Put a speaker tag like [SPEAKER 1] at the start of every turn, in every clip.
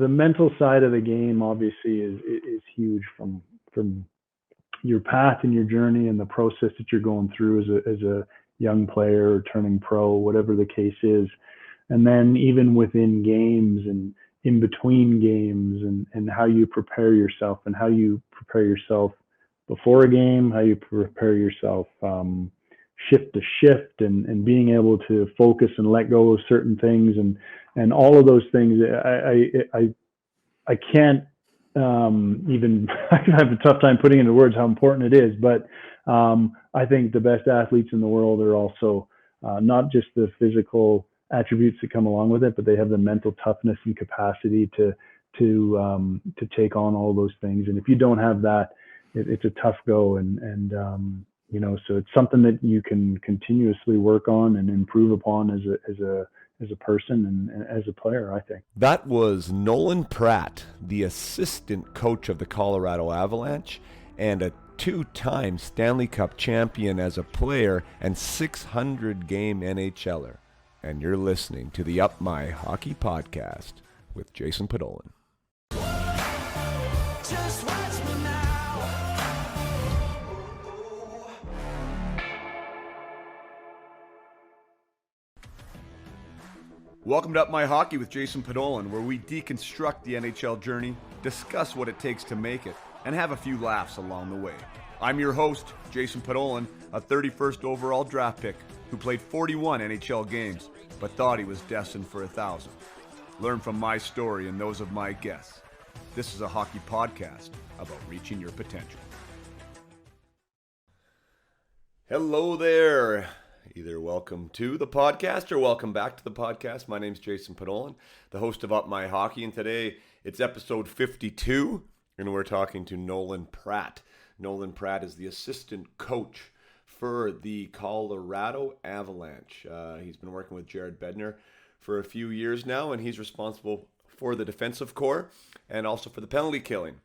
[SPEAKER 1] the mental side of the game obviously is huge from your path and your journey and the process that you're going through as a young player or turning pro, whatever the case is. And then even within games and in between games and how you prepare yourself and how you prepare yourself before a game, how you prepare yourself shift to shift and being able to focus and let go of certain things and all of those things. I can't even I have a tough time putting into words how important it is, but I think the best athletes in the world are also not just the physical attributes that come along with it, but they have the mental toughness and capacity to take on all those things. And if you don't have that, it's a tough go. And so it's something that you can continuously work on and improve upon as a person and as a player, I think.
[SPEAKER 2] That was Nolan Pratt, the assistant coach of the Colorado Avalanche and a two-time Stanley Cup champion as a player and 600-game NHLer. And you're listening to the Up My Hockey Podcast with Jason Podolin. Just watch me now. Welcome to Up My Hockey with Jason Podolin, where we deconstruct the NHL journey, discuss what it takes to make it, and have a few laughs along the way. I'm your host, Jason Podolin, a 31st overall draft pick who played 41 NHL games, but thought he was destined for 1,000. Learn from my story and those of my guests. This is a hockey podcast about reaching your potential. Hello there. Either welcome to the podcast or welcome back to the podcast. My name's Jason Podolin, the host of Up My Hockey, and today it's episode 52, and we're talking to Nolan Pratt. Nolan Pratt is the assistant coach for the Colorado Avalanche. He's been working with Jared Bednar for a few years now, and he's responsible for the defensive core and also for the penalty killing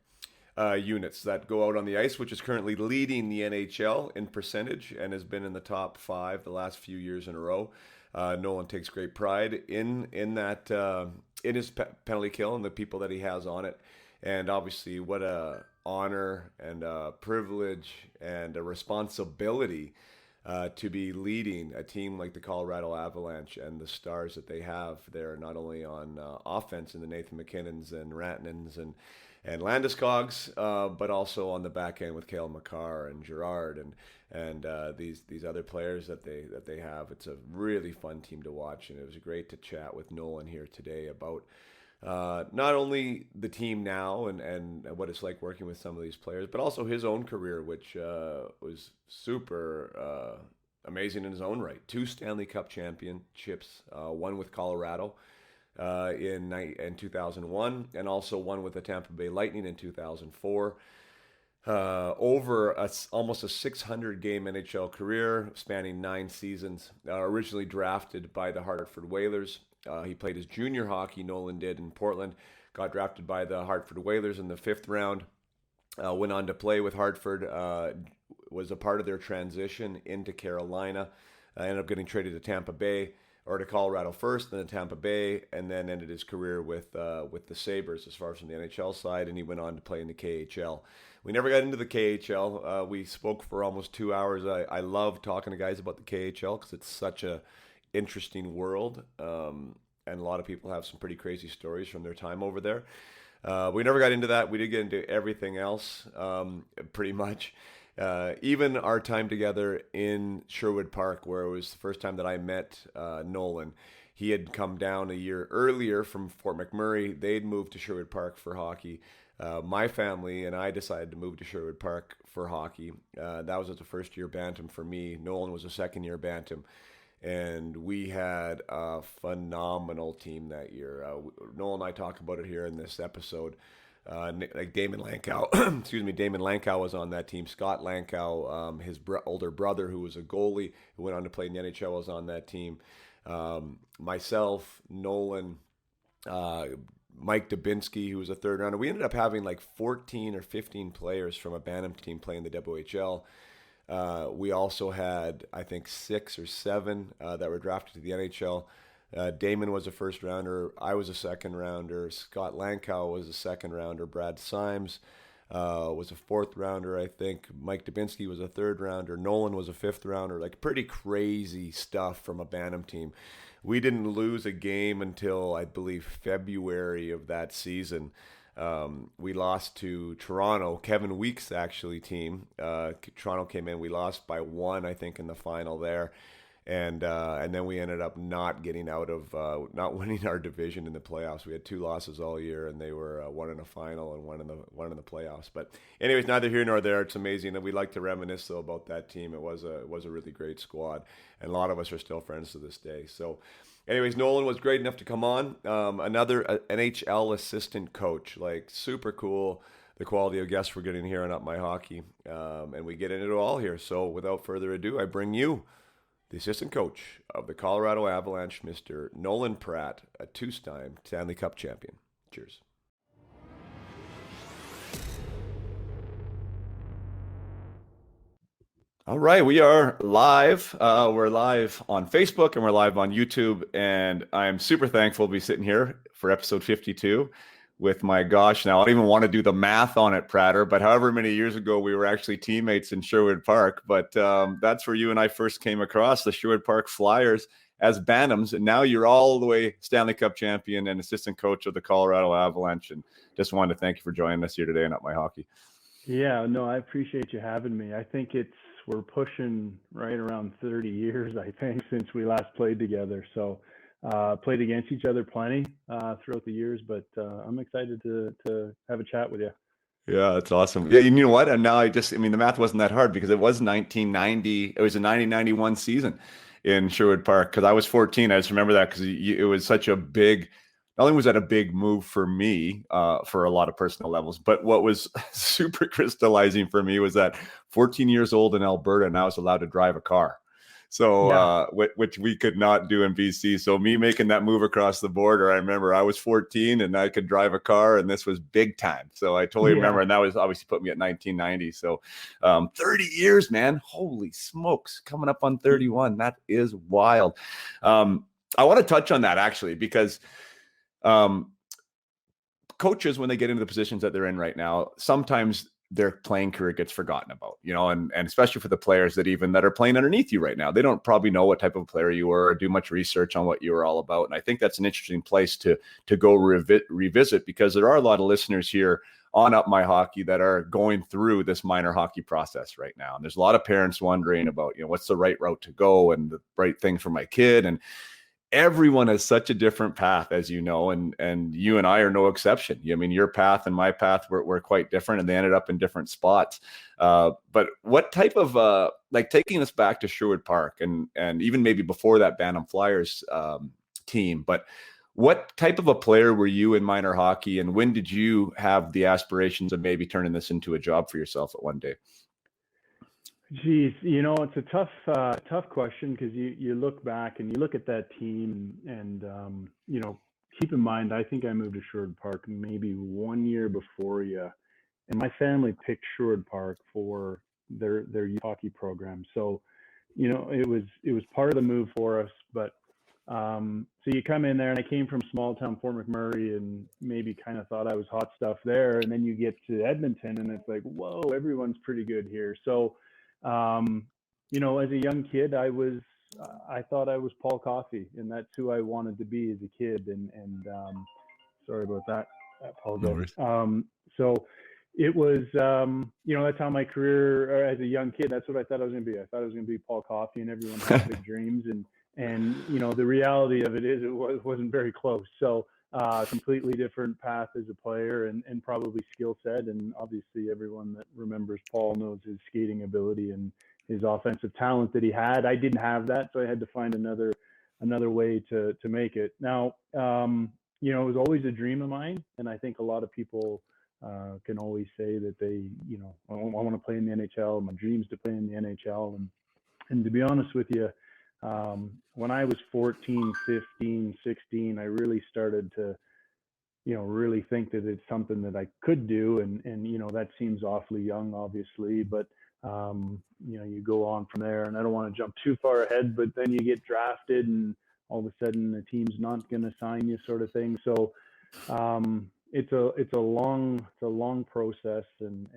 [SPEAKER 2] units that go out on the ice, which is currently leading the NHL in percentage and has been in the top 5 the last few years in a row. Nolan takes great pride in that in his penalty kill and the people that he has on it. And obviously, what a honor and a privilege and a responsibility to be leading a team like the Colorado Avalanche and the stars that they have there, not only on offense in the Nathan MacKinnons and Rantanens and Landeskog's, but also on the back end with Cale Makar and Girard and these other players that they have. It's a really fun team to watch, and it was great to chat with Nolan here today about not only the team now and what it's like working with some of these players, but also his own career, which was super amazing in his own right. 2 Stanley Cup Championships, one with Colorado in 2001, and also one with the Tampa Bay Lightning in 2004. Over almost a 600-game NHL career spanning 9 seasons. Originally drafted by the Hartford Whalers. He played his junior hockey, Nolan did, in Portland. Got drafted by the Hartford Whalers in the 5th round. Went on to play with Hartford. Was a part of their transition into Carolina. Ended up getting traded to Tampa Bay, or to Colorado first, then to Tampa Bay, and then ended his career with the Sabres as far as from the NHL side, and he went on to play in the KHL. We never got into the KHL. We spoke for almost 2 hours. I love talking to guys about the KHL because it's such a interesting world, and a lot of people have some pretty crazy stories from their time over there. We never got into that. We did get into everything else, pretty much. Even our time together in Sherwood Park, where it was the first time that I met Nolan. He had come down a year earlier from Fort McMurray. They'd moved to Sherwood Park for hockey. My family and I decided to move to Sherwood Park for hockey. That was as a first-year Bantam for me. Nolan was a second-year Bantam. And we had a phenomenal team that year. Nolan and I talk about it here in this episode. Like Damon Lankow, Damon Lankow was on that team. Scott Lankow, his older brother, who was a goalie, who went on to play in the NHL, was on that team. Myself, Nolan, Mike Dubinsky, who was a 3rd rounder. We ended up having like 14 or 15 players from a Bantam team playing the WHL. We also had, I think, 6 or 7 that were drafted to the NHL. Damon was a first rounder. I was a second rounder. Scott Lankow was a second rounder. Brad Symes was a fourth rounder, I think. Mike Dubinsky was a third rounder. Nolan was a fifth rounder. Like, pretty crazy stuff from a Bantam team. We didn't lose a game until, I believe, February of that season. We lost to Toronto. Kevin Weeks' actually team. Toronto came in. We lost by 1, I think, in the final there. And then we ended up not getting out of, not winning our division in the playoffs. We had 2 losses all year, and they were one in the final and one in the playoffs. But anyways, neither here nor there. It's amazing, and we like to reminisce though about that team. It was a really great squad, and a lot of us are still friends to this day. So, anyways, Nolan was great enough to come on. Another NHL assistant coach, like, super cool. The quality of guests we're getting here on Up My Hockey, and we get into it all here. So, without further ado, I bring you the assistant coach of the Colorado Avalanche, Mr. Nolan Pratt, a 2-time Stanley Cup champion. Cheers. All right, we are live. We're live on Facebook and we're live on YouTube, and I'm super thankful to be sitting here for episode 52 with my gosh, now I don't even want to do the math on it, Pratter, but however many years ago we were actually teammates in Sherwood Park. But that's where you and I first came across, the Sherwood Park Flyers as Bantams. And now you're all the way Stanley Cup champion and assistant coach of the Colorado Avalanche. And just wanted to thank you for joining us here today on Up My Hockey.
[SPEAKER 1] Yeah, no, I appreciate you having me. I think we're pushing right around 30 years, I think, since we last played together. So played against each other plenty throughout the years, but I'm excited to have a chat with you.
[SPEAKER 2] Yeah, that's awesome. Yeah, you know what? And now the math wasn't that hard because it was 1990. It was a 1991 season in Sherwood Park because I was 14. I just remember that because it was such a big, not only was that a big move for me for a lot of personal levels, but what was super crystallizing for me was that 14 years old in Alberta, and I was allowed to drive a car. So, yeah. Which we could not do in BC. So me making that move across the border, I remember I was 14 and I could drive a car, and this was big time. So I totally remember, and that was obviously put me at 1990. So 30 years, man, holy smokes, coming up on 31. That is wild. I want to touch on that actually, because coaches, when they get into the positions that they're in right now, sometimes their playing career gets forgotten about, and especially for the players that are playing underneath you right now. They don't probably know what type of player you were or do much research on what you were all about. And I think that's an interesting place to go revisit, because there are a lot of listeners here on Up My Hockey that are going through this minor hockey process right now. And there's a lot of parents wondering about, what's the right route to go and the right thing for my kid. And everyone has such a different path, as you know, and you and I are no exception. I mean, your path and my path were quite different, and they ended up in different spots. But what type of, taking us back to Sherwood Park and even maybe before that Bantam Flyers team, but what type of a player were you in minor hockey, and when did you have the aspirations of maybe turning this into a job for yourself at one day?
[SPEAKER 1] Geez, it's a tough question, because you look back and you look at that team and keep in mind, I think I moved to Sherwood Park maybe 1 year before you, and my family picked Sherwood Park for their youth hockey program. So, it was part of the move for us. But so you come in there, and I came from small town Fort McMurray and maybe kind of thought I was hot stuff there, and then you get to Edmonton and it's like, whoa, everyone's pretty good here. So as a young kid, I thought I was Paul Coffey, and that's who I wanted to be as a kid. And sorry about that. I apologize. So it was, that's how my career as a young kid, that's what I thought I was going to be. I thought I was going to be Paul Coffey, and everyone had big dreams. And the reality of it is it wasn't very close. So completely different path as a player and probably skill set. And obviously everyone that remembers Paul knows his skating ability and his offensive talent that he had. I didn't have that, so I had to find another way to make it. Now, it was always a dream of mine, and I think a lot of people can always say that they, I want to play in the NHL. My dream's to play in the NHL, and to be honest with you, when I was 14, 15, 16, I really started to, really think that it's something that I could do. And that seems awfully young, obviously, but, you go on from there, and I don't want to jump too far ahead, but then you get drafted, and all of a sudden the team's not going to sign you, sort of thing. So it's a long process, and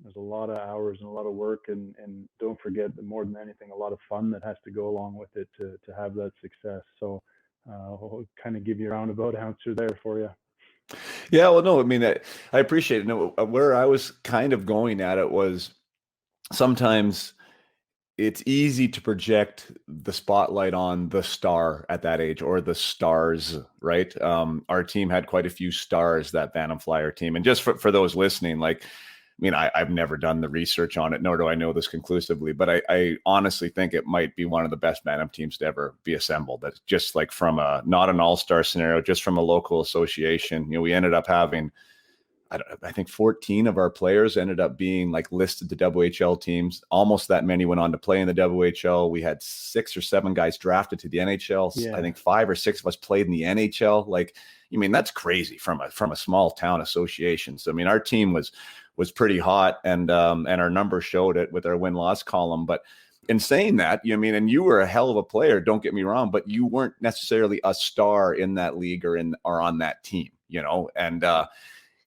[SPEAKER 1] there's a lot of hours and a lot of work, and don't forget that more than anything, a lot of fun that has to go along with it to have that success. So I'll kind of give you a roundabout answer there for you.
[SPEAKER 2] Yeah, well, no, I mean, I appreciate it. No, where I was kind of going at it was sometimes it's easy to project the spotlight on the star at that age, or the stars, right? Our team had quite a few stars, that Phantom Flyer team. And just for those listening, like, I mean, I've never done the research on it, nor do I know this conclusively, but I honestly think it might be one of the best Phantom teams to ever be assembled. That's just like from not an all-star scenario, just from a local association. You know, we ended up having, I think 14 of our players ended up being like listed to WHL teams. Almost that many went on to play in the WHL. We had 6 or 7 guys drafted to the NHL. Yeah. I think 5 or 6 of us played in the NHL. Like, I mean, that's crazy from a small town association. So, I mean, our team was pretty hot, and our numbers showed it with our win-loss column. But in saying that, you know, I mean, and you were a hell of a player, don't get me wrong, but you weren't necessarily a star in that league or on that team, you know. And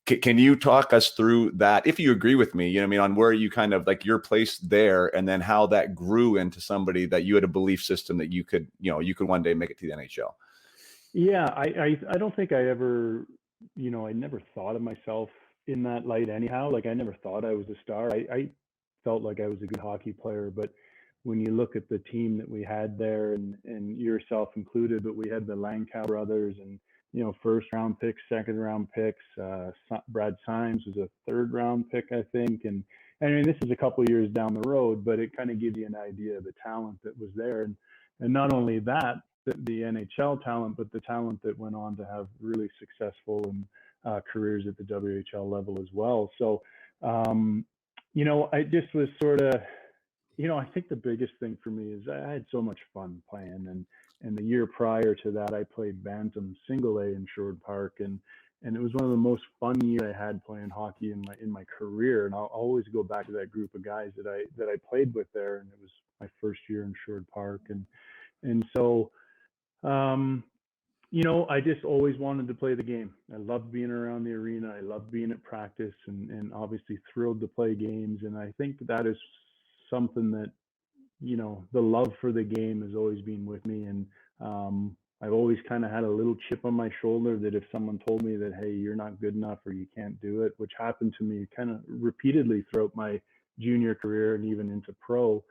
[SPEAKER 2] can you talk us through that, if you agree with me, you know what I mean, on where you kind of like your place there, and then how that grew into somebody that you had a belief system that you could one day make it to the NHL?
[SPEAKER 1] Yeah, I don't think I ever, you know, I never thought of myself in that light anyhow. Like, I never thought I was a star. I felt like I was a good hockey player, but when you look at the team that we had there, and yourself included, but we had the Lankow brothers, and, you know, first round picks, second round picks. Brad Symes was a third round pick, I think. And I mean, this is a couple of years down the road, but it kind of gives you an idea of the talent that was there. And not only that, the NHL talent, but the talent that went on to have really successful and careers at the WHL level as well. So, you know, I just was sort of, you know, I think the biggest thing for me is I had so much fun playing, and the year prior to that, I played Bantam Single A in Sherwood Park, and it was one of the most fun years I had playing hockey in my career. And I'll always go back to that group of guys that I played with there, and it was my first year in Sherwood Park, and so, you know, I just always wanted to play the game. I loved being around the arena. I loved being at practice, and obviously thrilled to play games. And I think that is something that, you know, the love for the game has always been with me. And I've always kind of had a little chip on my shoulder that if someone told me that, hey, you're not good enough or you can't do it, which happened to me kind of repeatedly throughout my junior career and even into pro,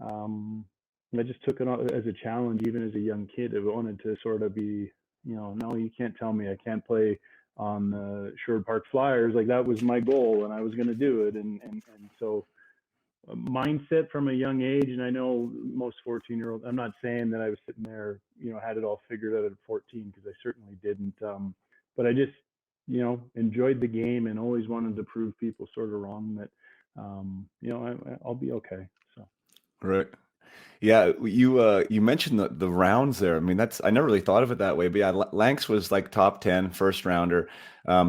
[SPEAKER 1] I just took it as a challenge. Even as a young kid, I wanted to sort of be, you know, no, you can't tell me I can't play on the Sherwood Park Flyers. Like, that was my goal, and I was going to do it. And so mindset from a young age. And I know most 14-year-olds, I'm not saying that I was sitting there, you know, had it all figured out at 14, because I certainly didn't. But I just, you know, enjoyed the game and always wanted to prove people sort of wrong that, you know, I'll be okay. So.
[SPEAKER 2] Right. Yeah, you mentioned the rounds there. I mean, I never really thought of it that way. But yeah, Lanks was like top 10 first rounder.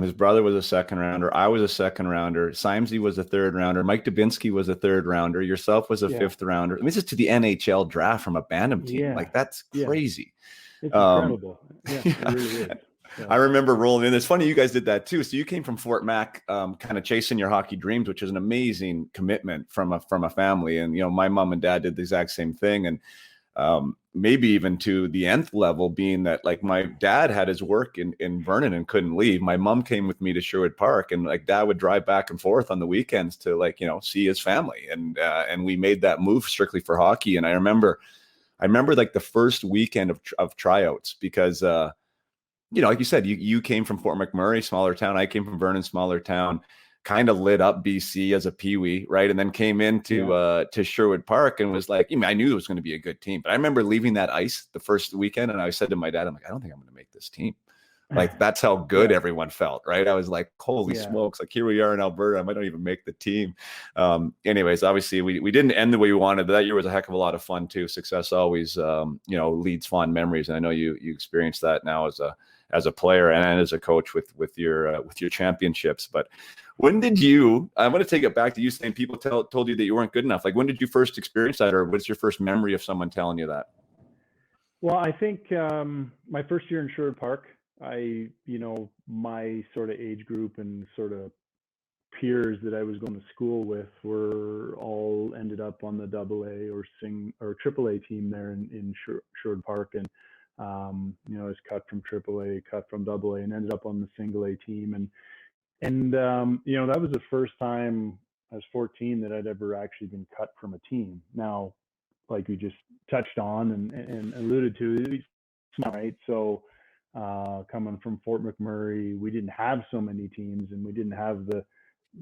[SPEAKER 2] His brother was a second rounder. I was a second rounder. Simesy was a third rounder. Mike Dubinsky was a third rounder. Yourself was a fifth rounder. I mean, this is to the NHL draft from a Bantam team. Yeah. Like, that's crazy.
[SPEAKER 1] It's incredible. Yeah, it really is. Yeah.
[SPEAKER 2] I remember rolling in. It's funny you guys did that too. So you came from Fort Mac, kind of chasing your hockey dreams, which is an amazing commitment from a family. And, you know, my mom and dad did the exact same thing. And maybe even to the nth level, being that, like, my dad had his work in Vernon and couldn't leave. My mom came with me to Sherwood Park, and like dad would drive back and forth on the weekends to, like, you know, see his family. And we made that move strictly for hockey. And I remember like the first weekend of tryouts, because, you know, like you said, you came from Fort McMurray, smaller town. I came from Vernon, smaller town, kind of lit up BC as a peewee, right? And then came into to Sherwood Park and was like, I mean, I knew it was going to be a good team. But I remember leaving that ice the first weekend, and I said to my dad, I'm like, I don't think I'm going to make this team. Like, that's how good everyone felt, right? I was like, holy smokes, like, here we are in Alberta. I might not even make the team. Anyways, obviously we didn't end the way we wanted, but that year was a heck of a lot of fun too. Success always, you know, leads fond memories. And I know you experienced that now as a player and as a coach with your championships. But when did you, I'm going to take it back to you saying people told you that you weren't good enough. Like, when did you first experience that, or what's your first memory of someone telling you that?
[SPEAKER 1] Well, I think my first year in Sherwood Park, my sort of age group and sort of peers that I was going to school with were all ended up on the double A or triple A team there in Sherwood Park. And, I was cut from triple A, cut from double A, and ended up on the single A team. And that was the first time I was 14 that I'd ever actually been cut from a team. Now, like we just touched on and alluded to, it's small, right? So coming from Fort McMurray, we didn't have so many teams, and we didn't have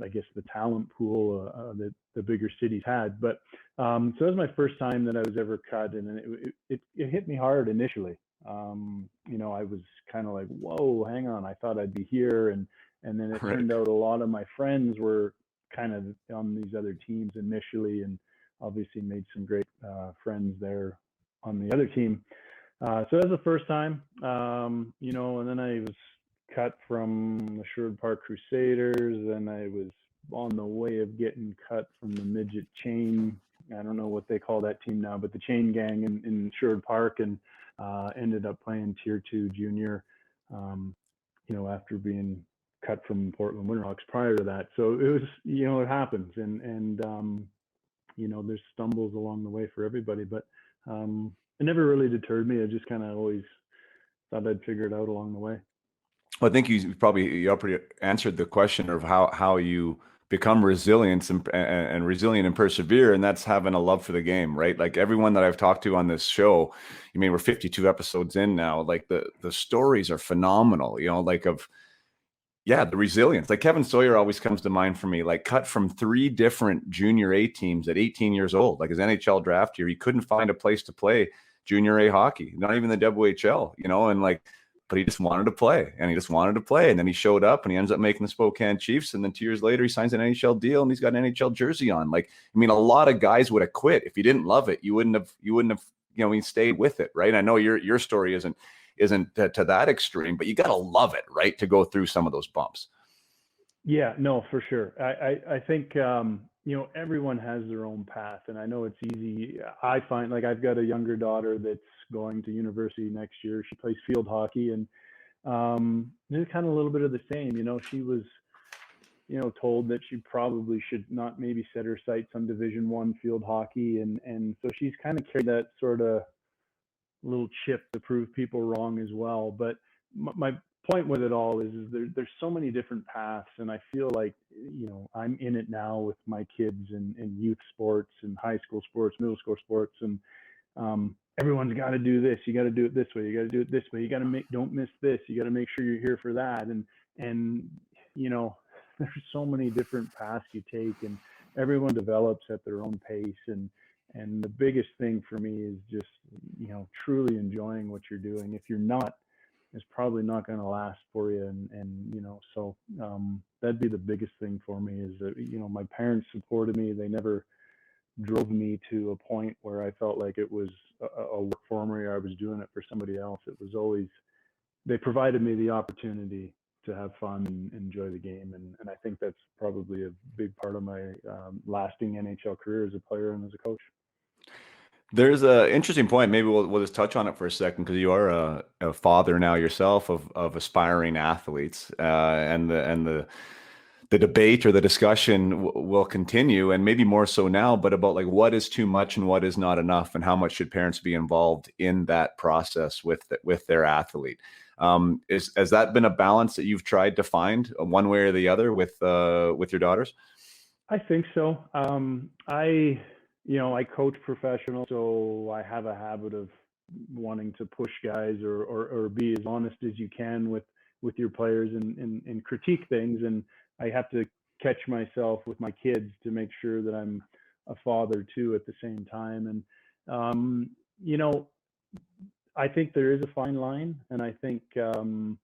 [SPEAKER 1] I guess, the talent pool that the bigger cities had. But so that was my first time that I was ever cut, and it hit me hard initially. I was kind of like, whoa, hang on, I thought I'd be here, and then it
[SPEAKER 2] Right.
[SPEAKER 1] turned out a lot of my friends were kind of on these other teams initially, and obviously made some great friends there on the other team. So that was the first time, and then I was cut from the Sherwood Park Crusaders, and I was on the way of getting cut from the midget chain. I don't know what they call that team now, but the chain gang in Sherwood Park, and ended up playing Tier 2 junior, after being cut from Portland Winterhawks prior to that. So it was, it happens, and there's stumbles along the way for everybody, but it never really deterred me. I just kind of always thought I'd figure it out along the way.
[SPEAKER 2] Well, I think you already answered the question of how you become resilient and resilient and persevere, and that's having a love for the game, right? Like everyone that I've talked to on this show, we're 52 episodes in now. Like the stories are phenomenal, the resilience. Like Kevin Sawyer always comes to mind for me, like cut from 3 different junior A teams at 18 years old. Like his NHL draft year, he couldn't find a place to play junior A hockey, not even the WHL, but he just wanted to play, and he just wanted to play. And then he showed up, and he ends up making the Spokane Chiefs. And then 2 years later, he signs an NHL deal, and he's got an NHL jersey on. Like, a lot of guys would have quit if you didn't love it. You wouldn't have, stayed with it. Right. I know your story isn't to that extreme, but you got to love it, right, to go through some of those bumps.
[SPEAKER 1] Yeah, no, for sure. I think, everyone has their own path, and I know it's easy. I find, like, I've got a younger daughter that's going to university next year. She plays field hockey, and it's kind of a little bit of the same. She was, told that she probably should not maybe set her sights on Division I field hockey, and so she's kind of carried that sort of little chip to prove people wrong as well. But my point with it all is there's so many different paths, and I feel like, I'm in it now with my kids in youth sports and high school sports, middle school sports, and everyone's got to do this. You got to do it this way. You got to do it this way. You got to don't miss this. You got to make sure you're here for that. And there's so many different paths you take, and everyone develops at their own pace. And the biggest thing for me is just, truly enjoying what you're doing. If you're not, it's probably not going to last for you. So that'd be the biggest thing for me is that, my parents supported me. They never drove me to a point where I felt like it was a work for me or I was doing it for somebody else. It was always, they provided me the opportunity to have fun and enjoy the game. And I think that's probably a big part of my lasting NHL career as a player and as a coach.
[SPEAKER 2] There's an interesting point. Maybe we'll just touch on it for a second, because you are a father now yourself of aspiring athletes, and the debate or the discussion will continue, and maybe more so now, but about like what is too much and what is not enough, and how much should parents be involved in that process with their athlete. Has that been a balance that you've tried to find one way or the other with your daughters?
[SPEAKER 1] I think so. I coach professional, so I have a habit of wanting to push guys or be as honest as you can with your players and critique things. And I have to catch myself with my kids to make sure that I'm a father too at the same time. And, I think there is a fine line. And I think, you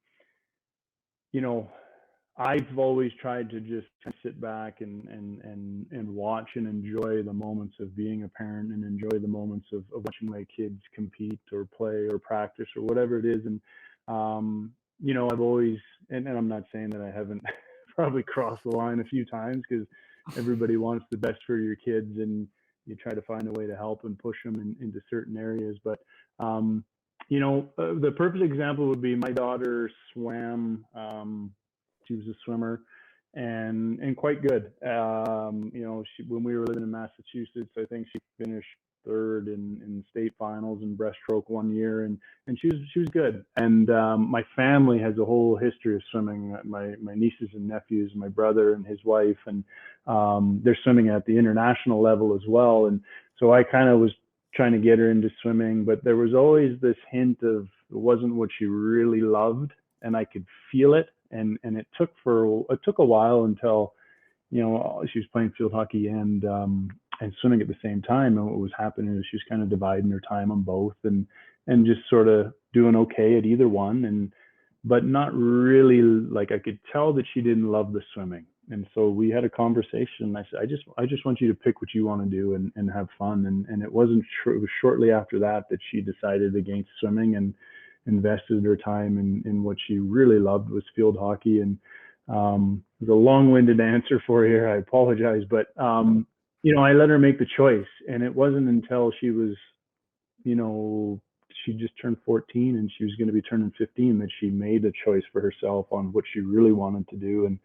[SPEAKER 1] know, I've always tried to just sit back and watch and enjoy the moments of being a parent and enjoy the moments of watching my kids compete or play or practice or whatever it is. And, I've always, and I'm not saying that I haven't probably crossed the line a few times, because everybody wants the best for your kids and you try to find a way to help and push them into certain areas. But, The perfect example would be my daughter swam. She was a swimmer and quite good. When we were living in Massachusetts, I think she finished third in state finals in breaststroke one year, and she was good. And my family has a whole history of swimming. My nieces and nephews, my brother and his wife, and they're swimming at the international level as well. And so I kind of was trying to get her into swimming, but there was always this hint of it wasn't what she really loved, and I could feel it. And it took a while until she was playing field hockey and swimming at the same time. And what was happening is she was kind of dividing her time on both and just sort of doing okay at either one, but not really. Like, I could tell that she didn't love the swimming. And so we had a conversation. I said, I just want you to pick what you want to do and have fun. And it wasn't it was shortly after that she decided against swimming and invested her time in what she really loved, was field hockey. And it was a long-winded answer for you here. I apologize, but I let her make the choice. And it wasn't until she was, she just turned 14 and she was going to be turning 15 that she made a choice for herself on what she really wanted to do. And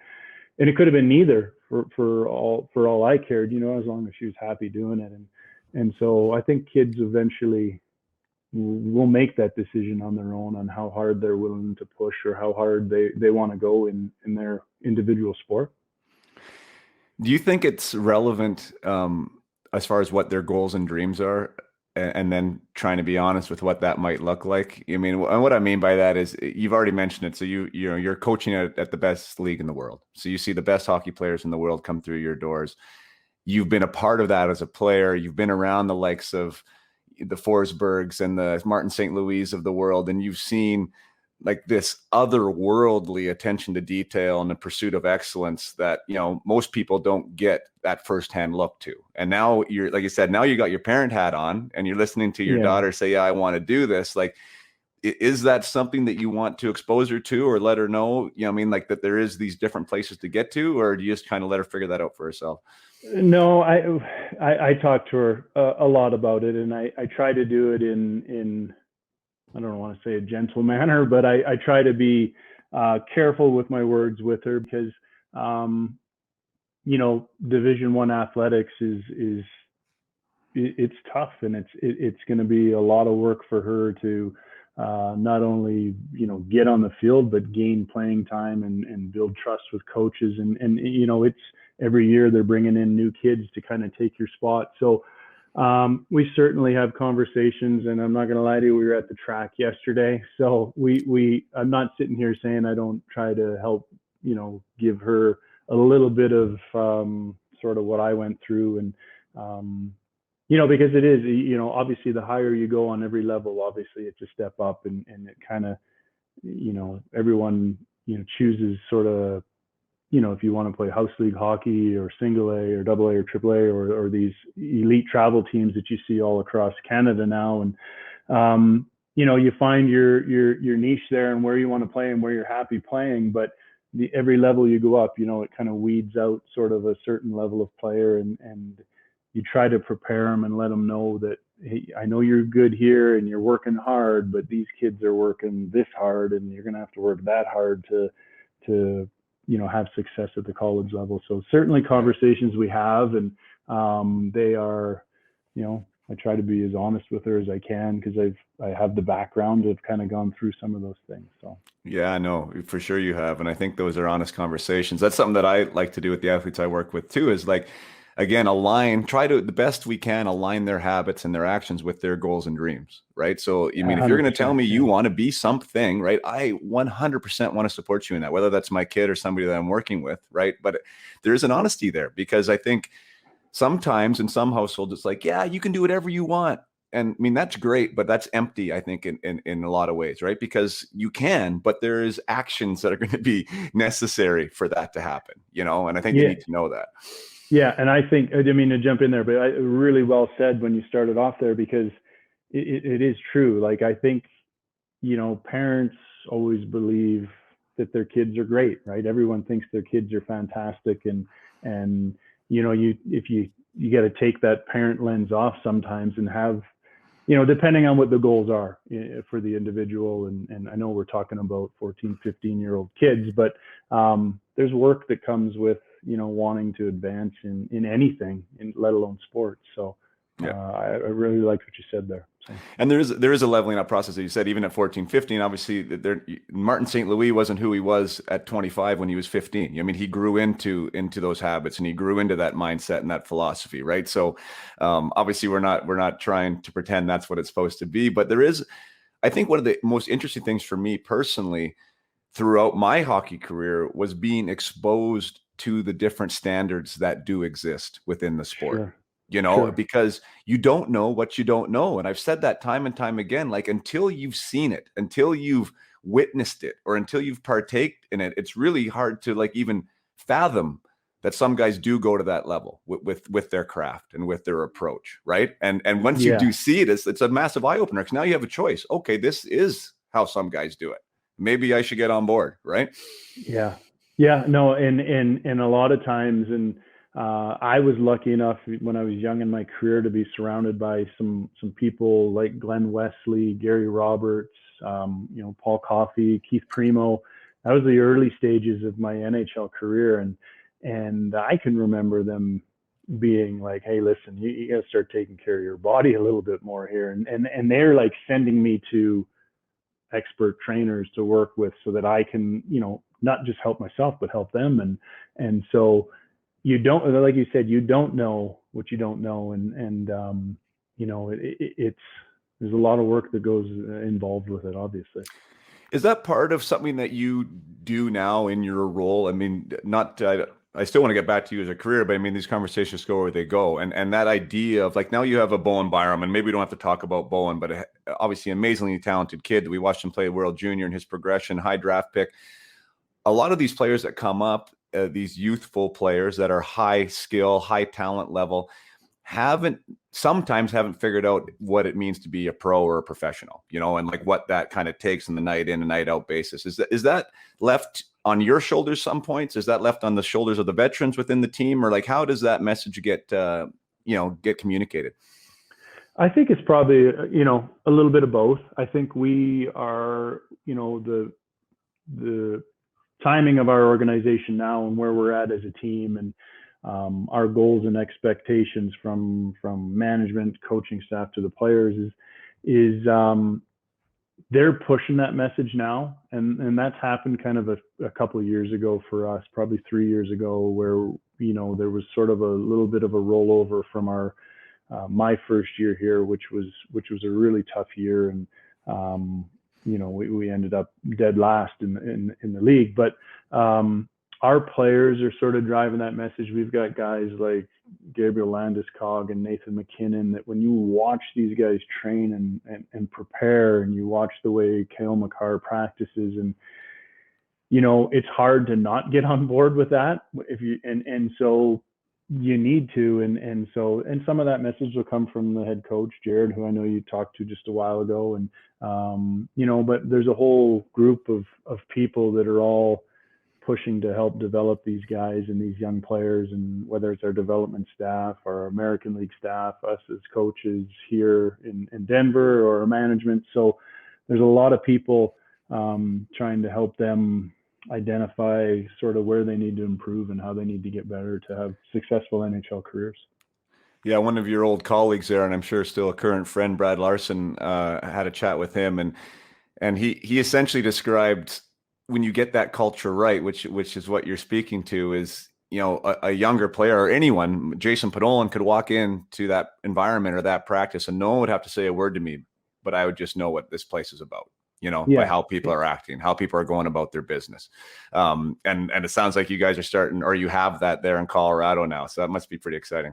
[SPEAKER 1] it could have been neither for all I cared, as long as she was happy doing it. And so I think kids eventually will make that decision on their own, on how hard they're willing to push or how hard they want to go in their individual sport.
[SPEAKER 2] Do you think it's relevant as far as what their goals and dreams are, and then trying to be honest with what that might look like? I mean, what I mean by that is, you've already mentioned it. So you're coaching at the best league in the world. So you see the best hockey players in the world come through your doors. You've been a part of that as a player. You've been around the likes of the Forsbergs and the Martin St. Louis of the world, and you've seen like this otherworldly attention to detail and the pursuit of excellence that, most people don't get that firsthand look to. And now you're, like you said, now you got your parent hat on and you're listening to your daughter say, yeah, I want to do this. Like, is that something that you want to expose her to, or let her know, like that there is these different places to get to, or do you just kind of let her figure that out for herself?
[SPEAKER 1] No, I talk to her a lot about it, and I try to do it in I don't want to say a gentle manner, but I try to be careful with my words with her, because Division I athletics is it's tough, and it's going to be a lot of work for her to not only get on the field, but gain playing time and build trust with coaches, and it's every year they're bringing in new kids to kind of take your spot. So we certainly have conversations, and I'm not going to lie to you, we were at the track yesterday. So I'm not sitting here saying I don't try to help, give her a little bit of sort of what I went through. And, because it is, obviously the higher you go on every level, obviously it's a step up, and it kind of, everyone, chooses sort of, if you want to play house league hockey or single A or double A or triple A, or these elite travel teams that you see all across Canada now. And, you find your niche there and where you want to play and where you're happy playing. But every level you go up, it kind of weeds out sort of a certain level of player, and you try to prepare them and let them know that, hey, I know you're good here and you're working hard, but these kids are working this hard, and you're going to have to work that hard to have success at the college level. So certainly conversations we have, and they are, I try to be as honest with her as I can, because I have the background to have kind of gone through some of those things. So
[SPEAKER 2] yeah, no, for sure you have. And I think those are honest conversations. That's something that I like to do with the athletes I work with too, is like, again, try to, the best we can, align their habits and their actions with their goals and dreams, right? So, I mean, if you're going to tell me you want to be something, right, I 100% want to support you in that, whether that's my kid or somebody that I'm working with, right? But there is an honesty there, because I think sometimes in some households, it's like, yeah, you can do whatever you want. And I mean, that's great, but that's empty, I think, in a lot of ways, right? Because you can, but there is actions that are going to be necessary for that to happen, and I think you need to know that.
[SPEAKER 1] Yeah. And I think, I didn't mean to jump in there, but really well said when you started off there, because it is true. Like, I think, parents always believe that their kids are great, right? Everyone thinks their kids are fantastic. And if you got to take that parent lens off sometimes and have depending on what the goals are for the individual. And I know we're talking about 14, 15-year-old kids, but there's work that comes with, wanting to advance in anything, let alone sports. So I really liked what you said there. So.
[SPEAKER 2] And there is a leveling up process that you said, even at 14, 15, obviously Martin St. Louis wasn't who he was at 25 when he was 15. I mean, he grew into those habits, and he grew into that mindset and that philosophy. Right. So obviously we're not trying to pretend that's what it's supposed to be, but I think one of the most interesting things for me personally throughout my hockey career was being exposed to the different standards that do exist within the sport. Sure. Because you don't know what you don't know. And I've said that time and time again, like, until you've seen it, until you've witnessed it, or until you've partaked in it, it's really hard to like even fathom that some guys do go to that level with their craft and with their approach. Right. And once you do see it, it's a massive eye opener, because now you have a choice. Okay, this is how some guys do it. Maybe I should get on board. Right.
[SPEAKER 1] Yeah. No. And a lot of times, and I was lucky enough when I was young in my career to be surrounded by some people like Glenn Wesley, Gary Roberts, Paul Coffey, Keith Primo. That was the early stages of my NHL career. And I can remember them being like, hey, listen, you got to start taking care of your body a little bit more here. And they're like sending me to expert trainers to work with so that I can, not just help myself, but help them. And so you don't, like you said, you don't know what you don't know. And it's, there's a lot of work that goes involved with it, obviously.
[SPEAKER 2] Is that part of something that you do now in your role? I mean, I still want to get back to you as a career, but I mean, these conversations go where they go. And that idea of like, now you have a Bowen Byram, and maybe we don't have to talk about Bowen, but obviously amazingly talented kid. We watched him play World Junior in his progression, high draft pick. A lot of these players that come up, these youthful players that are high skill, high talent level, sometimes haven't figured out what it means to be a pro or a professional, and like what that kind of takes on the night in and night out basis. Is that left on your shoulders some points? Is that left on the shoulders of the veterans within the team, or like, how does that message get communicated?
[SPEAKER 1] I think it's probably, a little bit of both. I think we are, the timing of our organization now and where we're at as a team, and our goals and expectations from management, coaching staff to the players is they're pushing that message now. And that's happened kind of a couple of years ago for us, probably 3 years ago, where, there was sort of a little bit of a rollover from my first year here, which was a really tough year. And, we ended up dead last in the league, but our players are sort of driving that message. We've got guys like Gabriel Landeskog and Nathan McKinnon that when you watch these guys train and prepare, and you watch the way Cale Makar practices, and it's hard to not get on board with that so you need to, and some of that message will come from the head coach, Jared, who I know you talked to just a while ago. And, but there's a whole group of people that are all pushing to help develop these guys and these young players, and whether it's our development staff, our American League staff, us as coaches here in Denver, or our management. So there's a lot of people trying to help them identify sort of where they need to improve and how they need to get better to have successful NHL careers.
[SPEAKER 2] Yeah, one of your old colleagues there, and I'm sure still a current friend, Brad Larson, had a chat with him, and he essentially described, when you get that culture right, which is what you're speaking to, is a younger player, or anyone, Jason Podolin, could walk into that environment or that practice, and no one would have to say a word to me, but I would just know what this place is about. By how people are acting, how people are going about their business. And it sounds like you guys are starting, or you have that there in Colorado now. So that must be pretty exciting.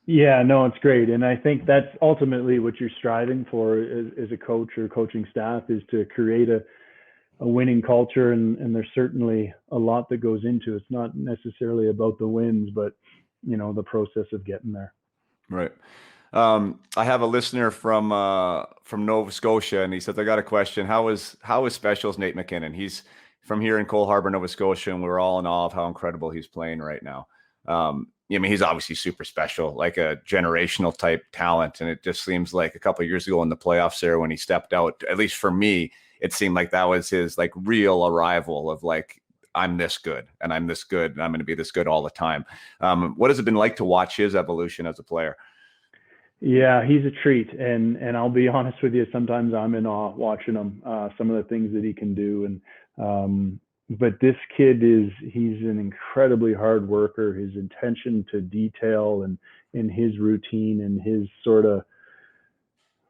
[SPEAKER 1] Yeah, no, it's great. And I think that's ultimately what you're striving for as a coach or coaching staff, is to create a winning culture. And there's certainly a lot that goes into it. It's not necessarily about the wins, but, the process of getting there.
[SPEAKER 2] Right. I have a listener from Nova Scotia, and he says, I got a question. How is special is Nate McKinnon? He's from here in Cole Harbour, Nova Scotia, and we're all in awe of how incredible he's playing right now.
[SPEAKER 3] I mean, he's obviously super special, like a generational type talent. And it just seems like a couple of years ago in the playoffs there when he stepped out, at least for me, it seemed like that was his like real arrival of like, I'm this good and I'm this good and I'm going to be this good all the time. What has it been like to watch his evolution as a player?
[SPEAKER 1] Yeah, he's a treat, and I'll be honest with you. Sometimes I'm in awe watching him. Some of the things that he can do, and but this kid he's an incredibly hard worker. His attention to detail and in his routine and his sort of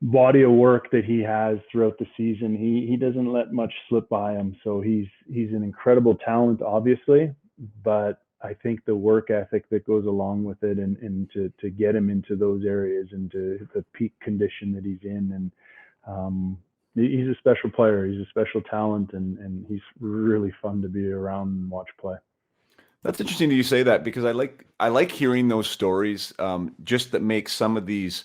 [SPEAKER 1] body of work that he has throughout the season, he doesn't let much slip by him. So he's an incredible talent, obviously, but I think the work ethic that goes along with it and to get him into those areas and to the peak condition that he's in. And he's a special player. He's a special talent, and he's really fun to be around and watch play.
[SPEAKER 3] That's interesting that you say that, because I like hearing those stories, just that make some of these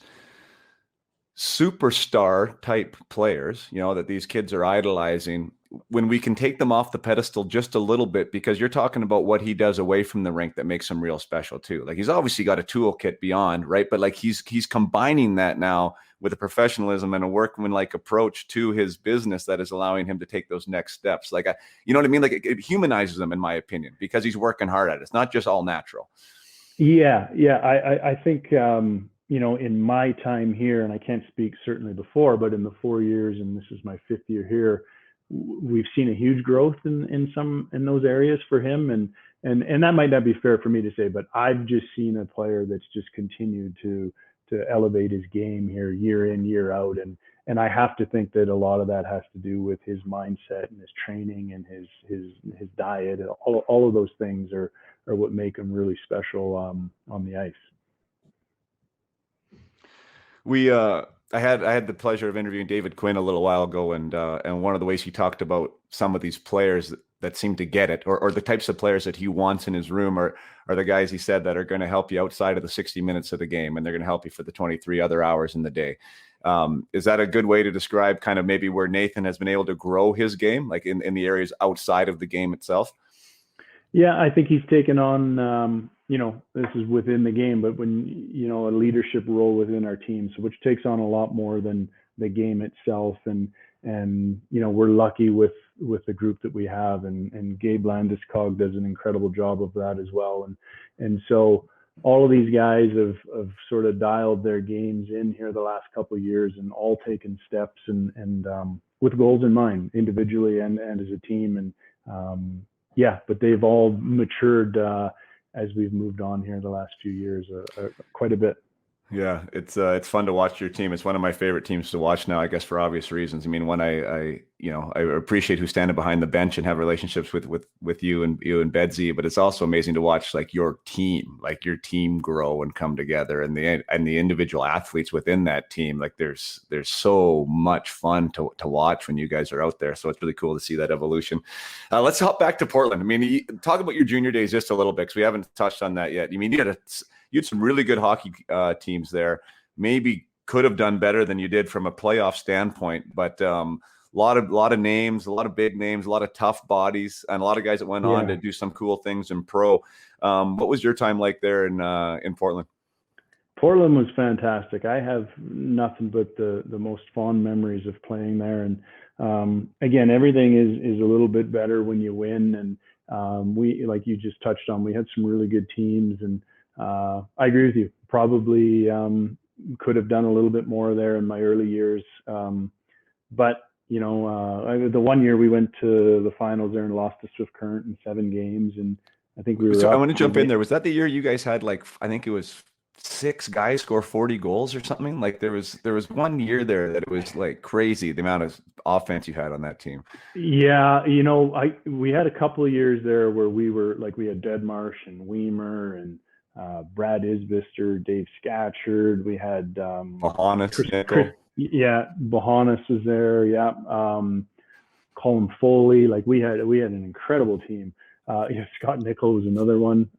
[SPEAKER 3] superstar type players, that these kids are idolizing, when we can take them off the pedestal just a little bit, because you're talking about what he does away from the rink that makes him real special too. Like, he's obviously got a toolkit beyond, right? But like he's combining that now with a professionalism and a workman-like approach to his business that is allowing him to take those next steps. Like, you know what I mean? Like, it humanizes him, in my opinion, because he's working hard at it. It's not just all natural.
[SPEAKER 1] Yeah. I think, in my time here, and I can't speak certainly before, but in the 4 years, and this is my 5th year here, we've seen a huge growth in those areas for him. And that might not be fair for me to say, but I've just seen a player that's just continued to elevate his game here year in, year out. And I have to think that a lot of that has to do with his mindset and his training and his diet. All of those things are what make him really special on the ice.
[SPEAKER 3] I had the pleasure of interviewing David Quinn a little while ago, and one of the ways he talked about some of these players that seem to get it, or the types of players that he wants in his room, are the guys, he said, that are going to help you outside of the 60 minutes of the game, and they're going to help you for the 23 other hours in the day. Is that a good way to describe kind of maybe where Nathan has been able to grow his game, like in the areas outside of the game itself?
[SPEAKER 1] Yeah, I think he's taken on, this is within the game, but when, a leadership role within our team, so which takes on a lot more than the game itself. And we're lucky with the group that we have, and Gabe Landeskog does an incredible job of that as well. And so all of these guys have sort of dialed their games in here the last couple of years, and all taken steps and with goals in mind, individually and as a team. And but they've all matured as we've moved on here the last few years, quite a bit.
[SPEAKER 3] Yeah, it's fun to watch your team. It's one of my favorite teams to watch now, I guess, for obvious reasons. I mean, when I appreciate who's standing behind the bench and have relationships with you and Bedsy, but it's also amazing to watch like your team grow and come together, and the individual athletes within that team. Like, there's so much fun to watch when you guys are out there. So it's really cool to see that evolution. Let's hop back to Portland. I mean, talk about your junior days just a little bit, because we haven't touched on that yet. I mean, you had some really good hockey teams there. Maybe could have done better than you did from a playoff standpoint, but a lot of names, a lot of big names, a lot of tough bodies, and a lot of guys that went on to do some cool things in pro. What was your time like there in Portland?
[SPEAKER 1] Portland was fantastic. I have nothing but the most fond memories of playing there. And again, everything is a little bit better when you win. And we, like you just touched on, we had some really good teams, and I agree with you. Probably could have done a little bit more there in my early years. But, the one year we went to the finals there and lost to Swift Current in 7 games. And I think we were.
[SPEAKER 3] So I want to jump in there. Was that the year you guys had, like, I think it was 6 guys score 40 goals or something? Like, there was 1 year there that it was like crazy, the amount of offense you had on that team.
[SPEAKER 1] Yeah. We had a couple of years there where we had Deadmarsh and Weimer and Brad Isbister, Dave Scatchard. We had
[SPEAKER 3] Bohannes,
[SPEAKER 1] Bohannes was there. Yeah, Colin Foley. Like, we had an incredible team. Scott Nickel was another one.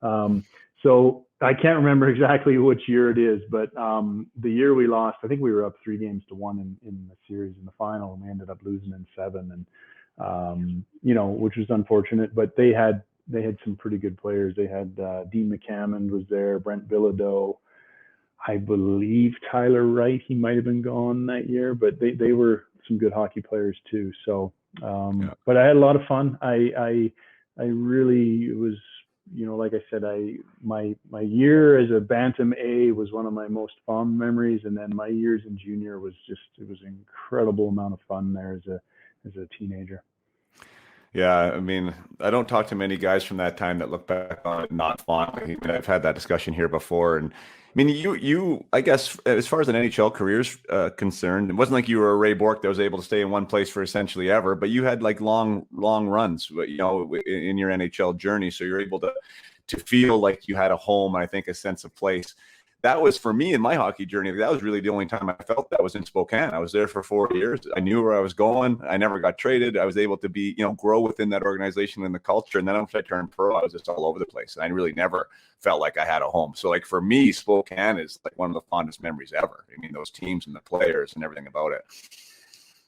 [SPEAKER 1] So I can't remember exactly which year it is, but the year we lost, I think we were up 3-1 in the series in the final, and we ended up losing in 7, and which was unfortunate. But they had they had some pretty good players. They had Dean McCammond was there, Brent Bilodeau, I believe Tyler Wright. He might have been gone that year, but they were some good hockey players too. So, but I had a lot of fun. I really was, like I said, my year as a Bantam A was one of my most fond memories, and then my years in junior it was an incredible amount of fun there as a teenager.
[SPEAKER 3] Yeah, I mean, I don't talk to many guys from that time that look back on it not fondly. I mean, I've had that discussion here before, and I mean, you, I guess, as far as an NHL career is concerned, it wasn't like you were a Ray Bourque that was able to stay in one place for essentially ever, but you had like long runs, in your NHL journey, so you're able to feel like you had a home, and I think a sense of place. That was, for me in my hockey journey, that was really the only time I felt that was in Spokane. I was there for 4 years. I knew where I was going. I never got traded. I was able to be, grow within that organization and the culture. And then once I turned pro, I was just all over the place. And I really never felt like I had a home. So like for me, Spokane is like one of the fondest memories ever. I mean, those teams and the players and everything about it.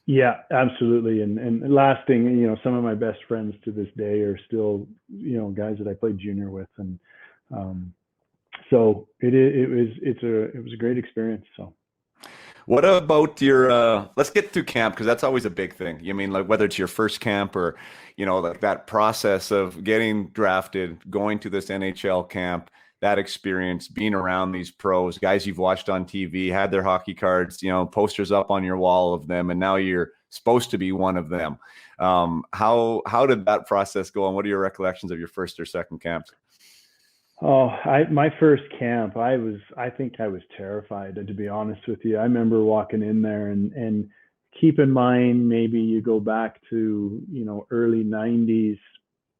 [SPEAKER 1] Yeah, absolutely. And lasting, some of my best friends to this day are still, guys that I played junior with. And, so it was a great experience. So
[SPEAKER 3] what about your let's get through camp, because that's always a big thing. You mean, like, whether it's your first camp or like that process of getting drafted, going to this NHL camp, that experience, being around these pros, guys you've watched on TV, had their hockey cards, posters up on your wall of them, and now you're supposed to be one of them. How did that process go, and what are your recollections of your first or second camps?
[SPEAKER 1] Oh, my first camp, I think I was terrified, to be honest with you. I remember walking in there and keep in mind, maybe you go back to, early 90s,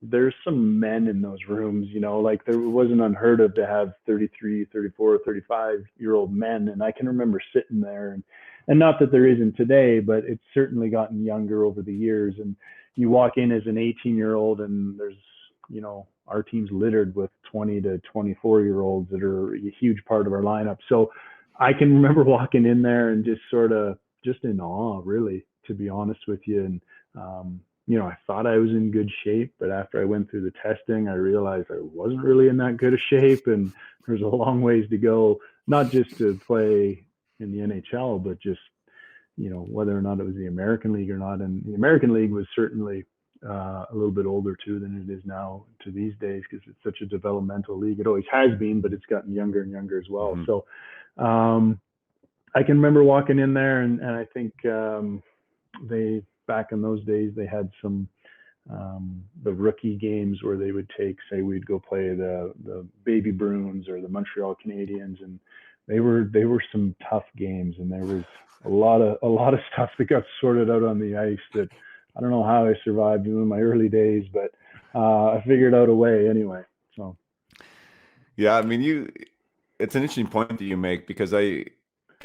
[SPEAKER 1] there's some men in those rooms, like there wasn't unheard of to have 33, 34, 35-year-old men. And I can remember sitting there and not that there isn't today, but it's certainly gotten younger over the years. And you walk in as an 18-year-old and there's, our team's littered with 20 to 24-year-olds that are a huge part of our lineup. So I can remember walking in there and just in awe, really, to be honest with you. And, I thought I was in good shape, but after I went through the testing, I realized I wasn't really in that good a shape. And there's a long ways to go, not just to play in the NHL, but just, whether or not it was the American League or not. And the American League was certainly a little bit older too than it is now to these days, because it's such a developmental league. It always has been, but it's gotten younger and younger as well. Mm-hmm. So I can remember walking in there and I think they, back in those days, they had some the rookie games where they would take, say we'd go play the Baby Bruins or the Montreal Canadiens, and they were some tough games, and there was a lot of stuff that got sorted out on the ice that I don't know how I survived in my early days, but I figured out a way anyway. So,
[SPEAKER 3] yeah, I mean, it's an interesting point that you make, because I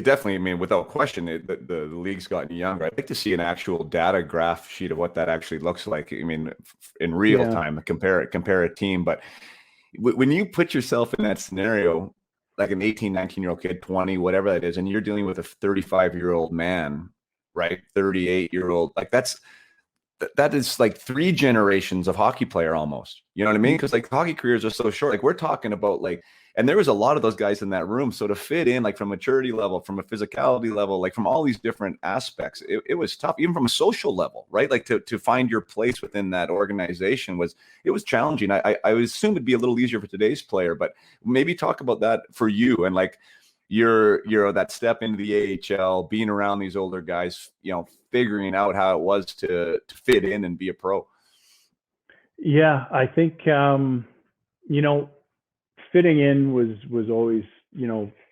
[SPEAKER 3] definitely, without question, the league's gotten younger. I'd like to see an actual data graph sheet of what that actually looks like. In real time, compare a team. But when you put yourself in that scenario, like an 18, 19-year-old kid, 20, whatever that is, and you're dealing with a 35-year-old man, right? 38-year-old, like that is like 3 generations of hockey player almost. You know what I mean? Because like hockey careers are so short. Like we're talking about and there was a lot of those guys in that room. So to fit in, like from maturity level, from a physicality level, like from all these different aspects, it was tough, even from a social level, right? Like to find your place within that organization was challenging. I would assume it'd be a little easier for today's player, but maybe talk about that for you and like you're that step into the AHL, being around these older guys, figuring out how it was to fit in and be a pro.
[SPEAKER 1] Yeah, I think, fitting in was always,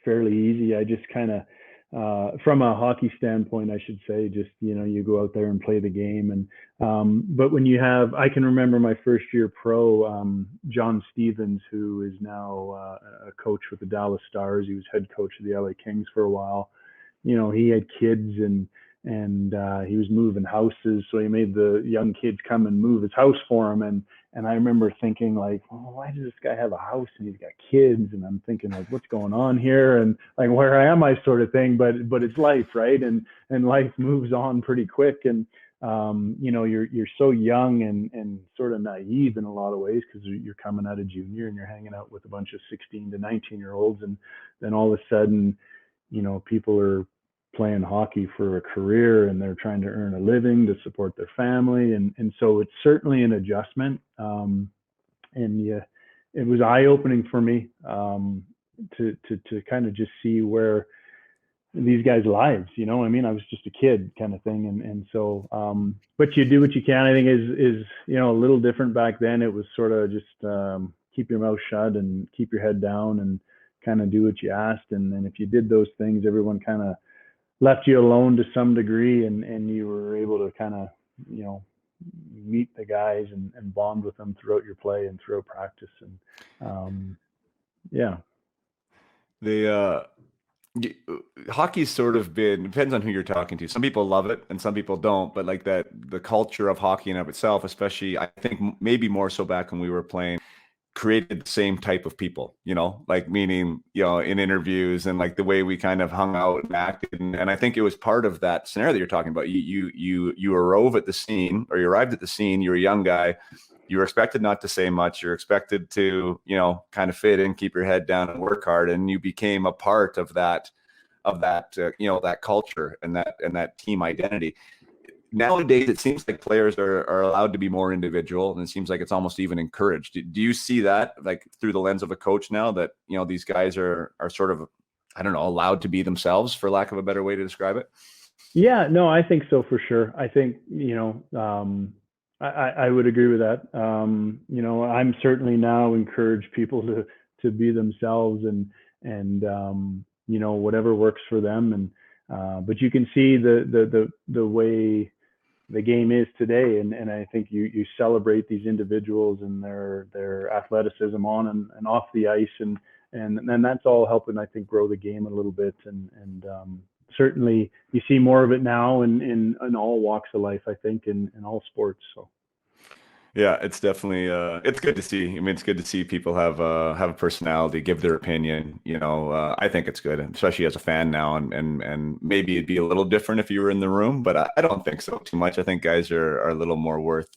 [SPEAKER 1] fairly easy. I just kind of, from a hockey standpoint, I should say, just, you go out there and play the game. And, but when I can remember my first year pro, John Stevens, who is now a coach with the Dallas Stars. He was head coach of the LA Kings for a while. He had kids and he was moving houses. So he made the young kids come and move his house for him. And I remember thinking like, oh, why does this guy have a house and he's got kids? And I'm thinking like, what's going on here? And like, where am I, sort of thing, but it's life, right? And life moves on pretty quick. And you're so young and sort of naive in a lot of ways, because you're coming out of junior and you're hanging out with a bunch of 16 to 19-year-olds, and then all of a sudden, people are playing hockey for a career and they're trying to earn a living to support their family, and so it's certainly an adjustment. And yeah, it was eye-opening for me to kind of just see where these guys' lives, I was just a kid kind of thing. And so, but you do what you can. I think is a little different back then. It was sort of just keep your mouth shut and keep your head down and kind of do what you asked. And then if you did those things, everyone kind of left you alone to some degree, and you were able to kind of, meet the guys and bond with them throughout your play and throughout practice. And yeah.
[SPEAKER 3] Hockey's sort of been, depends on who you're talking to. Some people love it and some people don't, but like that, the culture of hockey in of itself, especially I think maybe more so back when we were playing, created the same type of people, like meaning, in interviews and like the way we kind of hung out and acted. And I think it was part of that scenario that you're talking about. You arrived at the scene, you're a young guy. You were expected not to say much. You're expected to, kind of fit in, keep your head down and work hard. And you became a part of that that culture and that team identity. Nowadays, it seems like players are allowed to be more individual, and it seems like it's almost even encouraged. Do you see that like through the lens of a coach now that, these guys are sort of, I don't know, allowed to be themselves, for lack of a better way to describe it?
[SPEAKER 1] Yeah, no, I think so for sure. I think, I would agree with that. I'm certainly now encourage people to be themselves and whatever works for them. And but you can see the way the game is today, and I think you celebrate these individuals and their athleticism on and off the ice, and that's all helping, I think, grow the game a little bit. And certainly you see more of it now in all walks of life, I think, in all sports. So.
[SPEAKER 3] Yeah, it's definitely it's good to see. I mean, it's good to see people have a personality, give their opinion. I think it's good, especially as a fan now. And maybe it'd be a little different if you were in the room, but I don't think so too much. I think guys are a little more worth.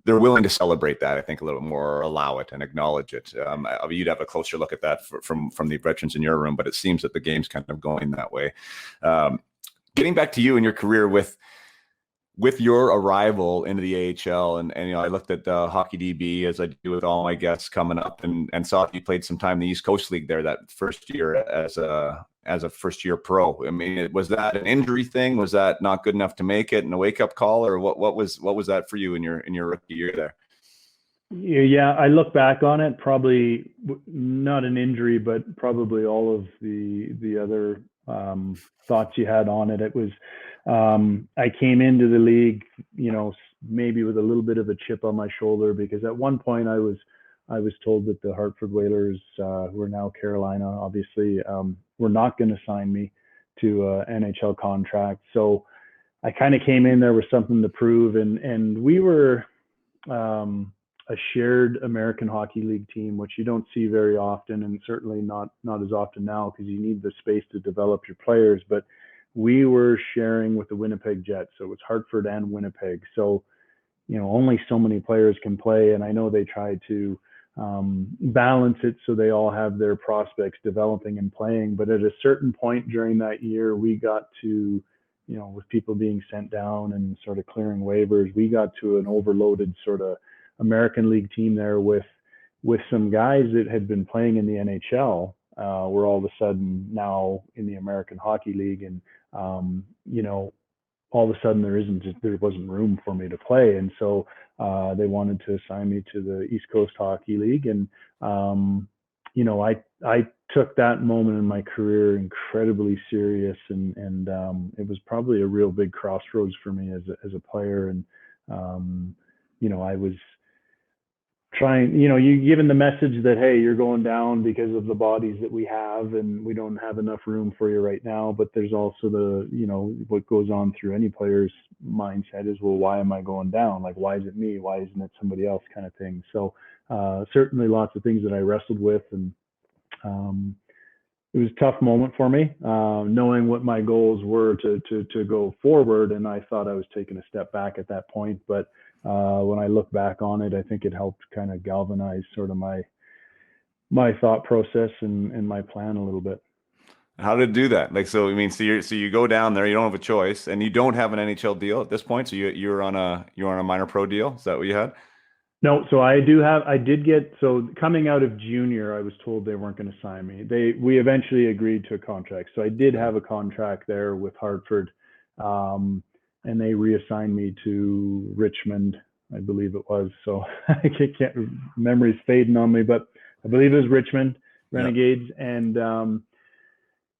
[SPEAKER 3] They're willing to celebrate that, I think, a little more, or allow it and acknowledge it. You'd have a closer look at that from the veterans in your room, but it seems that the game's kind of going that way. Getting back to you and your career with your arrival into the AHL, and I looked at Hockey DB, as I do with all my guests coming up, and saw you played some time in the East Coast League there that first year as a first year pro. I mean, was that an injury thing? Was that not good enough to make it and a wake up call, or what was that for you in your rookie year there?
[SPEAKER 1] Yeah, I look back on it, probably not an injury, but probably all of the other thoughts you had on it. It was, I came into the league, maybe with a little bit of a chip on my shoulder, because at one point I was told that the Hartford Whalers, who are now Carolina, obviously, were not going to sign me to an NHL contract. So I kind of came in there with something to prove, and we were a shared American Hockey League team, which you don't see very often, and certainly not as often now, because you need the space to develop your players. But we were sharing with the Winnipeg Jets, so it was Hartford and Winnipeg. So, only so many players can play, and I know they try to balance it so they all have their prospects developing and playing. But at a certain point during that year, we got to, with people being sent down and sort of clearing waivers, we got to an overloaded sort of American League team there with some guys that had been playing in the NHL, were all of a sudden now in the American Hockey League, and all of a sudden there wasn't room for me to play, and so they wanted to assign me to the East Coast Hockey League, and I took that moment in my career incredibly serious, and it was probably a real big crossroads for me as a player, and I was trying, you given the message that, hey, you're going down because of the bodies that we have, and we don't have enough room for you right now. But there's also what goes on through any player's mindset is, well, why am I going down? Like, why is it me? Why isn't it somebody else, kind of thing? So certainly lots of things that I wrestled with, and it was a tough moment for me, knowing what my goals were to go forward. And I thought I was taking a step back at that point. But when I look back on it, I think it helped kind of galvanize sort of my thought process and my plan a little bit.
[SPEAKER 3] How did it do that? Like, so I mean, so you go down there, you don't have a choice, and you don't have an NHL deal at this point. So you're on a minor pro deal. Is that what you had?
[SPEAKER 1] No, so so coming out of junior, I was told they weren't going to sign me. We eventually agreed to a contract. So I did have a contract there with Hartford, and they reassigned me to Richmond, I believe it was. So I can't, memory's fading on me, but I believe it was Richmond Renegades. Yeah. And,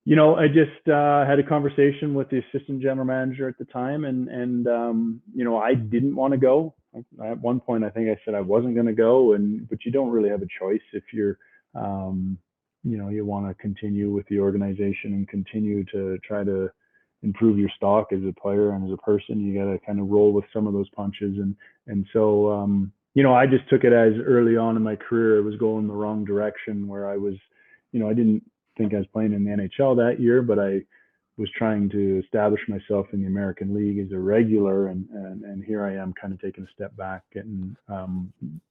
[SPEAKER 1] I just had a conversation with the assistant general manager at the time, and I didn't want to go. At one point, I think I said I wasn't going to go, but you don't really have a choice if you're, you want to continue with the organization and continue to try to improve your stock as a player and as a person. You got to kind of roll with some of those punches, and so I just took it as early on in my career it was going the wrong direction, where I was, I didn't think I was playing in the NHL that year, but I was trying to establish myself in the American League as a regular, and here I am kind of taking a step back, getting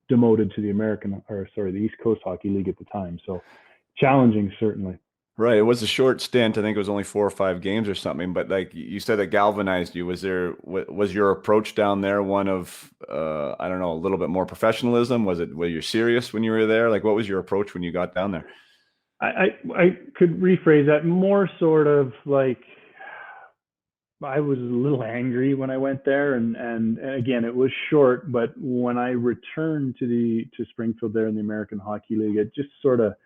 [SPEAKER 1] demoted to the East Coast Hockey League at the time. So challenging, certainly.
[SPEAKER 3] Right. It was a short stint. I think it was only 4 or 5 games or something, but like you said, that galvanized you. Was your approach down there one of, I don't know, a little bit more professionalism? Were you serious when you were there? Like, what was your approach when you got down there?
[SPEAKER 1] I could rephrase that more sort of like, I was a little angry when I went there, and again, it was short, but when I returned to Springfield there in the American Hockey League, it just sort of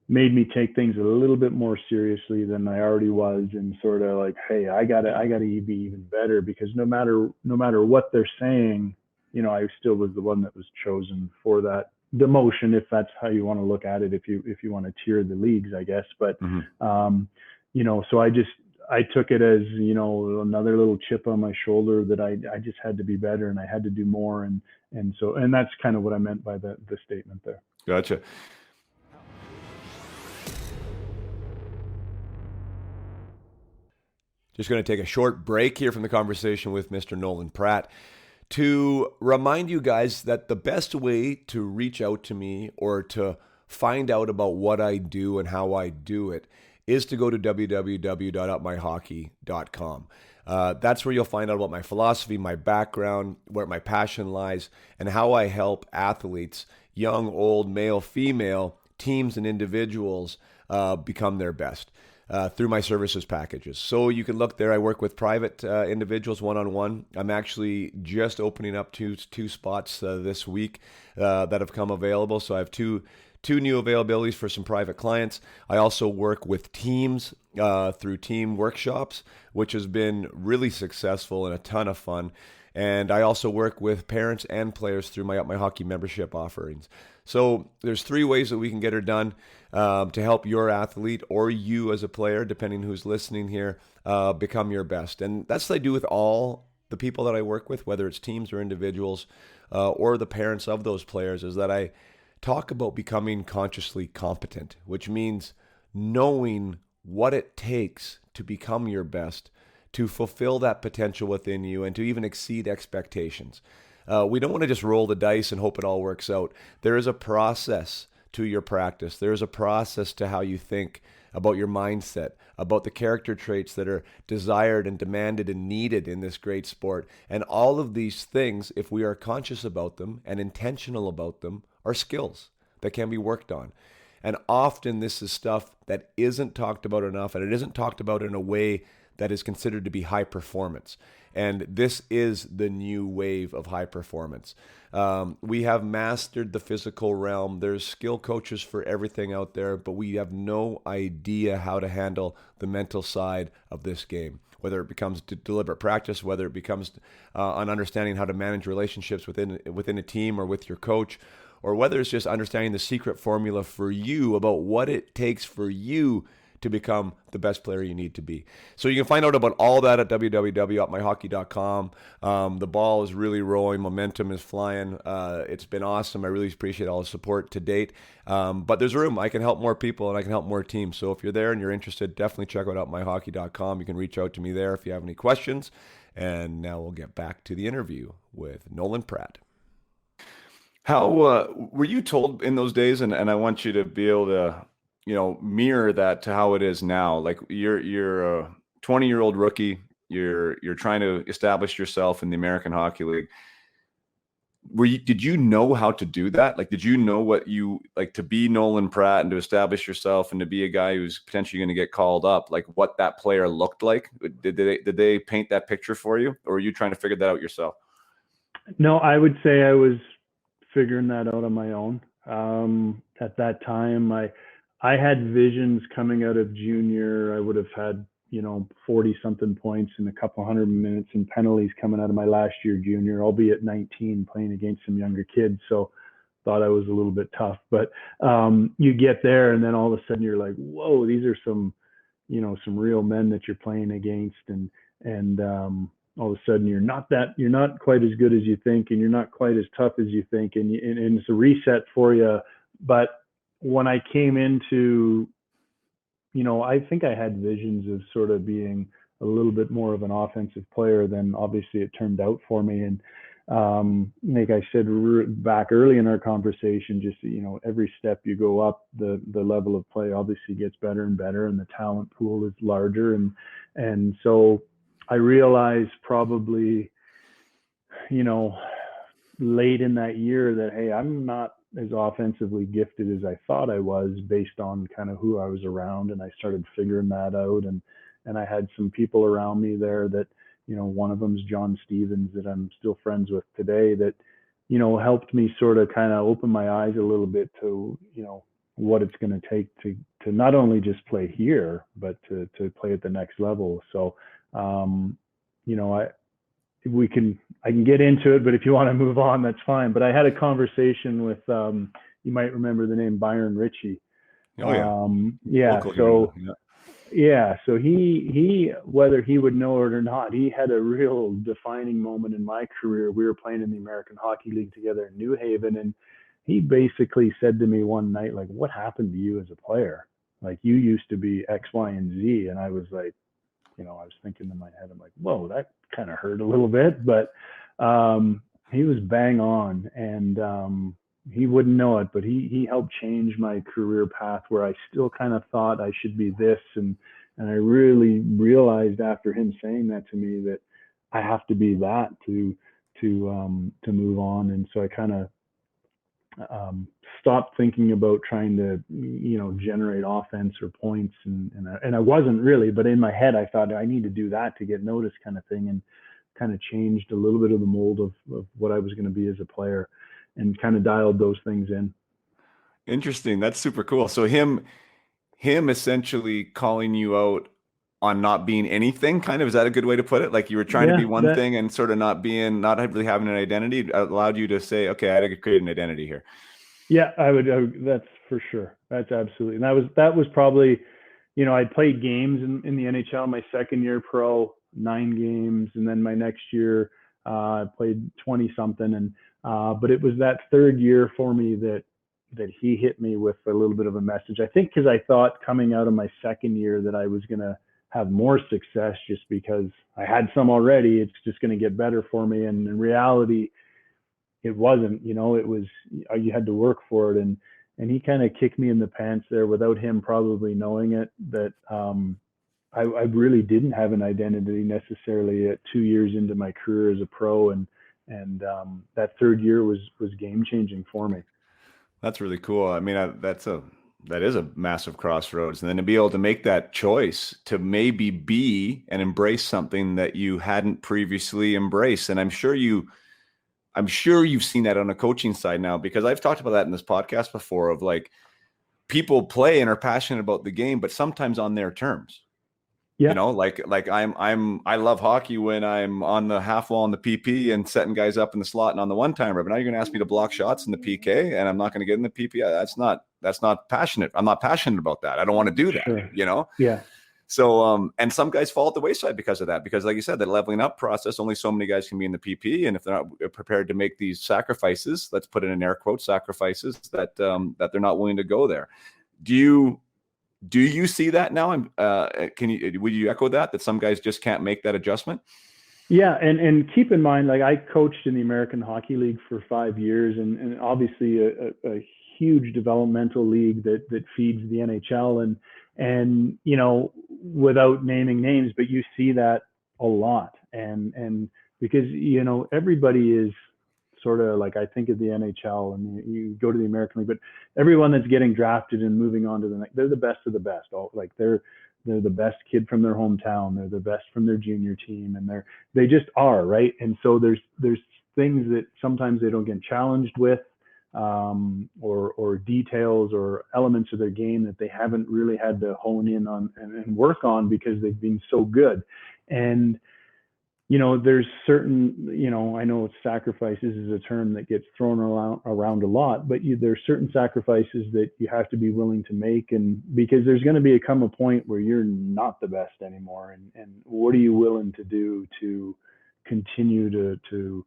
[SPEAKER 1] made me take things a little bit more seriously than I already was, and sort of like, hey, I gotta be even better, because no matter what they're saying, I still was the one that was chosen for that demotion, if that's how you want to look at it, if you want to tier the leagues, I guess. But so I took it as another little chip on my shoulder that I just had to be better, and I had to do more, and that's kind of what I meant by the statement there.
[SPEAKER 3] Gotcha.
[SPEAKER 2] Just going to take a short break here from the conversation with Mr. Nolan Pratt to remind you guys that the best way to reach out to me or to find out about what I do and how I do it is to go to www.upmyhockey.com. That's where you'll find out about my philosophy, my background, where my passion lies, and how I help athletes, young, old, male, female, teams, and individuals become their best. Through my services packages. So you can look there. I work with private individuals one-on-one. I'm actually just opening up two spots this week that have come available. So I have two new availabilities for some private clients. I also work with teams through team workshops, which has been really successful and a ton of fun. And I also work with parents and players through my Up My Hockey membership offerings. So there's 3 ways that we can get her done to help your athlete or you as a player, depending who's listening here, become your best. And that's what I do with all the people that I work with, whether it's teams or individuals or the parents of those players, is that I talk about becoming consciously competent, which means knowing what it takes to become your best, to fulfill that potential within you, and to even exceed expectations. We don't want to just roll the dice and hope it all works out. There is a process to your practice. There is a process to how you think, about your mindset, about the character traits that are desired and demanded and needed in this great sport. And all of these things, if we are conscious about them and intentional about them, are skills that can be worked on. And often this is stuff that isn't talked about enough, and it isn't talked about in a way that is considered to be high performance. And this is the new wave of high performance. We have mastered the physical realm. There's skill coaches for everything out there, but we have no idea how to handle the mental side of this game. Whether it becomes deliberate practice, whether it becomes on understanding how to manage relationships within a team or with your coach, or whether it's just understanding the secret formula for you about what it takes for you to become the best player you need to be. So you can find out about all that at www.myhockey.com. The ball is really rolling. Momentum is flying. It's been awesome. I really appreciate all the support to date. But there's room. I can help more people and I can help more teams. So if you're there and you're interested, definitely check out myhockey.com. You can reach out to me there if you have any questions. And now we'll get back to the interview with Nolan Pratt.
[SPEAKER 3] How were you told in those days? And I want you to be able to, mirror that to how it is now. Like you're a 20-year-old rookie. You're trying to establish yourself in the American Hockey League. Did you know how to do that? Like, did you know what you like to be Nolan Pratt and to establish yourself and to be a guy who's potentially going to get called up? Like what that player looked like? Did they paint that picture for you, or were you trying to figure that out yourself?
[SPEAKER 1] No, I would say I was figuring that out on my own. At that time, I had visions coming out of junior. I would have had 40 something points and a couple hundred minutes and penalties coming out of my last year junior, albeit 19, playing against some younger kids. So thought I was a little bit tough, but you get there and then all of a sudden you're like, whoa, these are some real men that you're playing against. And all of a sudden you're not quite as good as you think, and you're not quite as tough as you think. And it's a reset for you. But when I came into, I think I had visions of sort of being a little bit more of an offensive player than obviously it turned out for me. And like I said back early in our conversation, just, every step you go up, the level of play obviously gets better and better, and the talent pool is larger. And so I realized probably, late in that year that, hey, I'm not as offensively gifted as I thought I was based on kind of who I was around. And I started figuring that out. And I had some people around me there that, one of them's John Stevens that I'm still friends with today that, helped me sort of kind of open my eyes a little bit to, what it's going to take to not only just play here, but to play at the next level. So, I can get into it, but if you want to move on, that's fine. But I had a conversation with, you might remember the name Byron Ritchie.
[SPEAKER 3] Oh
[SPEAKER 1] yeah. So he, whether he would know it or not, he had a real defining moment in my career. We were playing in the American Hockey League together in New Haven. And he basically said to me one night, like, what happened to you as a player? Like, you used to be X, Y, and Z. And I was like, I was thinking in my head, I'm like, whoa, that kind of hurt a little bit, but he was bang on, and he wouldn't know it, but he helped change my career path where I still kind of thought I should be this. And I really realized after him saying that to me that I have to be that to move on. And so I kind of stopped thinking about trying to, generate offense or points. And I wasn't really, but in my head, I thought I need to do that to get noticed kind of thing, and kind of changed a little bit of the mold of what I was going to be as a player, and kind of dialed those things in.
[SPEAKER 3] Interesting. That's super cool. So him essentially calling you out on not being anything, kind of, is that a good way to put it? Like you were trying to be one thing and sort of not really having an identity, allowed you to say, okay, I got to create an identity here.
[SPEAKER 1] Yeah, I would. That's for sure. That's absolutely. And that was probably, I played games in the NHL my second year pro, 9 games. And then my next year, I played 20 something. And, but it was that third year for me that he hit me with a little bit of a message. I think because I thought coming out of my second year that I was going to have more success just because I had some already. It's just going to get better for me. And in reality, it wasn't, it was, you had to work for it. And he kind of kicked me in the pants there without him probably knowing it, that I really didn't have an identity necessarily at 2 years into my career as a pro. And that third year was game changing for me.
[SPEAKER 3] That's really cool. I mean, that is a massive crossroads. And then to be able to make that choice to maybe be and embrace something that you hadn't previously embraced. And I'm sure you've seen that on a coaching side now, because I've talked about that in this podcast before, of like, people play and are passionate about the game, but sometimes on their terms.
[SPEAKER 1] Yeah.
[SPEAKER 3] You know, like I love hockey when I'm on the half wall in the PP and setting guys up in the slot and on the one timer. But now you're going to ask me to block shots in the PK, and I'm not going to get in the PP. That's not passionate. I'm not passionate about that. I don't want to do that.
[SPEAKER 1] Sure.
[SPEAKER 3] You know.
[SPEAKER 1] Yeah.
[SPEAKER 3] So, and some guys fall at the wayside because of that. Because, like you said, the leveling up process, only so many guys can be in the PP, and if they're not prepared to make these sacrifices, let's put it in air quotes, sacrifices, that they're not willing to go there. Do you see that now? Would you echo that some guys just can't make that adjustment?
[SPEAKER 1] Yeah, and keep in mind, like, I coached in the American Hockey League for 5 years, and obviously a huge developmental league that feeds the NHL, and you know, without naming names, but you see that a lot, and because, you know, everybody is sort of like, I think of the NHL and you go to the American League, but everyone that's getting drafted and moving on to the next, they're the best of the best. Like they're the best kid from their hometown. They're the best from their junior team, and they just are, right. And so there's things that sometimes they don't get challenged with, or details or elements of their game that they haven't really had to hone in on and work on because they've been so good. And you know, there's certain, you know, I know sacrifices is a term that gets thrown around a lot, but there's certain sacrifices that you have to be willing to make, and because there's going to come a point where you're not the best anymore, and what are you willing to do to continue to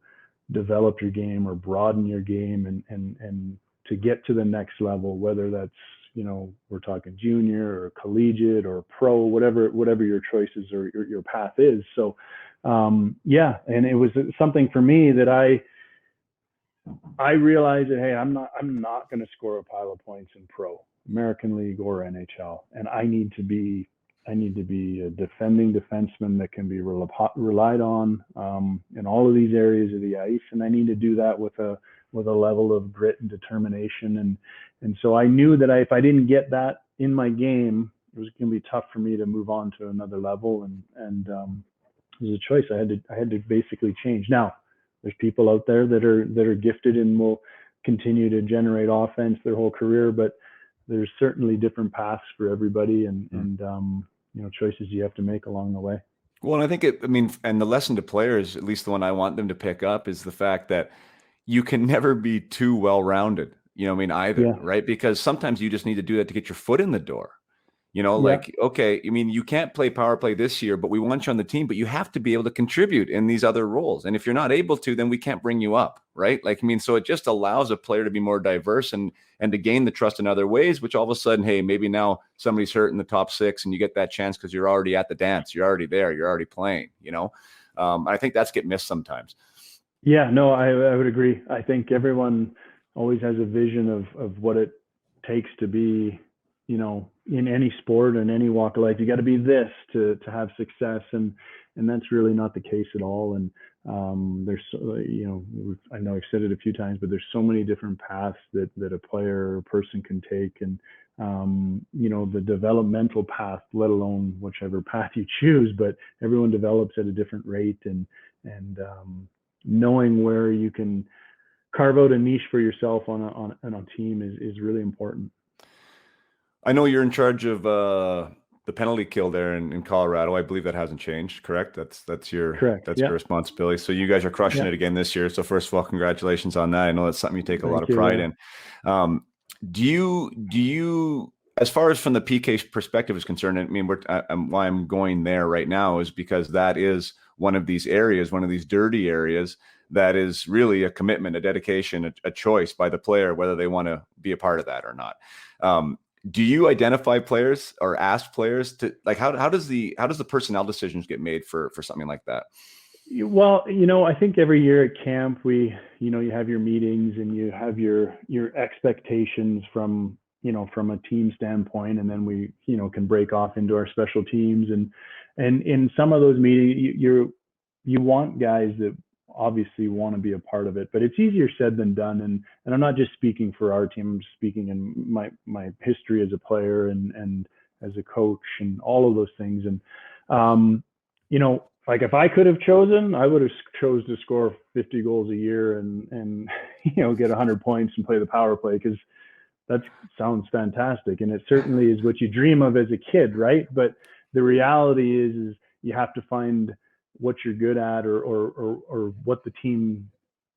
[SPEAKER 1] develop your game or broaden your game and to get to the next level, whether that's, you know, we're talking junior or collegiate or pro, whatever your choices or your path is. So yeah, and it was something for me that I realized that, hey, I'm not going to score a pile of points in pro, American League or NHL, and I need to be a defending defenseman that can be relied on in all of these areas of the ice, and I need to do that with a level of grit and determination, and so I knew that if I didn't get that in my game, it was going to be tough for me to move on to another level, and it was a choice I had to basically change. Now, there's people out there that are gifted and will continue to generate offense their whole career, but there's certainly different paths for everybody, and you know, choices you have to make along the way.
[SPEAKER 3] Well, and I think and the lesson to players, at least the one I want them to pick up, is the fact that you can never be too well-rounded, you know what I mean, either,
[SPEAKER 1] Yeah.
[SPEAKER 3] right? Because sometimes you just need to do that to get your foot in the door. You know, like, okay, I mean, you can't play power play this year, but we want you on the team, but you have to be able to contribute in these other roles. And if you're not able to, then we can't bring you up, right? Like, I mean, so it just allows a player to be more diverse and to gain the trust in other ways, which all of a sudden, hey, maybe now somebody's hurt in the top six and you get that chance because you're already at the dance. You're already there. You're already playing, you know? I think that's get missed sometimes.
[SPEAKER 1] Yeah, no, I would agree. I think everyone always has a vision of what it takes to be, you know, in any sport and any walk of life. You got to be this to have success, and that's really not the case at all. And there's, you know, I know I've said it a few times, but there's so many different paths that a player or a person can take, and you know, the developmental path, let alone whichever path you choose, but everyone develops at a different rate, and knowing where you can carve out a niche for yourself on a team is really important.
[SPEAKER 3] I know you're in charge of the penalty kill there in Colorado. I believe that hasn't changed, correct? That's your your responsibility. So you guys are crushing it again this year. So first of all, congratulations on that. I know that's something you take a lot of pride in. Do you, as far as from the PK perspective is concerned, I mean, why I'm going there right now is because that is one of these areas, one of these dirty areas that is really a commitment, a dedication, a choice by the player, whether they want to be a part of that or not. Do you identify players or ask players to, like, how does the personnel decisions get made for something like that?
[SPEAKER 1] Well, you know, I think every year at camp, you have your meetings and you have your expectations from a team standpoint, and then we, can break off into our special teams, and in some of those meetings, you want guys that obviously want to be a part of it, but it's easier said than done. And I'm not just speaking for our team, I'm speaking in my history as a player and as a coach and all of those things. And, like, if I could have chosen, I would have chose to score 50 goals a year and get 100 points and play the power play, because that sounds fantastic. And it certainly is what you dream of as a kid, right? But the reality is you have to find what you're good at or what the team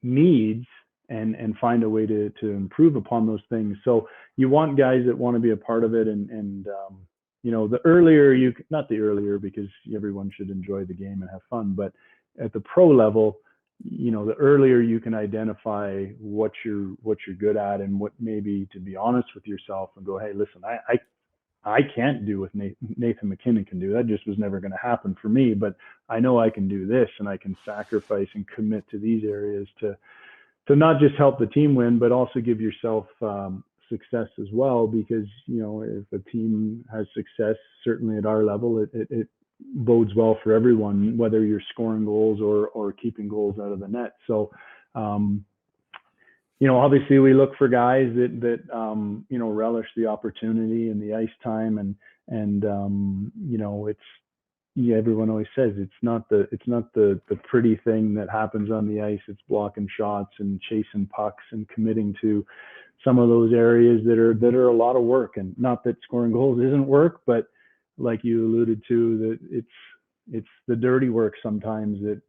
[SPEAKER 1] needs and find a way to improve upon those things. So you want guys that want to be a part of it, and the earlier not the earlier, because everyone should enjoy the game and have fun, but at the pro level, the earlier you can identify what you're good at and what, maybe to be honest with yourself and go, hey, listen, I can't do what Nathan MacKinnon can do. That just was never going to happen for me, but I know I can do this, and I can sacrifice and commit to these areas to not just help the team win, but also give yourself success as well. Because, if a team has success, certainly at our level, it bodes well for everyone, whether you're scoring goals or keeping goals out of the net. So, obviously we look for guys that relish the opportunity and the ice time, and everyone always says it's not the pretty thing that happens on the ice. It's blocking shots and chasing pucks and committing to some of those areas that are a lot of work. And not that scoring goals isn't work, but like you alluded to, that it's the dirty work sometimes that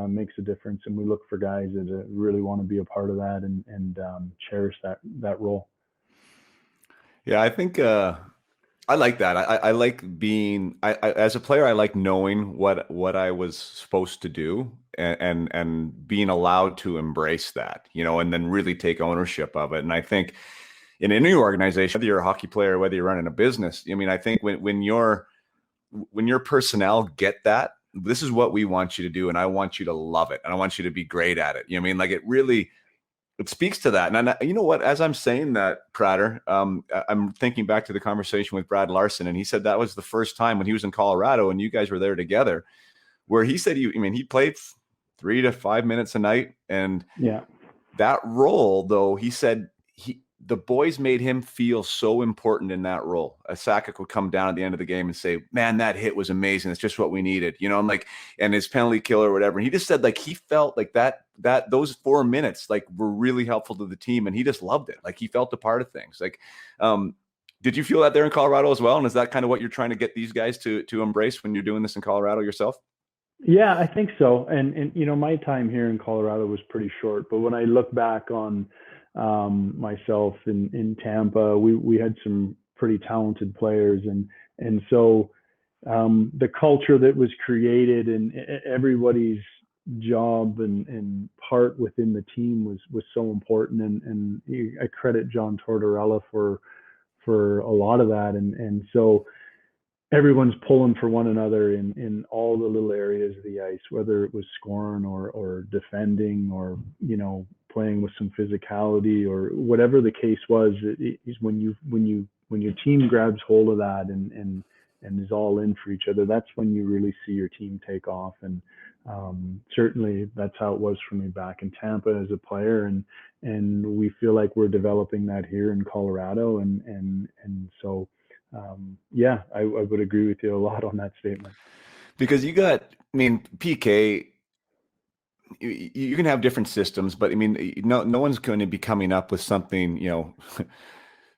[SPEAKER 1] makes a difference. And we look for guys that really want to be a part of that and cherish that role.
[SPEAKER 3] Yeah, I think I like that. I like being, as a player, I like knowing what I was supposed to do and being allowed to embrace that, and then really take ownership of it. And I think in any organization, whether you're a hockey player, whether you're running a business, I think when your personnel get that, this is what we want you to do, and I want you to love it, and I want you to be great at it. Like it speaks to that. And you know what, as I'm saying that, Pratter, I'm thinking back to the conversation with Brad Larson, and he said that was the first time when he was in Colorado and you guys were there together, where he said he played 3 to 5 minutes a night. And that role, though, he said the boys made him feel so important in that role. Sakic would come down at the end of the game and say, man, that hit was amazing. It's just what we needed, and his penalty kill or whatever. And he just said, he felt like that those 4 minutes, were really helpful to the team. And he just loved it. He felt a part of things. Did you feel that there in Colorado as well? And is that kind of what you're trying to get these guys to embrace when you're doing this in Colorado yourself?
[SPEAKER 1] Yeah, I think so. And my time here in Colorado was pretty short, but when I look back on myself in Tampa, we had some pretty talented players, and so the culture that was created and everybody's job and part within the team was so important, and I credit John Tortorella for a lot of that, and so everyone's pulling for one another in all the little areas of the ice, whether it was scoring or defending or playing with some physicality or whatever the case was. Is when your team grabs hold of that and is all in for each other, that's when you really see your team take off. And certainly that's how it was for me back in Tampa as a player, and we feel like we're developing that here in Colorado, and so I would agree with you a lot on that statement. Because
[SPEAKER 3] PK, you can have different systems, but no one's going to be coming up with something,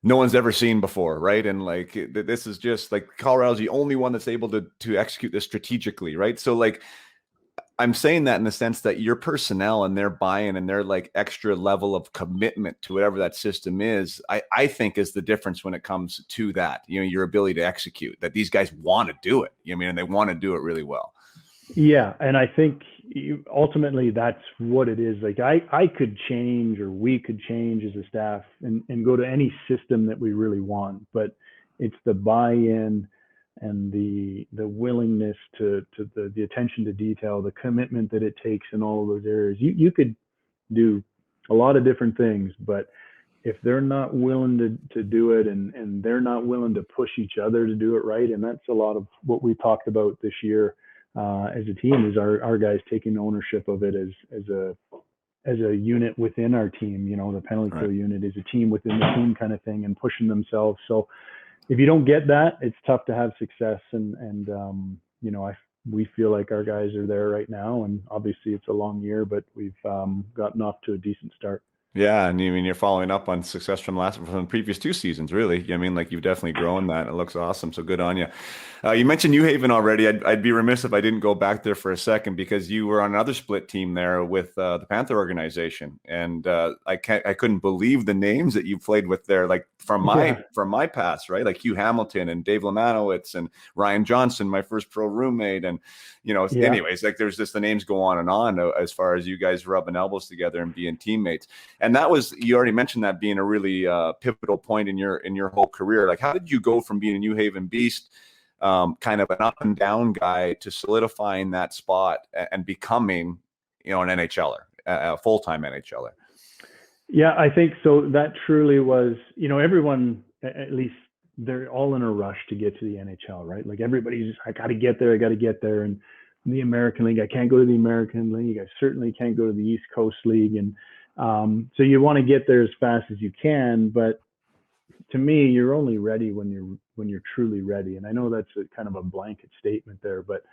[SPEAKER 3] no one's ever seen before, right? And this is just Colorado's the only one that's able to execute this strategically, right? So I'm saying that in the sense that your personnel and their buy-in and their extra level of commitment to whatever that system is, I think is the difference when it comes to that, your ability to execute, that these guys want to do it, and they want to do it really well.
[SPEAKER 1] Yeah. And I think ultimately that's what it is. I could change, or we could change as a staff and go to any system that we really want, but it's the buy-in and the willingness to the attention to detail, the commitment that it takes in all of those areas. You could do a lot of different things, but if they're not willing to do it and they're not willing to push each other to do it right, and that's a lot of what we talked about this year as a team, is our guys taking ownership of it as a unit within our team. The penalty kill unit is a team within the team kind of thing, and pushing themselves. So if you don't get that, it's tough to have success. And we feel like our guys are there right now, and obviously it's a long year, but we've gotten off to a decent start.
[SPEAKER 3] Yeah, and I mean you're following up on success from the previous 2 seasons, really. I mean, like you've definitely grown that. It looks awesome. So good on you. You mentioned New Haven already. I'd be remiss if I didn't go back there for a second because you were on another split team there with the Panther organization, and I couldn't believe the names that you played with there. Like
[SPEAKER 1] Yeah,
[SPEAKER 3] from my past, right? Like Hugh Hamilton and Dave Lemanowitz and Ryan Johnson, my first pro roommate, and
[SPEAKER 1] yeah.
[SPEAKER 3] anyways, like there's just the names go on and on as far as you guys rubbing elbows together and being teammates. And that was, you already mentioned that being a really pivotal point in your whole career. Like, how did you go from being a New Haven Beast, kind of an up and down guy, to solidifying that spot and becoming, an NHLer, a full-time NHLer?
[SPEAKER 1] Yeah, I think so. That truly was, everyone, at least they're all in a rush to get to the NHL, right? Like everybody's just, I got to get there. I got to get there. And the American League, I can't go to the American League. I certainly can't go to the East Coast League. And so you want to get there as fast as you can. But to me, you're only ready when you're truly ready. And I know that's a kind of a blanket statement there, but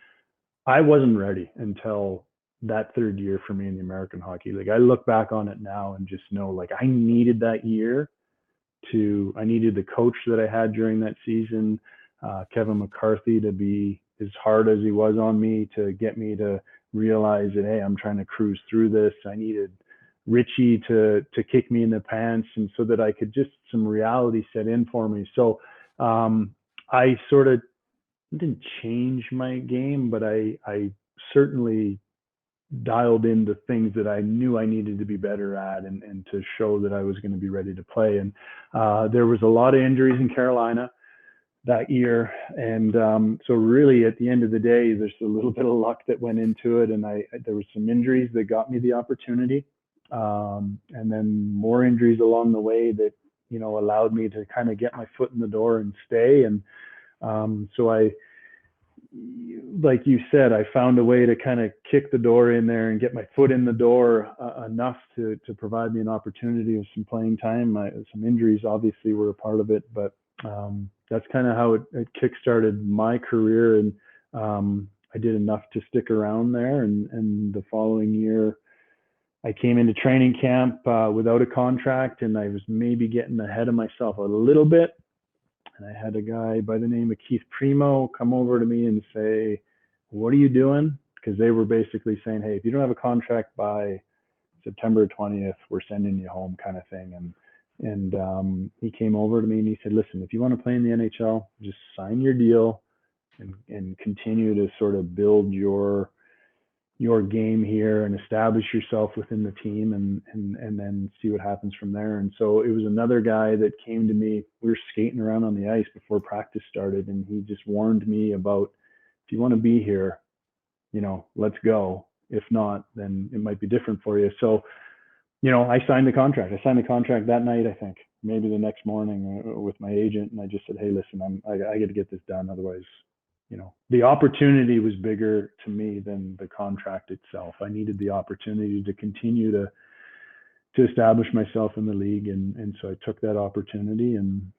[SPEAKER 1] I wasn't ready until that third year for me in the American Hockey League. I look back on it now and just know, like, I needed that year I needed the coach that I had during that season, Kevin McCarthy, to be as hard as he was on me to get me to realize that, hey, I'm trying to cruise through this. I needed Richie to kick me in the pants, and so that I could just some reality set in for me. So I sort of didn't change my game, but I certainly dialed in the things that I knew I needed to be better at, and to show that I was going to be ready to play. And there was a lot of injuries in Carolina that year. And so really at the end of the day, there's a little bit of luck that went into it. And there was some injuries that got me the opportunity. And then more injuries along the way that, allowed me to kind of get my foot in the door and stay. And so like you said, I found a way to kind of kick the door in there and get my foot in the door enough to provide me an opportunity of some playing time. Some injuries obviously were a part of it, but that's kind of how it kickstarted my career. And I did enough to stick around there. And the following year, I came into training camp without a contract, and I was maybe getting ahead of myself a little bit. And I had a guy by the name of Keith Primo come over to me and say, "What are you doing?" Because they were basically saying, "Hey, if you don't have a contract by September 20th, we're sending you home," kind of thing. And he came over to me and he said, "Listen, if you want to play in the NHL, just sign your deal and continue to sort of build your game here and establish yourself within the team, and then see what happens from there." And so it was another guy that came to me. We were skating around on the ice before practice started, and he just warned me about, if you want to be here, let's go. If not, then it might be different for you. So, I signed the contract. I signed the contract that night, I think, maybe the next morning with my agent. And I just said, "Hey, listen, I got to get this done. Otherwise, the opportunity was bigger to me than the contract itself. I needed the opportunity to continue to establish myself in the league. And so I took that opportunity, and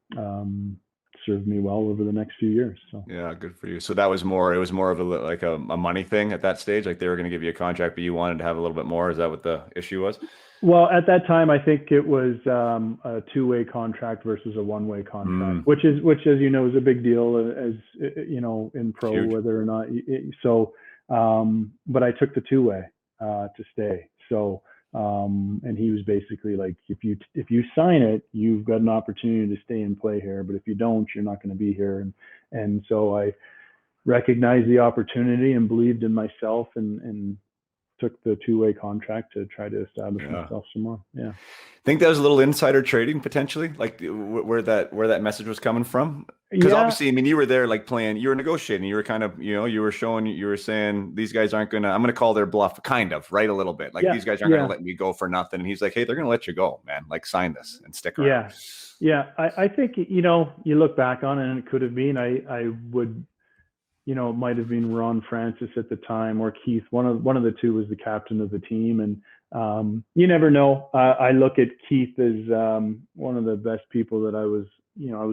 [SPEAKER 1] served me well over the next few years. So
[SPEAKER 3] Yeah, good for you. So it was more of a money thing at that stage. Like they were going to give you a contract, but you wanted to have a little bit more. Is that what the issue was?
[SPEAKER 1] Well, at that time, I think it was a two-way contract versus a one-way contract, which, as you know, is a big deal, as in pro,
[SPEAKER 3] Huge.
[SPEAKER 1] whether or not. But I took the two-way to stay. So, and he was basically like, if you sign it, you've got an opportunity to stay and play here. But if you don't, you're not going to be here. And so I recognized the opportunity and believed in myself, and took the two-way contract to try to establish myself some more. Yeah.
[SPEAKER 3] Think that was a little insider trading potentially, like where that message was coming from? Because obviously, I mean, you were there like playing, you were negotiating, you were kind of, you were saying these guys aren't I'm going to call their bluff, kind of, right? A little bit like these guys aren't going to let me go for nothing. And he's like, "Hey, they're going to let you go, man. Like sign this and stick around."
[SPEAKER 1] Yeah. I think, you look back on it and it could have been, I would, it might have been Ron Francis at the time, or Keith. One of the two was the captain of the team. And you never know. I look at Keith as one of the best people that I was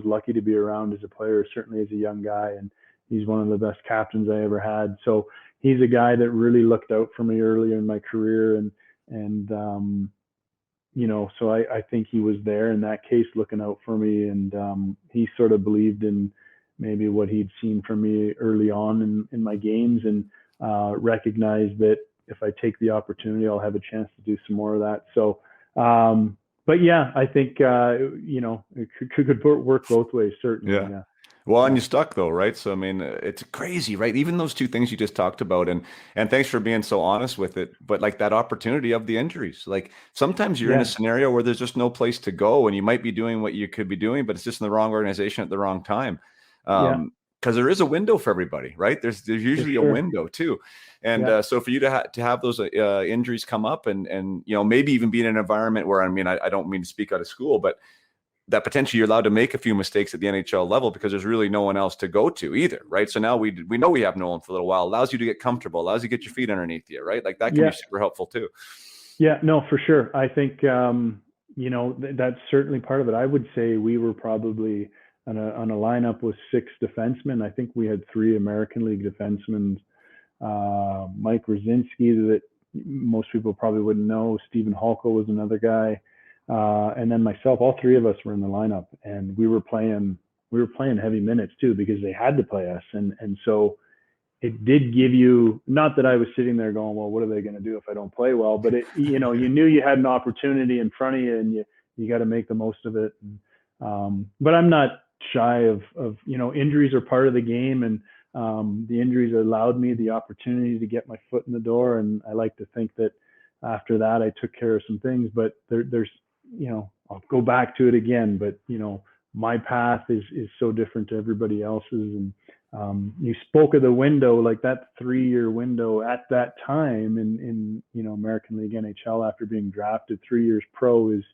[SPEAKER 1] lucky to be around as a player, certainly as a young guy. And he's one of the best captains I ever had. So he's a guy that really looked out for me earlier in my career. And so I think he was there in that case looking out for me, and he sort of believed in maybe what he'd seen from me early on in my games, and recognized that if I take the opportunity, I'll have a chance to do some more of that. So, but yeah, I think, it could work both ways, certainly. Yeah.
[SPEAKER 3] Well, and you stuck though, right? So, I mean, it's crazy, right? Even those two things you just talked about, and thanks for being so honest with it. But like that opportunity of the injuries, like sometimes you're in a scenario where there's just no place to go, and you might be doing what you could be doing, but it's just in the wrong organization at the wrong time. Because there is a window for everybody, right? There's usually a window too, and so for you to have those injuries come up, and maybe even be in an environment where, I mean, I don't mean to speak out of school, but that potentially you're allowed to make a few mistakes at the NHL level because there's really no one else to go to either, right? So now we know we have Nolan for a little while. Allows you to get comfortable, allows you to get your feet underneath you, right? Like that can be super helpful too.
[SPEAKER 1] Yeah, no, for sure. I think that's certainly part of it. I would say we were probably on a lineup with 6 defensemen. I think we had 3 American League defensemen. Mike Rosinski, that most people probably wouldn't know. Stephen Halko was another guy. And then myself, all 3 of us were in the lineup, and we were playing heavy minutes too, because they had to play us. And so it did give you, not that I was sitting there going, well, what are they going to do if I don't play well? But you knew you had an opportunity in front of you, and you got to make the most of it. But I'm not shy of injuries are part of the game, and the injuries allowed me the opportunity to get my foot in the door. And I like to think that after that, I took care of some things, but there's, I'll go back to it again, but my path is so different to everybody else's. And you spoke of the window, like that 3-year window at that time in American League, NHL, after being drafted 3 years pro, is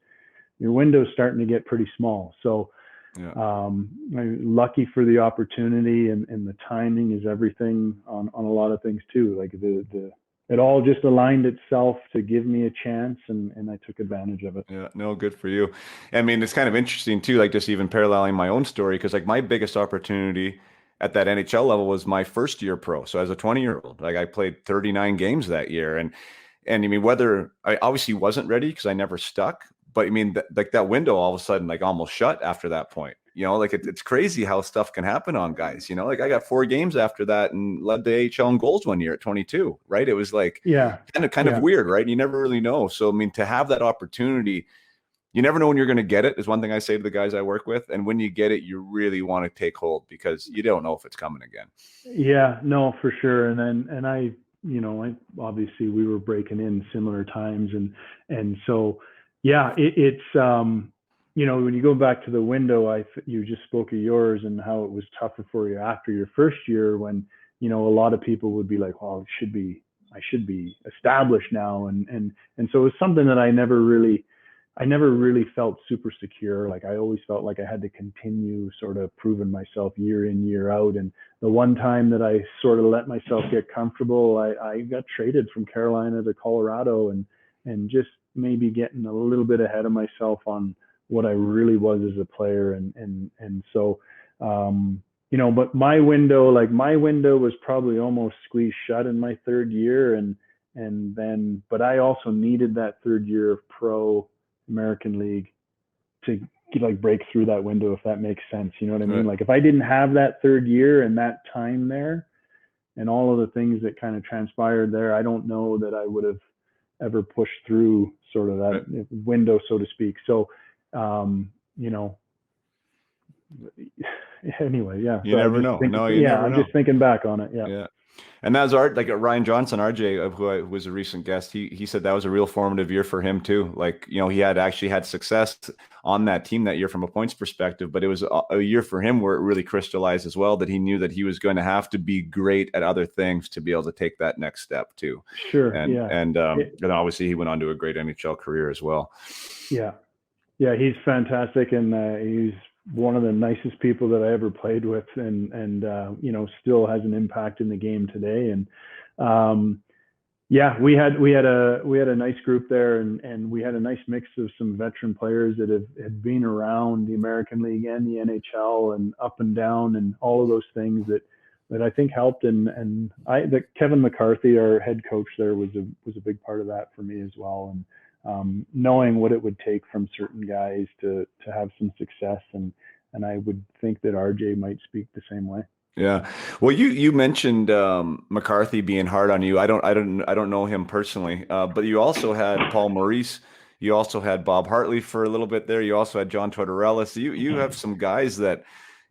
[SPEAKER 1] your window's starting to get pretty small. So I'm lucky for the opportunity, and the timing is everything on a lot of things too. Like it all just aligned itself to give me a chance, and I took advantage of it.
[SPEAKER 3] Yeah, no, good for you. I mean, it's kind of interesting too, like just even paralleling my own story, because like my biggest opportunity at that NHL level was my first year pro. So as a 20-year-old, like I played 39 games that year, and I mean, whether I obviously wasn't ready because I never stuck, but I mean, like that window all of a sudden like almost shut after that point. Like it's crazy how stuff can happen on guys, like I got 4 games after that and led the AHL in goals one year at 22, right? It was like, kind of weird, right? You never really know. So, I mean, to have that opportunity, you never know when you're going to get it, is one thing I say to the guys I work with. And when you get it, you really want to take hold, because you don't know if it's coming again.
[SPEAKER 1] Yeah, no, for sure. And I obviously we were breaking in similar times. And so, it's, when you go back to the window, you just spoke of yours and how it was tougher for you after your first year, when, a lot of people would be like, well, I should be established now. And so it was something that I never really felt super secure. Like I always felt like I had to continue sort of proving myself year in, year out. And the one time that I sort of let myself get comfortable, I got traded from Carolina to Colorado, and just maybe getting a little bit ahead of myself on what I really was as a player. And so, but my window was probably almost squeezed shut in my 3rd year. But I also needed that 3rd year of pro American League to break through that window, if that makes sense. You know what I mean?
[SPEAKER 3] Right.
[SPEAKER 1] Like if I didn't have that 3rd year and that time there and all of the things that kind of transpired there, I don't know that I would have ever pushed through sort of that window, so to speak. So, anyway,
[SPEAKER 3] you never know.
[SPEAKER 1] I'm just thinking back on it. Yeah.
[SPEAKER 3] And that was Ryan Johnson, RJ, who was a recent guest. He said that was a real formative year for him too. Like, he had actually had success on that team that year from a points perspective, but it was a year for him where it really crystallized as well, that he knew that he was going to have to be great at other things to be able to take that next step too.
[SPEAKER 1] Sure.
[SPEAKER 3] And obviously he went on to a great NHL career as well.
[SPEAKER 1] Yeah. Yeah. He's fantastic. And he's one of the nicest people that I ever played with, and still has an impact in the game today. And we had a nice group there, and we had a nice mix of some veteran players that had been around the American League and the NHL and up and down and all of those things that I think helped. And Kevin McCarthy, our head coach there, was a big part of that for me as well. And knowing what it would take from certain guys to have some success. And I would think that RJ might speak the same way.
[SPEAKER 3] Yeah. Well, you mentioned McCarthy being hard on you. I don't know him personally, but you also had Paul Maurice. You also had Bob Hartley for a little bit there. You also had John Tortorella. So you have some guys that,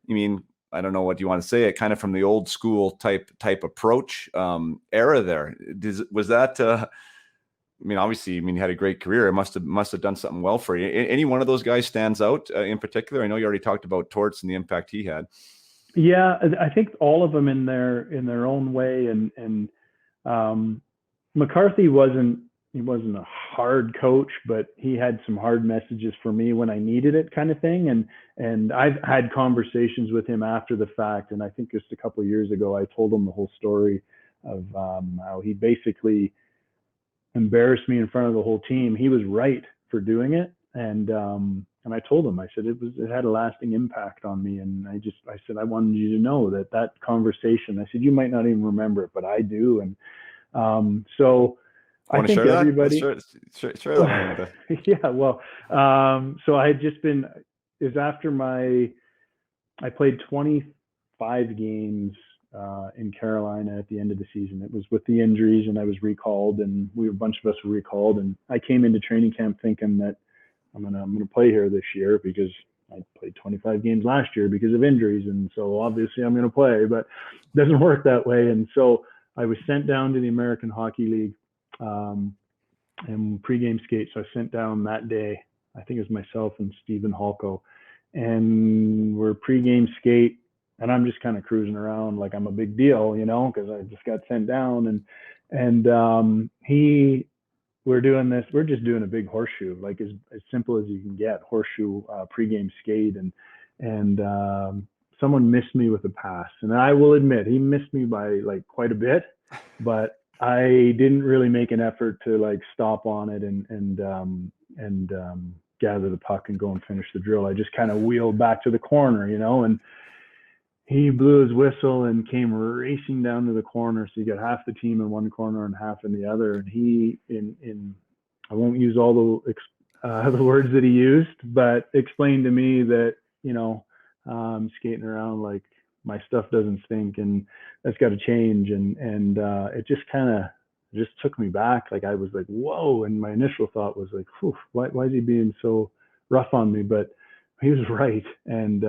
[SPEAKER 3] I mean, I don't know what you want to say, it kind of from the old school type approach era there. Was that? I mean, obviously, you had a great career. It must have done something well for you. Any one of those guys stands out in particular? I know you already talked about Torts and the impact he had.
[SPEAKER 1] Yeah, I think all of them in their own way. And McCarthy wasn't a hard coach, but he had some hard messages for me when I needed it, kind of thing. And I've had conversations with him after the fact. And I think just a couple of years ago, I told him the whole story of how he basically embarrassed me in front of the whole team. He was right for doing it. And I told him, I said, it had a lasting impact on me. And I said, I wanted you to know that conversation, I said, you might not even remember it, but I do. And so I think everybody,
[SPEAKER 3] share that.
[SPEAKER 1] Yeah, well, so I had just been, is after I played 25 games in Carolina at the end of the season. It was with the injuries, and I was recalled, and a bunch of us were recalled. And I came into training camp thinking that I'm gonna play here this year because I played 25 games last year because of injuries, and so obviously I'm gonna play, but it doesn't work that way. And so I was sent down to the American Hockey League and pregame skate. So I sent down that day. I think it was myself and Stephen Halko, and we're pregame skate, and I'm just kind of cruising around like I'm a big deal, because I just got sent down, and we're doing this. We're just doing a big horseshoe, like as simple as you can get, horseshoe pregame skate, and someone missed me with a pass, and I will admit he missed me by like quite a bit, but I didn't really make an effort to like stop on it and gather the puck and go and finish the drill. I just kind of wheeled back to the corner, and he blew his whistle and came racing down to the corner. So you got half the team in one corner and half in the other. And he, I won't use all the words that he used, but explained to me that, I'm skating around like my stuff doesn't stink, and that's got to change. And it just kind of just took me back. Like I was like, whoa. And my initial thought was like, why is he being so rough on me? But he was right. And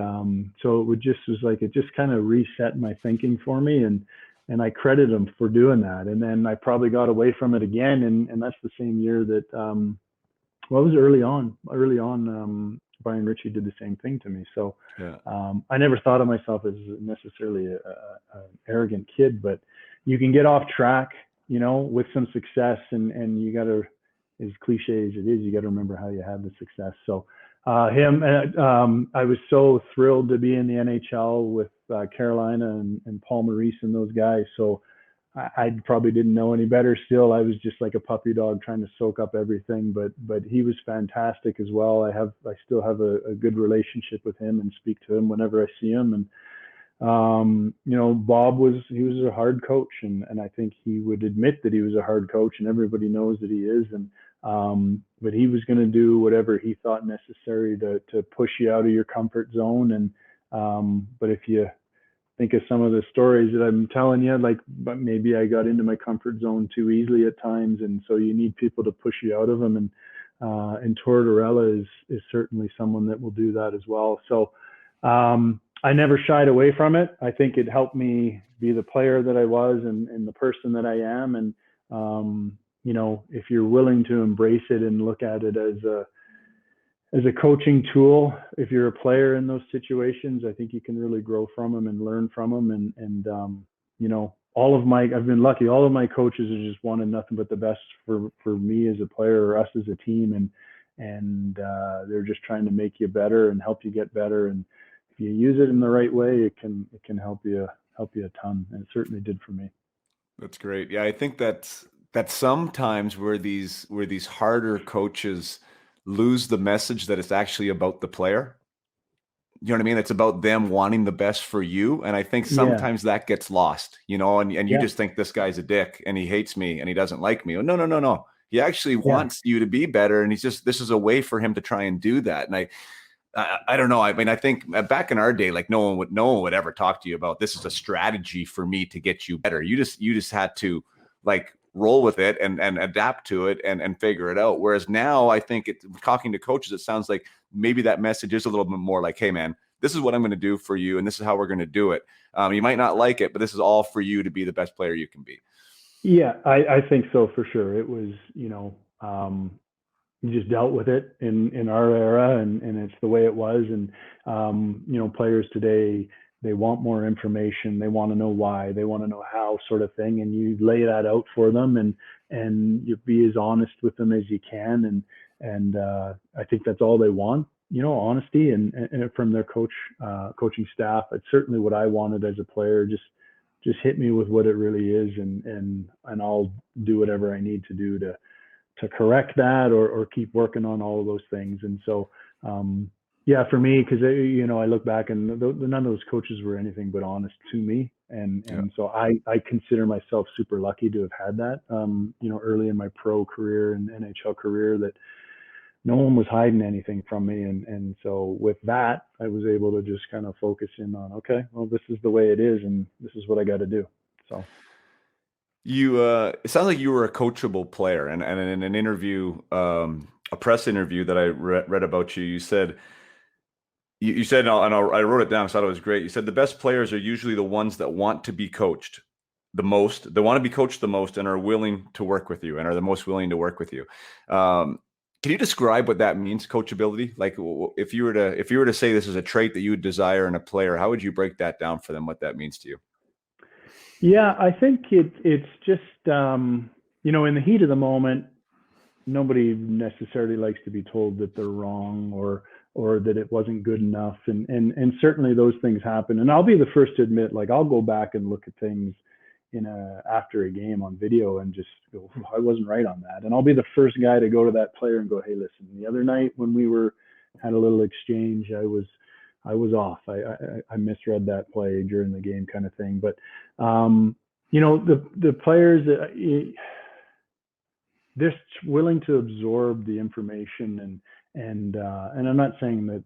[SPEAKER 1] so it just kind of reset my thinking for me. And I credit him for doing that. And then I probably got away from it again. And that's the same year that, it was early on, Brian Ritchie did the same thing to me. So
[SPEAKER 3] yeah.
[SPEAKER 1] I never thought of myself as necessarily an arrogant kid, but you can get off track, with some success, and you got to, as cliche as it is, you got to remember how you had the success. So I was so thrilled to be in the NHL with Carolina and Paul Maurice and those guys. So I probably didn't know any better still. I was just like a puppy dog trying to soak up everything, but he was fantastic as well. I still have a good relationship with him and speak to him whenever I see him. And Bob was a hard coach, and I think he would admit that he was a hard coach, and everybody knows that he is. And but he was going to do whatever he thought necessary to push you out of your comfort zone. And but if you think of some of the stories that I'm telling you, but maybe I got into my comfort zone too easily at times, and so you need people to push you out of them. And Tortorella is certainly someone that will do that as well. So I never shied away from it. I think it helped me be the player that I was and the person that I am. And if you're willing to embrace it and look at it as a coaching tool, if you're a player in those situations, I think you can really grow from them and learn from them. And I've been lucky. All of my coaches have just wanted nothing but the best for me as a player or us as a team. And they're just trying to make you better and help you get better. And if you use it in the right way, it can help you a ton. And it certainly did for me.
[SPEAKER 3] That's great. Yeah. I think that's sometimes where these harder coaches lose the message that it's actually about the player. You know what I mean? It's about them wanting the best for you. And I think sometimes that gets lost, and you just think this guy's a dick and he hates me and he doesn't like me. Oh, no. He actually wants you to be better. And this is a way for him to try and do that. And I don't know. I mean, I think back in our day, like no one would ever talk to you about this is a strategy for me to get you better. You just had to like roll with it and adapt to it and figure it out. Whereas now I think talking to coaches, it sounds like maybe that message is a little bit more like, hey man, this is what I'm going to do for you. And this is how we're going to do it. You might not like it, but this is all for you to be the best player you can be.
[SPEAKER 1] Yeah, I think so for sure. It was, you just dealt with it in our era, and it's the way it was. And, players today, they want more information. They want to know why, they want to know how, sort of thing. And you lay that out for them, and you be as honest with them as you can. And I think that's all they want, honesty and from their coaching staff. It's certainly what I wanted as a player. Just hit me with what it really is, and I'll do whatever I need to do to correct that or keep working on all of those things. And so, for me, because I look back and none of those coaches were anything but honest to me, and so I consider myself super lucky to have had that. Early in my pro career and NHL career, that no one was hiding anything from me. And so with that, I was able to just kind of focus in on, okay, well, this is the way it is, and this is what I got to do. So
[SPEAKER 3] it sounds like you were a coachable player. And in an interview, a press interview that I read about you, you said, and I wrote it down, so I thought it was great. You said the best players are usually the ones that want to be coached the most. They want to be coached the most and are willing to work with you and are the most willing to work with you. Can you describe what that means, coachability? Like if you were to say this is a trait that you would desire in a player, how would you break that down for them, what that means to you?
[SPEAKER 1] Yeah, I think it's just, in the heat of the moment, nobody necessarily likes to be told that they're wrong or that it wasn't good enough. And certainly those things happen. And I'll be the first to admit, like, I'll go back and look at things after a game on video and just go, I wasn't right on that. And I'll be the first guy to go to that player and go, hey, listen, the other night when we had a little exchange, I was off. I misread that play during the game, kind of thing. But the players, they're willing to absorb the information, and I'm not saying that,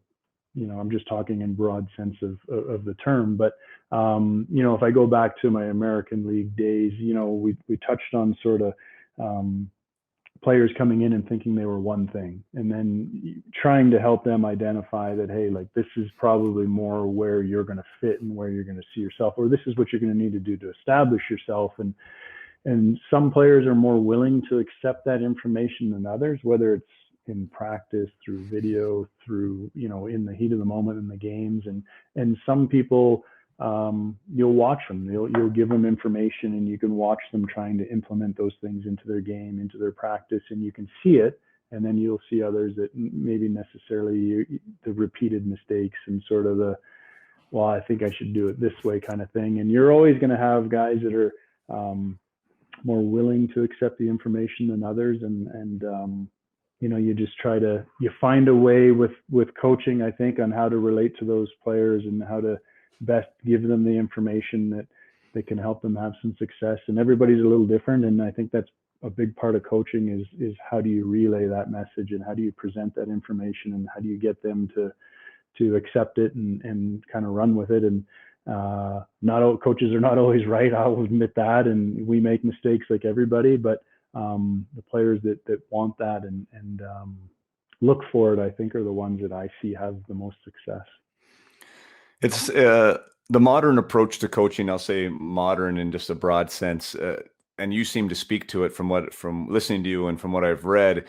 [SPEAKER 1] I'm just talking in broad sense of the term, but if I go back to my American League days, we touched on sort of players coming in and thinking they were one thing, and then trying to help them identify that, hey, like, this is probably more where you're going to fit and where you're going to see yourself, or this is what you're going to need to do to establish yourself. And some players are more willing to accept that information than others, whether it's in practice, through video, through, in the heat of the moment in the games. And some people, you'll watch them, you'll give them information, and you can watch them trying to implement those things into their game, into their practice, and you can see it. And then you'll see others that maybe necessarily the repeated mistakes and sort of well, I think I should do it this way kind of thing. And you're always going to have guys that are more willing to accept the information than others. And you just you find a way with coaching, I think, on how to relate to those players and how to best give them the information that can help them have some success. And everybody's a little different. And I think that's a big part of coaching is how do you relay that message, and how do you present that information, and how do you get them to accept it and kind of run with it. And not all coaches are not always right. I'll admit that. And we make mistakes like everybody, but the players that want that and look for it, I think, are the ones that I see have the most success.
[SPEAKER 3] It's the modern approach to coaching. I'll say modern in just a broad sense, and you seem to speak to it from listening to you and from what I've read,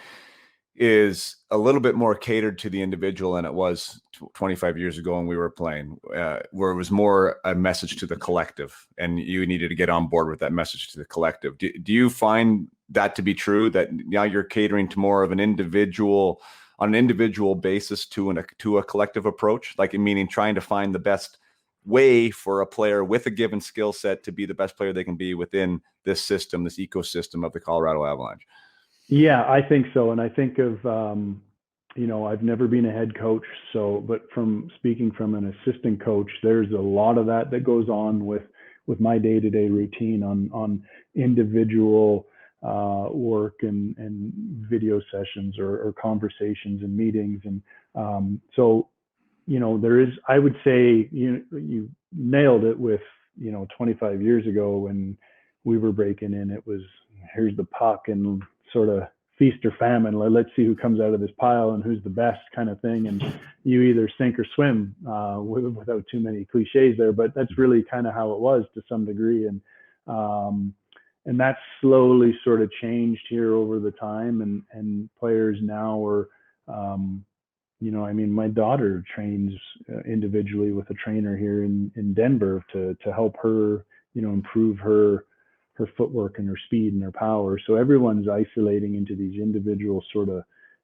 [SPEAKER 3] is a little bit more catered to the individual than it was 25 years ago when we were playing, where it was more a message to the collective, and you needed to get on board with that message to the collective. Do you find that to be true, that now you're catering to more of an individual, on an individual basis to a collective approach, like meaning trying to find the best way for a player with a given skill set to be the best player they can be within this system, this ecosystem of the Colorado Avalanche?
[SPEAKER 1] Yeah, I think so. And I think of, I've never been a head coach, but from speaking from an assistant coach, there's a lot of that goes on with my day-to-day routine on individual work and video sessions or conversations and meetings. And so, I would say, you nailed it with, 25 years ago when we were breaking in, it was, here's the puck and sort of feast or famine. Let's see who comes out of this pile and who's the best kind of thing. And you either sink or swim, without too many cliches there, but that's really kind of how it was to some degree. And that's slowly sort of changed here over the time. And players now are, my daughter trains individually with a trainer here in Denver to help her, improve her footwork and her speed and her power. So everyone's isolating into these individual sort of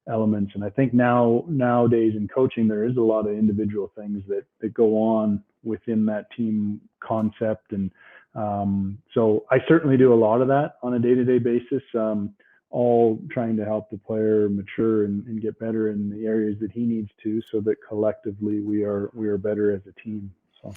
[SPEAKER 1] elements. And I think nowadays in coaching, there is a lot of individual things that go on within that team concept. And so I certainly do a lot of that on a day-to-day basis, all trying to help the player mature and get better in the areas that he needs to, so that collectively we are better as a team. So.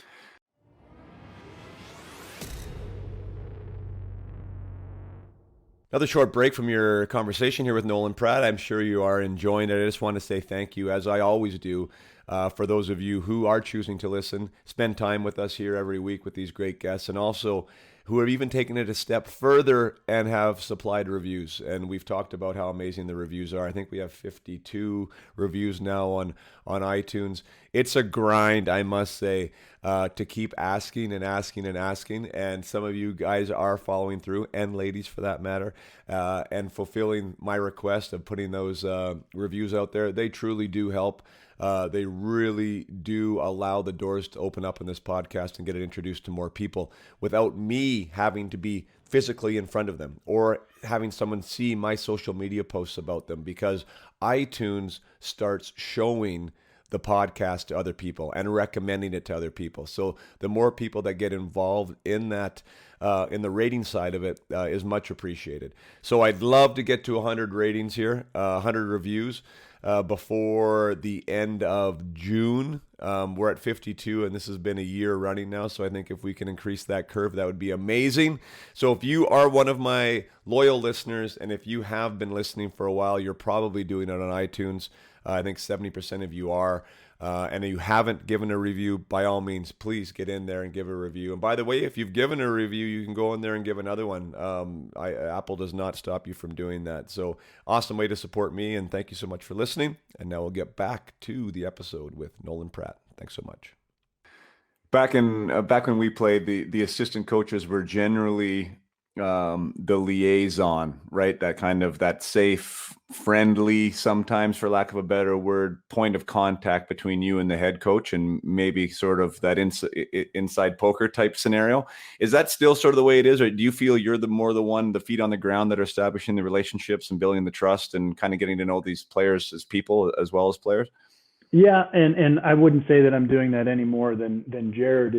[SPEAKER 2] Another short break from your conversation here with Nolan Pratt. I'm sure you are enjoying it. I just want to say thank you, as I always do, for those of you who are choosing to listen, spend time with us here every week with these great guests, and also who have even taken it a step further and have supplied reviews. And we've talked about how amazing the reviews are. I think we have 52 reviews now on iTunes. It's a grind, I must say, to keep asking and asking and asking. And some of you guys are following through, and ladies for that matter, and fulfilling my request of putting those reviews out there. They truly do help. They really do allow the doors to open up in this podcast and get it introduced to more people without me having to be physically in front of them or having someone see my social media posts about them, because iTunes starts showing the podcast to other people and recommending it to other people. So the more people that get involved in that, in the rating side of it, is much appreciated. So I'd love to get to 100 ratings here, 100 reviews. Before the end of June. We're at 52, and this has been a year running now, so I think if we can increase that curve, that would be amazing. So if you are one of my loyal listeners, and if you have been listening for a while, you're probably doing it on iTunes. I think 70% of you are. And if you haven't given a review, by all means, please get in there and give a review. And by the way, if you've given a review, you can go in there and give another one. Apple does not stop you from doing that. So awesome way to support me. And thank you so much for listening. And now we'll get back to the episode with Nolan Pratt. Thanks so much.
[SPEAKER 3] Back when we played, the assistant coaches were generally the liaison, right? That safe, friendly, sometimes for lack of a better word, point of contact between you and the head coach, and maybe sort of that inside poker type scenario. Is that still sort of the way it is, or do you feel you're the feet on the ground that are establishing the relationships and building the trust and kind of getting to know these players as people as well as players?
[SPEAKER 1] Yeah, and I wouldn't say that I'm doing that any more than Jared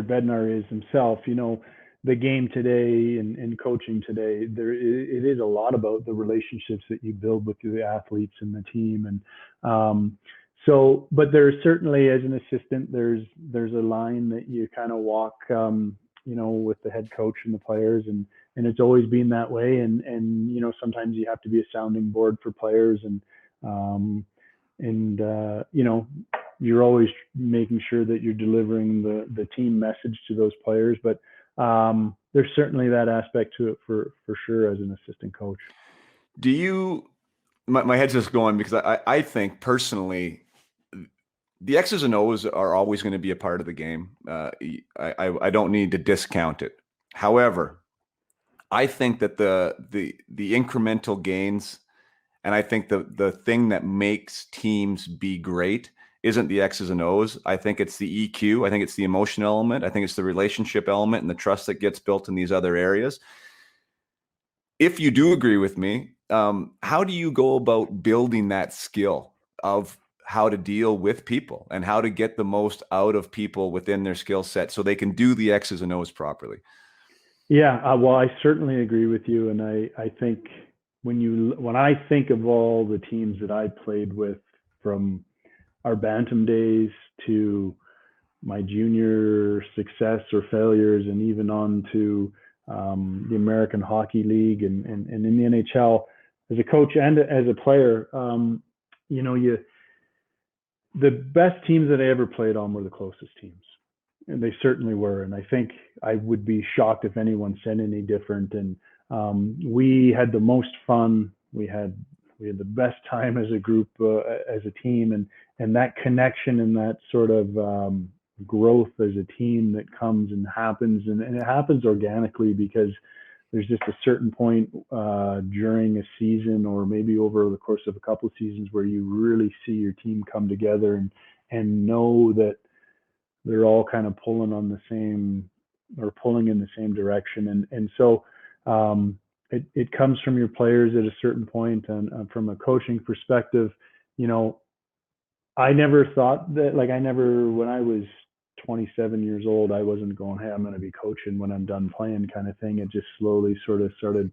[SPEAKER 1] Bednar is himself. The game today and coaching today, it is a lot about the relationships that you build with the athletes and the team. And but there's certainly, as an assistant, there's a line that you kind of walk, with the head coach and the players, and it's always been that way. And sometimes you have to be a sounding board for players, and you're always making sure that you're delivering the team message to those players. But there's certainly that aspect to it for sure as an assistant coach.
[SPEAKER 3] Do you, my head's just going because I think personally, the X's and O's are always going to be a part of the game. I don't need to discount it. However, I think that the incremental gains, and I think the thing that makes teams be great isn't the X's and O's. I think it's the EQ. I think it's the emotional element. I think it's the relationship element and the trust that gets built in these other areas. If you do agree with me, how do you go about building that skill of how to deal with people and how to get the most out of people within their skill set so they can do the X's and O's properly?
[SPEAKER 1] Yeah, well, I certainly agree with you. And I think when I think of all the teams that I played with, from our bantam days to my junior success or failures, and even on to the American Hockey League and in the NHL as a coach and as a player, the best teams that I ever played on were the closest teams. And they certainly were. And I think I would be shocked if anyone said any different. And we had the most fun. We had the best time as a group, as a team. And that connection and that sort of growth as a team that comes and happens. And it happens organically because there's just a certain point during a season or maybe over the course of a couple of seasons where you really see your team come together and know that they're all kind of pulling in the same direction. And so it comes from your players at a certain point. And from a coaching perspective, I never thought that, when I was 27 years old, I wasn't going, hey, I'm going to be coaching when I'm done playing kind of thing. It just slowly sort of started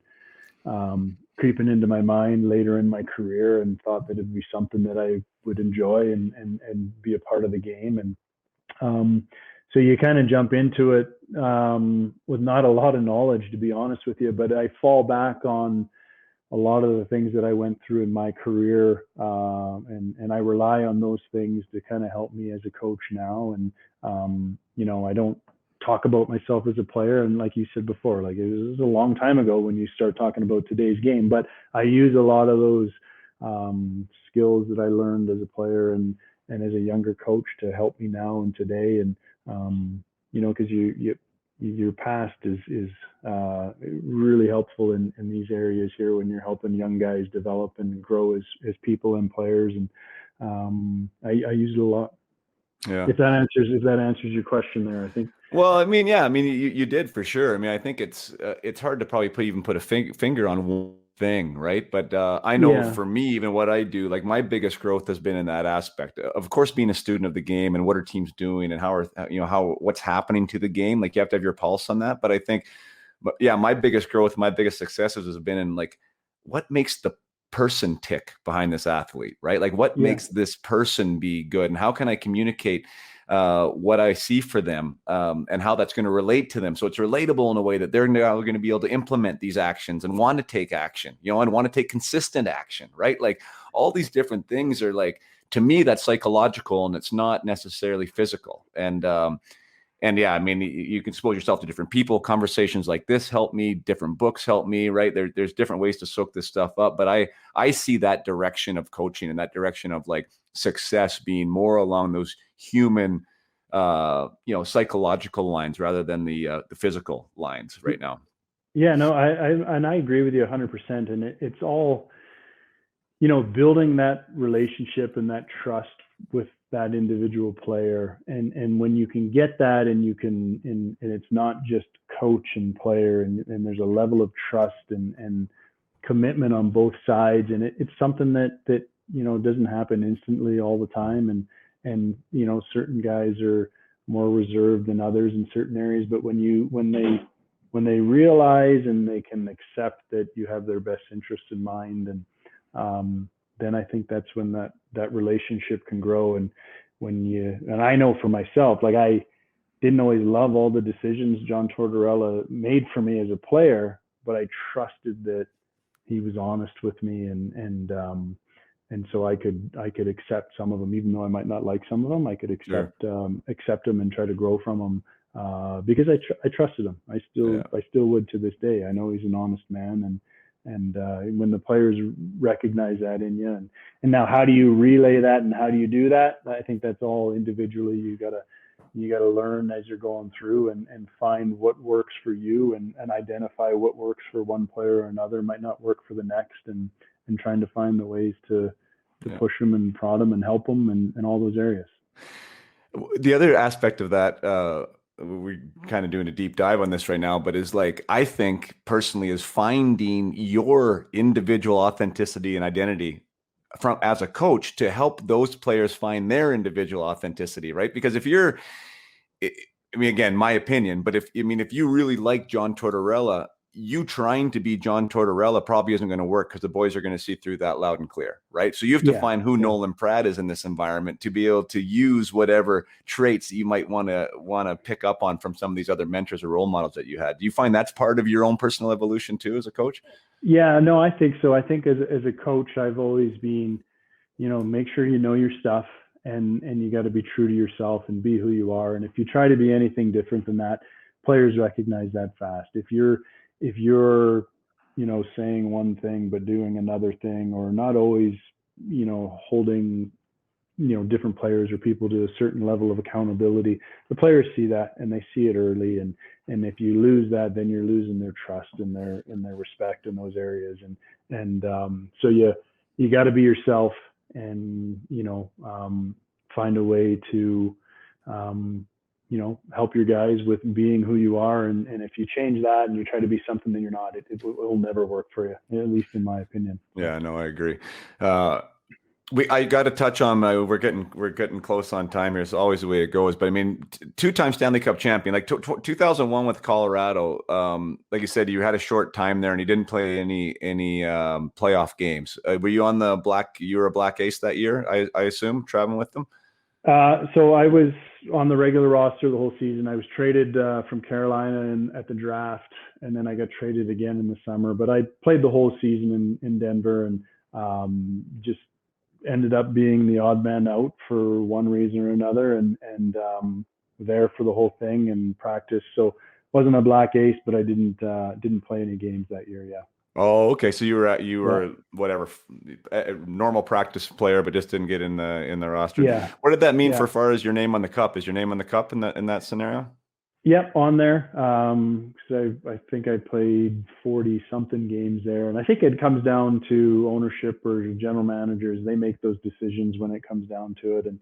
[SPEAKER 1] creeping into my mind later in my career, and thought that it'd be something that I would enjoy and be a part of the game. And so you kind of jump into it with not a lot of knowledge, to be honest with you, but I fall back on a lot of the things that I went through in my career, and I rely on those things to kind of help me as a coach now. And I don't talk about myself as a player, and like you said before, like it was a long time ago when you start talking about today's game, but I use a lot of those skills that I learned as a player and as a younger coach to help me now and today. And because your past is really helpful in these areas here when you're helping young guys develop and grow as people and players. And I use it a lot.
[SPEAKER 3] Yeah.
[SPEAKER 1] If that answers your question there, I think.
[SPEAKER 3] Well, you did for sure. I think it's hard to probably put a finger on one thing, right? But I know for me, even what I do, like my biggest growth has been in that aspect. Of course, being a student of the game and what are teams doing and what's happening to the game. Like you have to have your pulse on that. But I think, my biggest growth, my biggest successes has been in like what makes the person tick behind this athlete, right? Like what makes this person be good, and how can I communicate what I see for them, and how that's going to relate to them. So it's relatable in a way that they're now going to be able to implement these actions and want to take action, and want to take consistent action, right? Like all these different things are like, to me, that's psychological and it's not necessarily physical. And you can expose yourself to different people. Conversations like this help me. Different books help me, right? There's different ways to soak this stuff up. But I see that direction of coaching and that direction of like success being more along those human, psychological lines rather than the physical lines right now.
[SPEAKER 1] Yeah, no, I agree with you 100%. And it's all, building that relationship and that trust with that individual player. And when you can get that and and it's not just coach and player, and there's a level of trust and commitment on both sides. And it's something that doesn't happen instantly all the time. And certain guys are more reserved than others in certain areas, but when they realize and they can accept that you have their best interest in mind, and then I think that's when that relationship can grow. And and I know for myself, like I didn't always love all the decisions John Tortorella made for me as a player, but I trusted that he was honest with me, and so I could accept some of them, even though I might not like some of them. I could accept them and try to grow from them because I trusted him. I still would to this day. I know he's an honest man, and when the players recognize that in you, and now how do you relay that and how do you do that? I think that's all individually. You gotta learn as you're going through and find what works for you, and identify what works for one player or another might not work for the next, and trying to find the ways to push them and prod them and help them and all those areas.
[SPEAKER 3] The other aspect of that, we're kind of doing a deep dive on this right now, but is like, I think personally is finding your individual authenticity and identity as a coach to help those players find their individual authenticity, right? Because if again, my opinion, but if you really like John Tortorella, you trying to be John Tortorella probably isn't going to work because the boys are going to see through that loud and clear, right? So you have to find who Nolan Pratt is in this environment to be able to use whatever traits that you might want to pick up on from some of these other mentors or role models that you had. Do you find that's part of your own personal evolution too as a coach?
[SPEAKER 1] Yeah, no, I think so. I think as a coach, I've always been, make sure you know your stuff, and you got to be true to yourself and be who you are. And if you try to be anything different than that, players recognize that fast. If you're saying one thing but doing another thing, or not always holding different players or people to a certain level of accountability, the players see that, and they see it early, and if you lose that, then you're losing their trust and their respect in those areas. So you got to be yourself, and find a way to help your guys with being who you are. And if you change that and you try to be something that you're not, it will never work for you, at least in my opinion.
[SPEAKER 3] Yeah, no, I agree. I got to touch on we're getting close on time here. It's always the way it goes. But I mean, two-time Stanley Cup champion, like 2001 with Colorado. Like you said, you had a short time there, and you didn't play any playoff games. Were you on the black? You were a black ace that year, I assume, traveling with them.
[SPEAKER 1] So I was on the regular roster the whole season. I was traded from Carolina at the draft, and then I got traded again in the summer. But I played the whole season in Denver, and just ended up being the odd man out for one reason or another, and there for the whole thing and practice. So wasn't a black ace, but I didn't play any games that year. Yeah.
[SPEAKER 3] Oh, okay. So you were whatever, a normal practice player, but just didn't get in the roster.
[SPEAKER 1] Yeah.
[SPEAKER 3] What did that mean for far as your name on the cup? Is your name on the cup in that scenario?
[SPEAKER 1] Yep, on there. So I think I played 40 something games there, and I think it comes down to ownership or general managers. They make those decisions when it comes down to it. And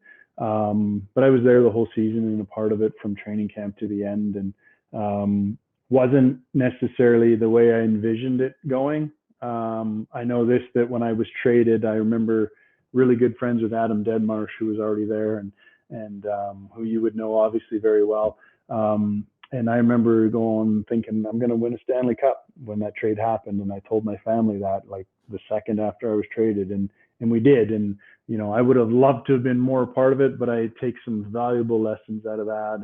[SPEAKER 1] but I was there the whole season and a part of it from training camp to the end, and wasn't necessarily the way I envisioned it going. I know that when I was traded, I remember really good friends with Adam Deadmarsh, who was already there, and who you would know obviously very well. And I remember thinking, I'm going to win a Stanley Cup when that trade happened. And I told my family that like the second after I was traded, and we did. And, I would have loved to have been more a part of it, but I take some valuable lessons out of that.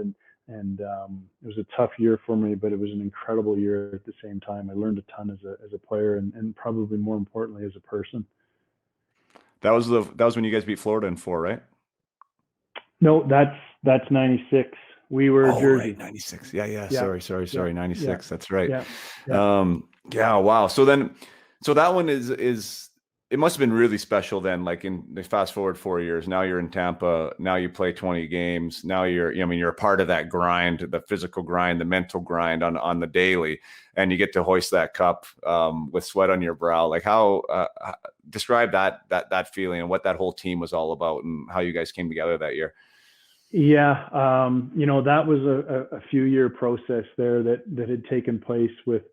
[SPEAKER 1] And it was a tough year for me, but it was an incredible year at the same time. I learned a ton as a player, and probably more importantly as a person.
[SPEAKER 3] That was when you guys beat Florida in 4, right?
[SPEAKER 1] No, that's 96. We were Jersey.
[SPEAKER 3] Right, 96. Yeah. Sorry. 96. Yeah. That's right.
[SPEAKER 1] Yeah.
[SPEAKER 3] Wow. So that one is it must have been really special then. Like fast forward 4 years. Now you're in Tampa. Now you play 20 games. Now you're a part of that grind, the physical grind, the mental grind on the daily, and you get to hoist that cup with sweat on your brow. Like how describe that feeling and what that whole team was all about and how you guys came together that year.
[SPEAKER 1] Yeah. That was a few year process there that had taken place with,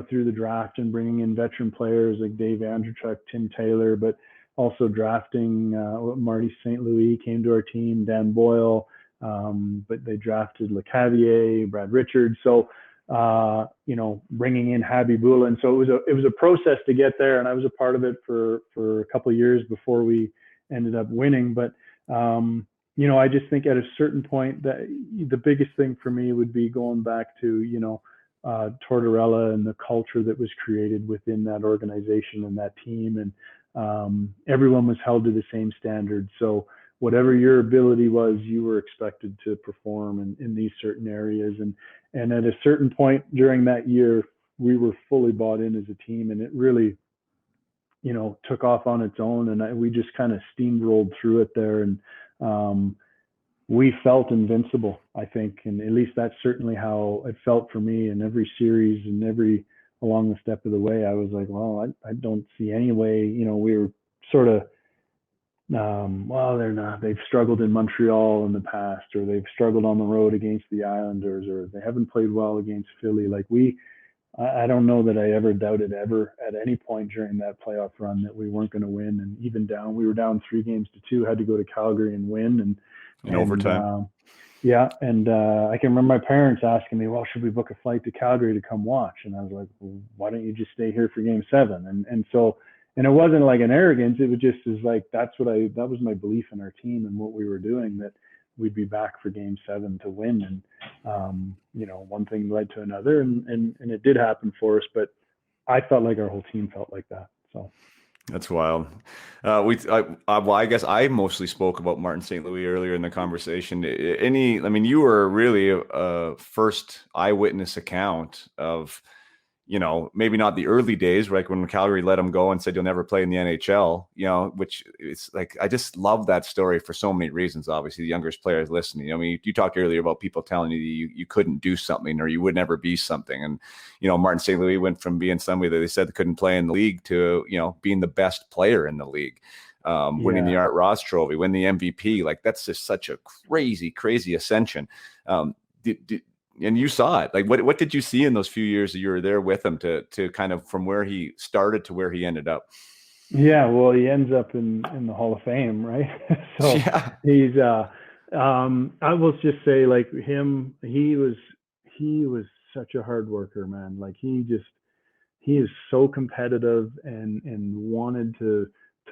[SPEAKER 1] through the draft and bringing in veteran players like Dave Andrechuk, Tim Taylor, but also drafting Marty St. Louis came to our team, Dan Boyle, but they drafted LeCavier, Brad Richards. So, bringing in Habib Bula. And so it was a process to get there. And I was a part of it for a couple of years before we ended up winning. But, I just think at a certain point that the biggest thing for me would be going back to, Tortorella and the culture that was created within that organization and that team. And everyone was held to the same standard. So whatever your ability was, you were expected to perform in these certain areas. And at a certain point during that year, we were fully bought in as a team, and it really, took off on its own. And we just kind of steamrolled through it there. And we felt invincible, I think. And at least that's certainly how it felt for me in every series and along the step of the way. I was like, well, I don't see any way, we were sort of, they're not, they've struggled in Montreal in the past, or they've struggled on the road against the Islanders, or they haven't played well against Philly. Like I don't know that I ever doubted at any point during that playoff run that we weren't going to win. And even we were down 3-2, had to go to Calgary and win. And
[SPEAKER 3] overtime.
[SPEAKER 1] Yeah, and I can remember my parents asking me, "Well, should we book a flight to Calgary to come watch?" And I was like, well, "Why don't you just stay here for Game 7?" And it wasn't like an arrogance. It was just as like that was my belief in our team and what we were doing, that we'd be back for Game 7 to win. And one thing led to another, and it did happen for us. But I felt like our whole team felt like that. So.
[SPEAKER 3] That's wild. Well, I guess I mostly spoke about Martin St. Louis earlier in the conversation. You were really a first eyewitness account of, maybe not the early days, right, when Calgary let him go and said you'll never play in the NHL, which it's like, I just love that story for so many reasons. Obviously, the youngest players listening. I mean, you talked earlier about people telling you couldn't do something or you would never be something. And, Martin St. Louis went from being somebody that they said they couldn't play in the league to, being the best player in the league, winning the Art Ross Trophy, win the MVP. Like, that's just such a crazy, crazy ascension. And you saw it. Like, what did you see in those few years that you were there with him to kind of from where he started to where he ended up?
[SPEAKER 1] Yeah, well, he ends up in the Hall of Fame, right? So yeah. He's I will just say, like, him, he was such a hard worker, man. Like, he is so competitive and wanted to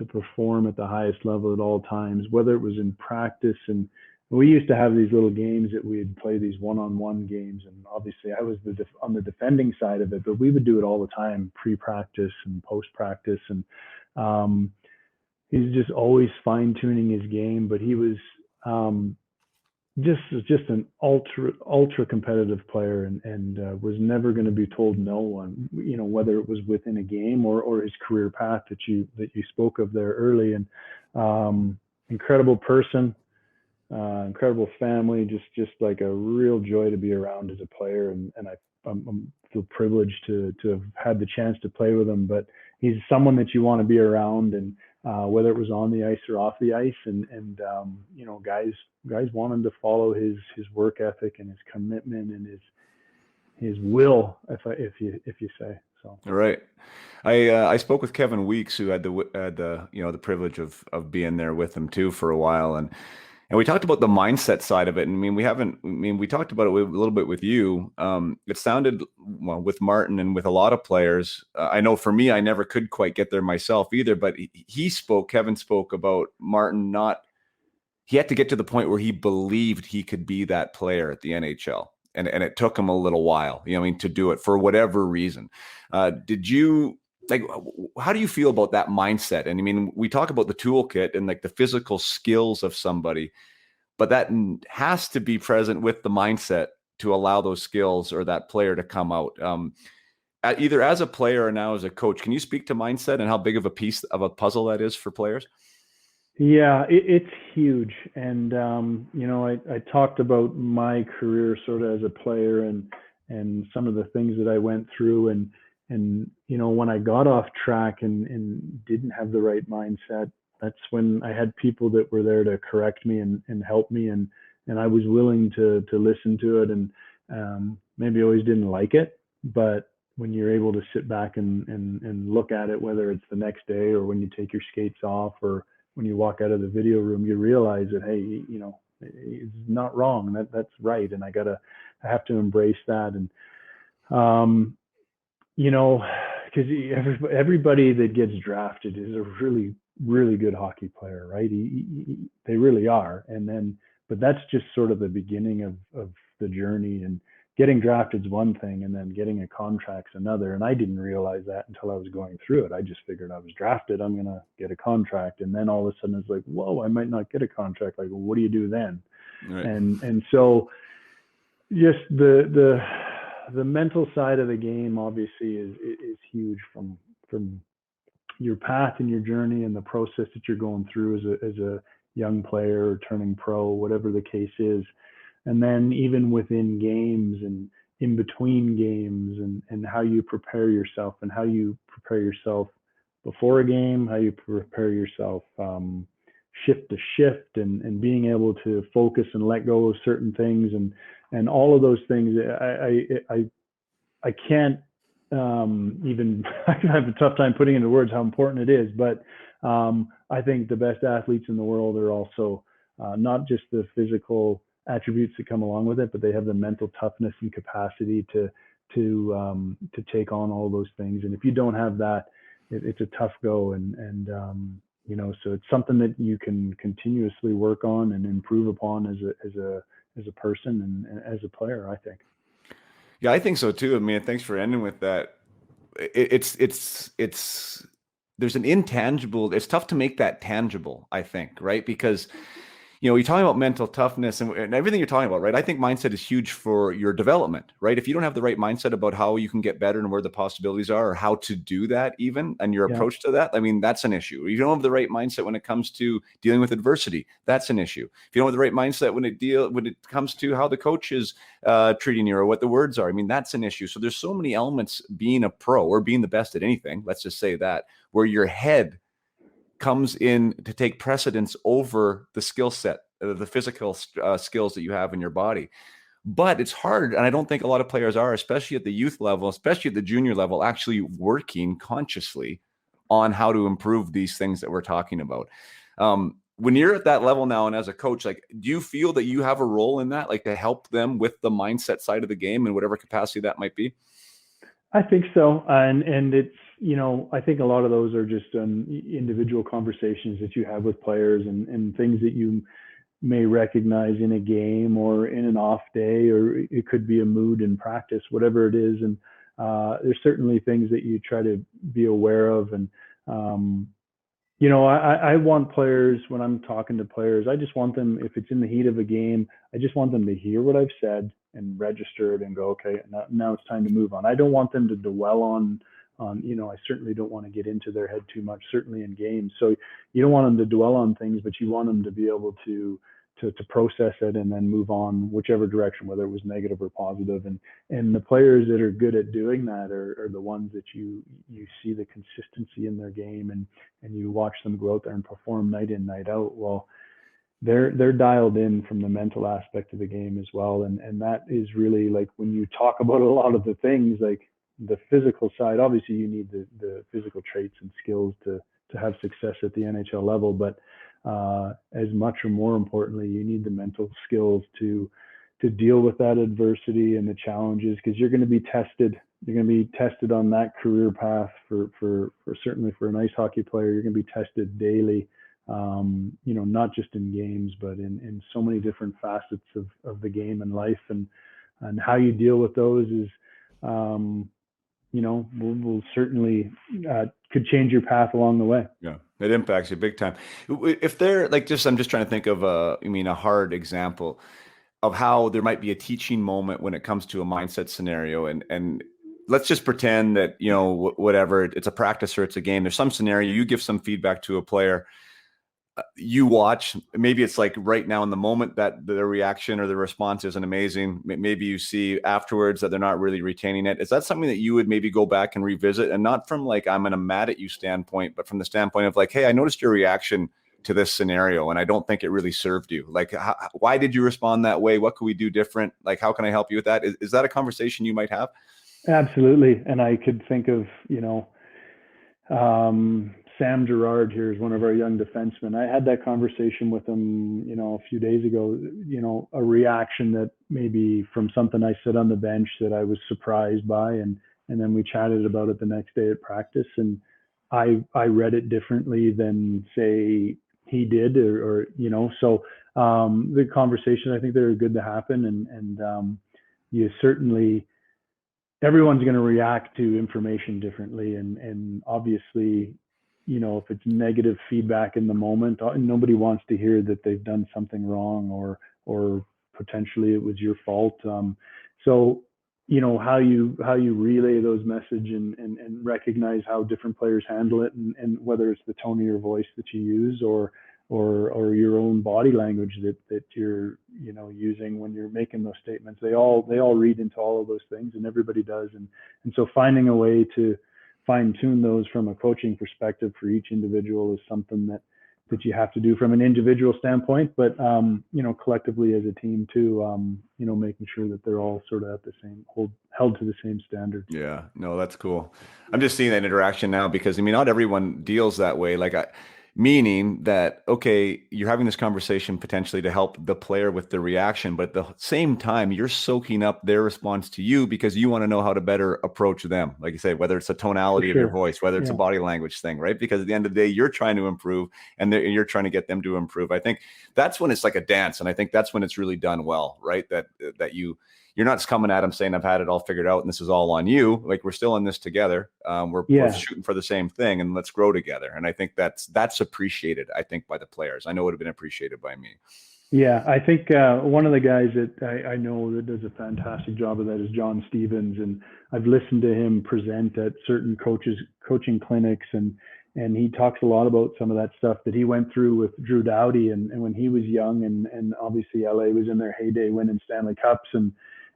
[SPEAKER 1] perform at the highest level at all times, whether it was in practice. And we used to have these little games that we'd play, these one-on-one games. And obviously I was on the defending side of it, but we would do it all the time, pre-practice and post-practice. And he's just always fine-tuning his game, but he was just an ultra competitive player, and was never going to be told no on, whether it was within a game or his career path that you spoke of there early. And incredible person, incredible family, just like a real joy to be around as a player. And I feel privileged to have had the chance to play with him, but he's someone that you want to be around, and whether it was on the ice or off the ice, and guys want him to follow his work ethic and his commitment and his will, if you say so.
[SPEAKER 3] All right. I spoke with Kevin Weeks, who had the privilege of being there with him too for a while, and we talked about the mindset side of it. And we talked about it a little bit with you. It sounded, well, with Martin and with a lot of players. I know for me, I never could quite get there myself either, but Kevin spoke about Martin he had to get to the point where he believed he could be that player at the NHL. And it took him a little while, to do it for whatever reason. Did you, like, how do you feel about that mindset? And we talk about the toolkit and like the physical skills of somebody, but that has to be present with the mindset to allow those skills or that player to come out. Either as a player or now as a coach, can you speak to mindset and how big of a piece of a puzzle that is for players?
[SPEAKER 1] Yeah, it's huge. And, I talked about my career sort of as a player and some of the things that I went through. And when I got off track and didn't have the right mindset, that's when I had people that were there to correct me and help me. And I was willing to listen to it, and maybe always didn't like it. But when you're able to sit back and look at it, whether it's the next day or when you take your skates off or when you walk out of the video room, you realize that, hey, it's not wrong. That's right. And I have to embrace that. And, because everybody that gets drafted is a really, really good hockey player, right? They really are. But that's just sort of the beginning of the journey. And getting drafted is one thing, and then getting a contract's another. And I didn't realize that until I was going through it. I just figured I was drafted, I'm going to get a contract. And then all of a sudden it's like, whoa, I might not get a contract. Like, well, what do you do then? Right. And so just the mental side of the game obviously is huge from your path and your journey and the process that you're going through as a young player or turning pro, whatever the case is. And then even within games and in between games, and how you prepare yourself, and how you prepare yourself before a game, how you prepare yourself shift to shift, and being able to focus and let go of certain things, and all of those things. I can't even I have a tough time putting into words how important it is. But I think the best athletes in the world are also not just the physical attributes that come along with it, but they have the mental toughness and capacity to take on all those things. And if you don't have that, it's a tough go. And so it's something that you can continuously work on and improve upon as a person and as a player, I think.
[SPEAKER 3] Yeah, I think so too. I mean, thanks for ending with that. It's there's an intangible. It's tough to make that tangible, I think, right? Because you're talking about mental toughness and everything you're talking about, right? I think mindset is huge for your development, right? If you don't have the right mindset about how you can get better and where the possibilities are or how to do that even, and your approach to that, I mean, that's an issue. If you don't have the right mindset when it comes to dealing with adversity, that's an issue. If you don't have the right mindset when it comes to how the coach is treating you or what the words are, I mean, that's an issue. So there's so many elements being a pro or being the best at anything, let's just say that, where your head comes in to take precedence over the skill set, the physical skills that you have in your body. But it's hard. And I don't think a lot of players are, especially at the youth level, especially at the junior level, actually working consciously on how to improve these things that we're talking about. When you're at that level now, and as a coach, like, do you feel that you have a role in that, like to help them with the mindset side of the game in whatever capacity that might be?
[SPEAKER 1] I think so. And it's, I think a lot of those are just individual conversations that you have with players and things that you may recognize in a game or in an off day, or it could be a mood in practice, whatever it is. And there's certainly things that you try to be aware of. And, I want players, when I'm talking to players, I just want them, if it's in the heat of a game, I just want them to hear what I've said and register it and go, okay, now it's time to move on. I don't want them to dwell on, I certainly don't want to get into their head too much, certainly in games. So you don't want them to dwell on things, but you want them to be able to process it and then move on whichever direction, whether it was negative or positive. And the players that are good at doing that are the ones that you see the consistency in their game and you watch them go out there and perform night in, night out. Well, they're dialed in from the mental aspect of the game as well. And that is really, like, when you talk about a lot of the things, like the physical side, obviously you need the physical traits and skills to have success at the NHL level, but as much or more importantly, you need the mental skills to deal with that adversity and the challenges, because you're going to be tested. You're going to be tested on that career path for certainly for an ice hockey player. You're going to be tested daily, not just in games, but in so many different facets of the game and life, and how you deal with those is, will certainly could change your path along the way.
[SPEAKER 3] Yeah, it impacts you big time. If they're like, I'm just trying to think of a hard example of how there might be a teaching moment when it comes to a mindset scenario. And let's just pretend that, whatever, it's a practice or it's a game. There's some scenario, you give some feedback to a player, you watch, maybe it's like right now in the moment that the reaction or the response isn't amazing. Maybe you see afterwards that they're not really retaining it. Is that something that you would maybe go back and revisit, and not from like, I'm in a mad at you standpoint, but from the standpoint of like, hey, I noticed your reaction to this scenario and I don't think it really served you. Like, why did you respond that way? What could we do different? Like, how can I help you with that? Is that a conversation you might have?
[SPEAKER 1] Absolutely. And I could think of, Sam Girard here is one of our young defensemen. I had that conversation with him, a few days ago, a reaction that maybe from something I said on the bench that I was surprised by. And then we chatted about it the next day at practice. And I read it differently than, say, he did so the conversation, I think they're good to happen. And you certainly, everyone's going to react to information differently. And obviously, if it's negative feedback in the moment, nobody wants to hear that they've done something wrong or potentially it was your fault. So, how you relay those messages and recognize how different players handle it, and whether it's the tone of your voice that you use or your own body language that you're, using when you're making those statements, they all read into all of those things, and everybody does. And so finding a way to fine tune those from a coaching perspective for each individual is something that you have to do from an individual standpoint, but collectively as a team too, making sure that they're all sort of at the same, held to the same standard.
[SPEAKER 3] Yeah, no, that's cool. I'm just seeing that interaction now because not everyone deals that way. Like Meaning that, okay, you're having this conversation potentially to help the player with the reaction, but at the same time, you're soaking up their response to you because you want to know how to better approach them. Like you say, whether it's a tonality of your voice, whether it's a body language thing, right? Because at the end of the day, you're trying to improve and you're trying to get them to improve. I think that's when it's like a dance. And I think that's when it's really done well, right? That you're not just coming at them saying, I've had it all figured out and this is all on you. Like, we're still in this together. We're both shooting for the same thing and let's grow together. And I think that's appreciated, I think, by the players. I know it would have been appreciated by me.
[SPEAKER 1] Yeah, I think one of the guys that I know that does a fantastic job of that is John Stevens. And I've listened to him present at certain coaching clinics, and he talks a lot about some of that stuff that he went through with Drew Doughty and when he was young, and obviously LA was in their heyday winning Stanley Cups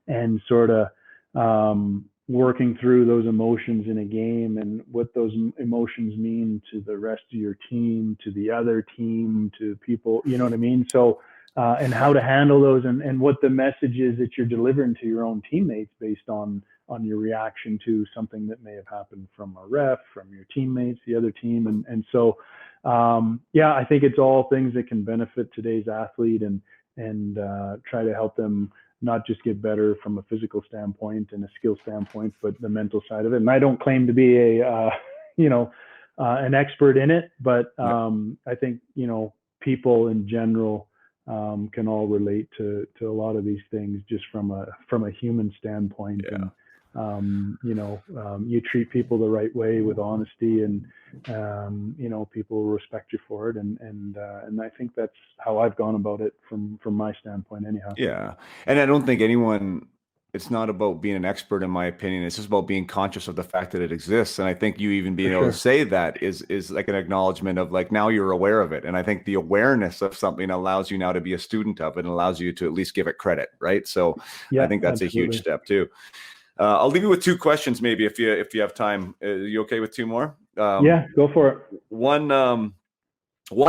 [SPEAKER 1] and sort of working through those emotions in a game and what those emotions mean to the rest of your team, to the other team, to people, you know what I mean? So, and how to handle those and what the message is that you're delivering to your own teammates based on your reaction to something that may have happened from a ref, from your teammates, the other team. And so, I think it's all things that can benefit today's athlete and try to help them not just get better from a physical standpoint and a skill standpoint, but the mental side of it. And I don't claim to be an expert in it, but I think, people in general can all relate to a lot of these things just from a human standpoint. Yeah. And, you treat people the right way with honesty and, people respect you for it. And I think that's how I've gone about it from my standpoint anyhow.
[SPEAKER 3] Yeah. And I don't think it's not about being an expert, in my opinion. It's just about being conscious of the fact that it exists. And I think you even being able to say that is like an acknowledgement of, like, now you're aware of it. And I think the awareness of something allows you now to be a student of it and allows you to at least give it credit. Right. So I think that's absolutely a huge step too. I'll leave you with two questions, maybe, if you have time. Are you okay with two more?
[SPEAKER 1] Yeah, go for it.
[SPEAKER 3] One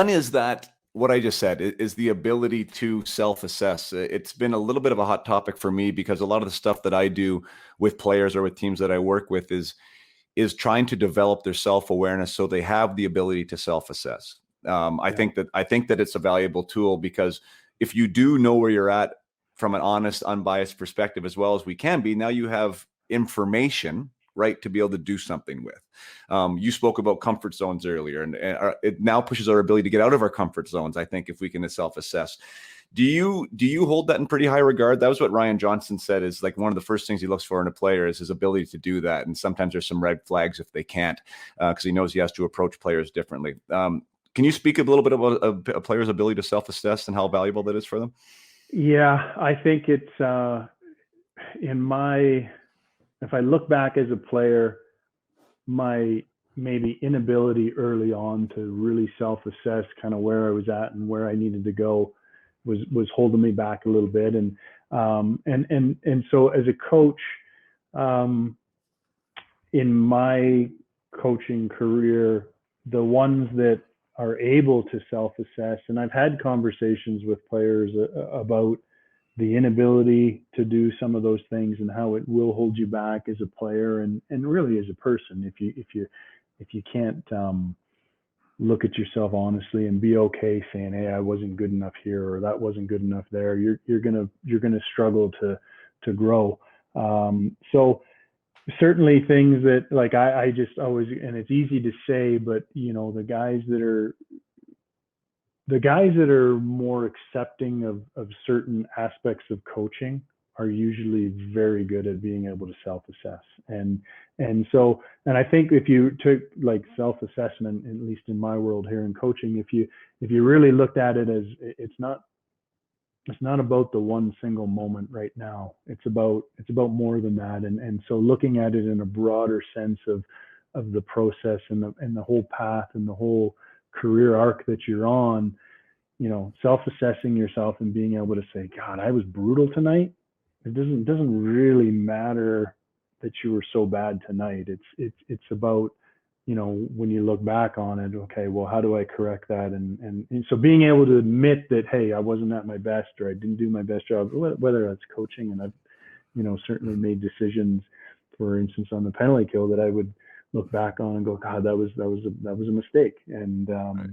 [SPEAKER 3] is that what I just said is the ability to self-assess. It's been a little bit of a hot topic for me because a lot of the stuff that I do with players or with teams that I work with is trying to develop their self-awareness so they have the ability to self-assess. I think that it's a valuable tool because if you do know where you're at from an honest, unbiased perspective, as well as we can be, now you have information, right, to be able to do something with. You spoke about comfort zones earlier, and it now pushes our ability to get out of our comfort zones, I think, if we can self-assess. Do you hold that in pretty high regard? That was what Ryan Johnson said is like one of the first things he looks for in a player is his ability to do that. And sometimes there's some red flags if they can't, because he knows he has to approach players differently. Can you speak a little bit about a player's ability to self-assess and how valuable that is for them?
[SPEAKER 1] Yeah, I think it's if I look back as a player, my maybe inability early on to really self-assess kind of where I was at and where I needed to go was holding me back a little bit. And so as a coach, in my coaching career, the ones that are able to self-assess, and I've had conversations with players about the inability to do some of those things and how it will hold you back as a player and really as a person. If you can't look at yourself honestly and be okay saying, hey, I wasn't good enough here or that wasn't good enough there, you're gonna struggle to grow. So certainly things that, like, I just always, and it's easy to say, but the guys that are more accepting of certain aspects of coaching are usually very good at being able to self-assess. And I think if you took like self-assessment, at least in my world here in coaching, if you really looked at it as it's not about the one single moment right now. It's about more than that. And so looking at it in a broader sense of the process and the whole path and the whole career arc that you're on, self-assessing yourself and being able to say, God, I was brutal tonight. It doesn't really matter that you were so bad tonight. It's about, when you look back on it, okay, well, how do I correct that? And so being able to admit that, hey, I wasn't at my best or I didn't do my best job, whether that's coaching, and I've, certainly made decisions, for instance, on the penalty kill that I would look back on and go, God, that was a mistake. And,
[SPEAKER 3] right.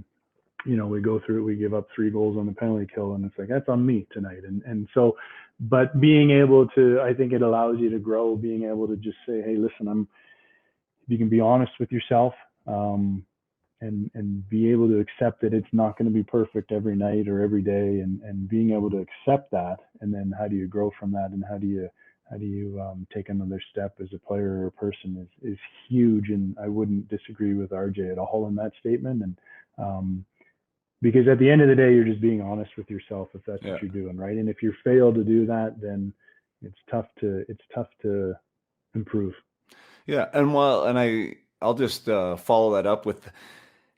[SPEAKER 1] we go through it, we give up 3 goals on the penalty kill, and it's like, that's on me tonight. And so, but being able to, I think it allows you to grow, being able to just say, hey, listen, you can be honest with yourself, and be able to accept that it's not going to be perfect every night or every day, and being able to accept that. And then how do you grow from that? And how do you take another step as a player or a person is huge. And I wouldn't disagree with RJ at all in that statement. And, because at the end of the day, you're just being honest with yourself if that's what you're doing, right? And if you fail to do that, then it's tough to improve.
[SPEAKER 3] Yeah, and I'll just follow that up with,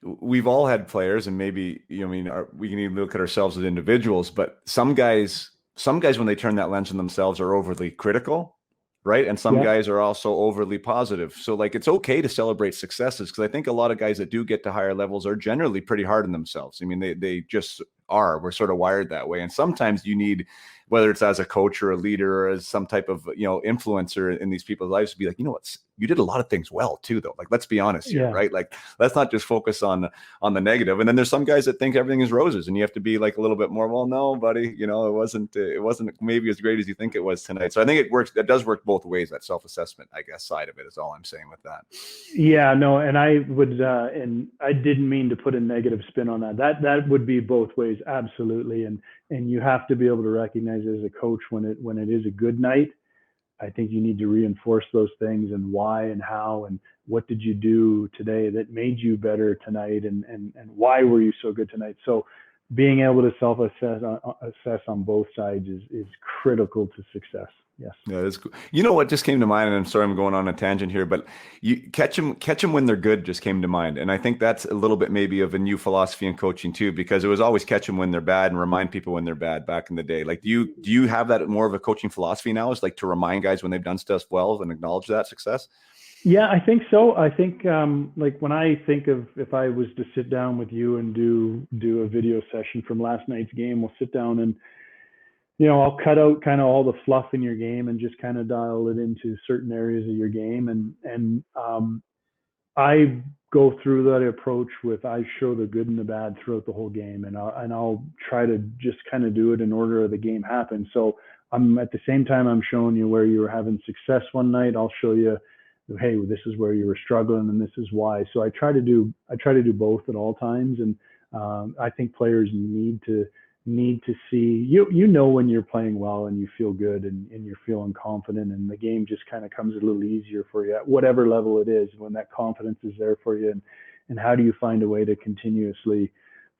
[SPEAKER 3] we've all had players, and maybe we can even look at ourselves as individuals, but some guys when they turn that lens on themselves are overly critical, right? And some guys are also overly positive. So like, it's okay to celebrate successes, because I think a lot of guys that do get to higher levels are generally pretty hard on themselves. I mean, they just are. We're sort of wired that way. And sometimes you need, whether it's as a coach or a leader or as some type of, influencer in these people's lives, to be like, you did a lot of things well too, though. Like, let's be honest here, right? Like, let's not just focus on the negative. And then there's some guys that think everything is roses, and you have to be like a little bit more, well, no, buddy, it wasn't maybe as great as you think it was tonight. So I think it does work both ways. That self-assessment, I guess, side of it is all I'm saying with that.
[SPEAKER 1] Yeah, no. And I would, and I didn't mean to put a negative spin on that. That would be both ways. Absolutely. And you have to be able to recognize as a coach when it is a good night. I think you need to reinforce those things, and why and how and what did you do today that made you better tonight, and why were you so good tonight. So being able to self-assess on both sides is critical to success. Yes.
[SPEAKER 3] Yeah, that's cool. You know what just came to mind, and I'm sorry I'm going on a tangent here, but you catch them when they're good just came to mind. And I think that's a little bit maybe of a new philosophy in coaching too, because it was always catch them when they're bad and remind people when they're bad back in the day. Like, do you have that more of a coaching philosophy now, is like to remind guys when they've done stuff well and acknowledge that success?
[SPEAKER 1] Yeah, I think so. I think like when I think of, if I was to sit down with you and do a video session from last night's game, we'll sit down and I'll cut out kind of all the fluff in your game and just kind of dial it into certain areas of your game. And I go through that approach with, I show the good and the bad throughout the whole game. And I'll try to just kind of do it in order of the game happens. So I'm at the same time, I'm showing you where you were having success one night. I'll show you, hey, this is where you were struggling and this is why. So I try to do both at all times. And I think players need to see when you're playing well and you feel good and you're feeling confident, and the game just kind of comes a little easier for you at whatever level it is, when that confidence is there for you. And how do you find a way to continuously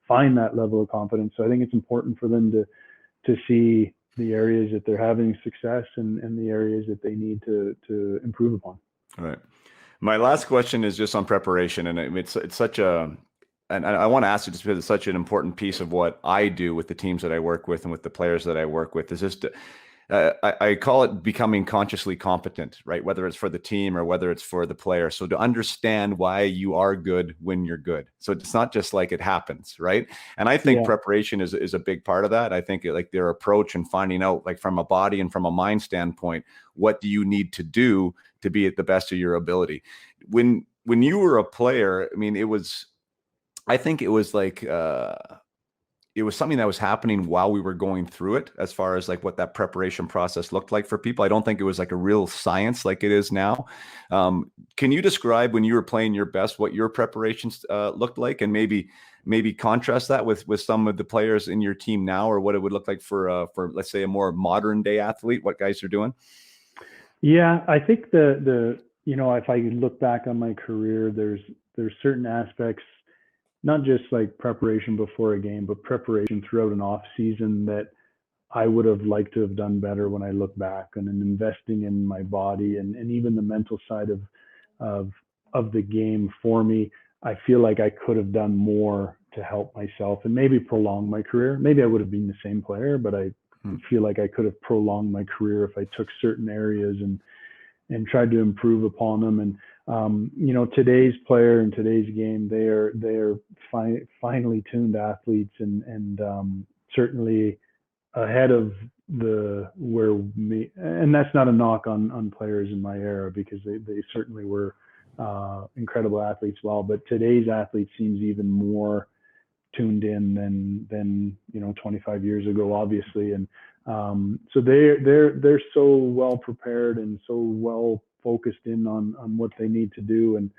[SPEAKER 1] find that level of confidence? So I think it's important for them to see the areas that they're having success and the areas that they need to improve upon.
[SPEAKER 3] All right. My last question is just on preparation, and it's such a, and I want to ask you just because it's such an important piece of what I do with the teams that I work with and with the players that I work with, is just, I call it becoming consciously competent, right? Whether it's for the team or whether it's for the player. So to understand why you are good when you're good. So it's not just like it happens, right? And I think preparation is a big part of that. I think like their approach and finding out, like from a body and from a mind standpoint, what do you need to do to be at the best of your ability? When you were a player, I mean, I think it was like, it was something that was happening while we were going through it, as far as like what that preparation process looked like for people. I don't think it was like a real science like it is now. Can you describe when you were playing your best, what your preparations looked like, and maybe contrast that with some of the players in your team now, or what it would look like for let's say a more modern day athlete, what guys are doing?
[SPEAKER 1] Yeah, I think if I look back on my career, there's certain aspects, not just like preparation before a game, but preparation throughout an off season, that I would have liked to have done better when I look back, and investing in my body and even the mental side of the game for me. I feel like I could have done more to help myself and maybe prolong my career. Maybe I would have been the same player, but I feel like I could have prolonged my career if I took certain areas and tried to improve upon them. And today's player in today's game, they are finely tuned athletes, and certainly ahead of and that's not a knock on players in my era, because they certainly were incredible athletes. But today's athlete seems even more tuned in than 25 years ago, obviously. And so they're so well prepared and so well focused in on what they need to do. And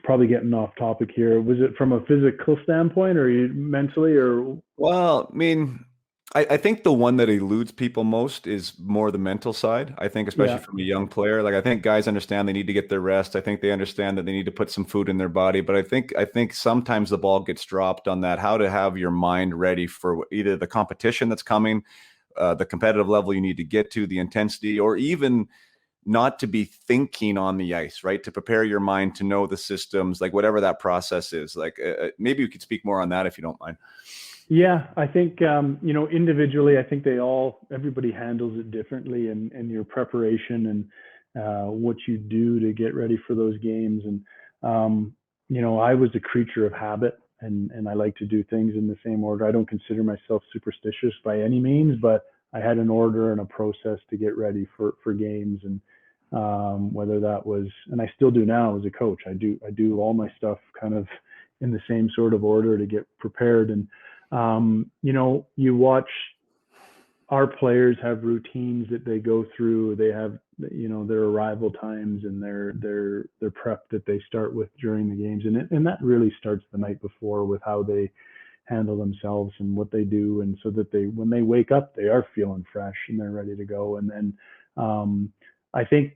[SPEAKER 1] probably getting off topic here. Was it from a physical standpoint, or you mentally, or?
[SPEAKER 3] Well, I mean, I think the one that eludes people most is more the mental side. I think, especially from a young player, like I think guys understand they need to get their rest. I think they understand that they need to put some food in their body. But I think sometimes the ball gets dropped on that, how to have your mind ready for either the competition that's coming, the competitive level you need to get to, the intensity, or even not to be thinking on the ice, right? To prepare your mind to know the systems, like whatever that process is. Like maybe you could speak more on that if you don't mind.
[SPEAKER 1] Yeah, I think, individually, I think everybody handles it differently, and your preparation and what you do to get ready for those games. And, I was a creature of habit, and I like to do things in the same order. I don't consider myself superstitious by any means, but I had an order and a process to get ready for games. And whether that was, and I still do now as a coach, I do all my stuff kind of in the same sort of order to get prepared. And you watch our players have routines that they go through. They have, their arrival times and their prep that they start with during the games. And that really starts the night before with how they handle themselves and what they do. And so that when they wake up, they are feeling fresh and they're ready to go. And then, I think,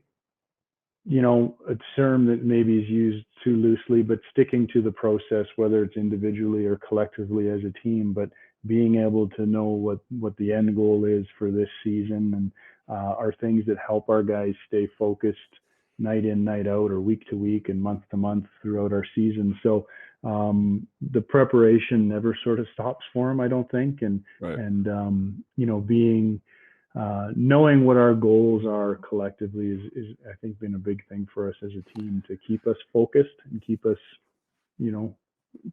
[SPEAKER 1] a term that maybe is used too loosely, but sticking to the process, whether it's individually or collectively as a team, but being able to know what the end goal is for this season, and are things that help our guys stay focused night in, night out, or week to week and month to month throughout our season. So the preparation never sort of stops for them, I don't think. And,
[SPEAKER 3] right.
[SPEAKER 1] and being, knowing what our goals are collectively is I think been a big thing for us as a team to keep us focused and keep us,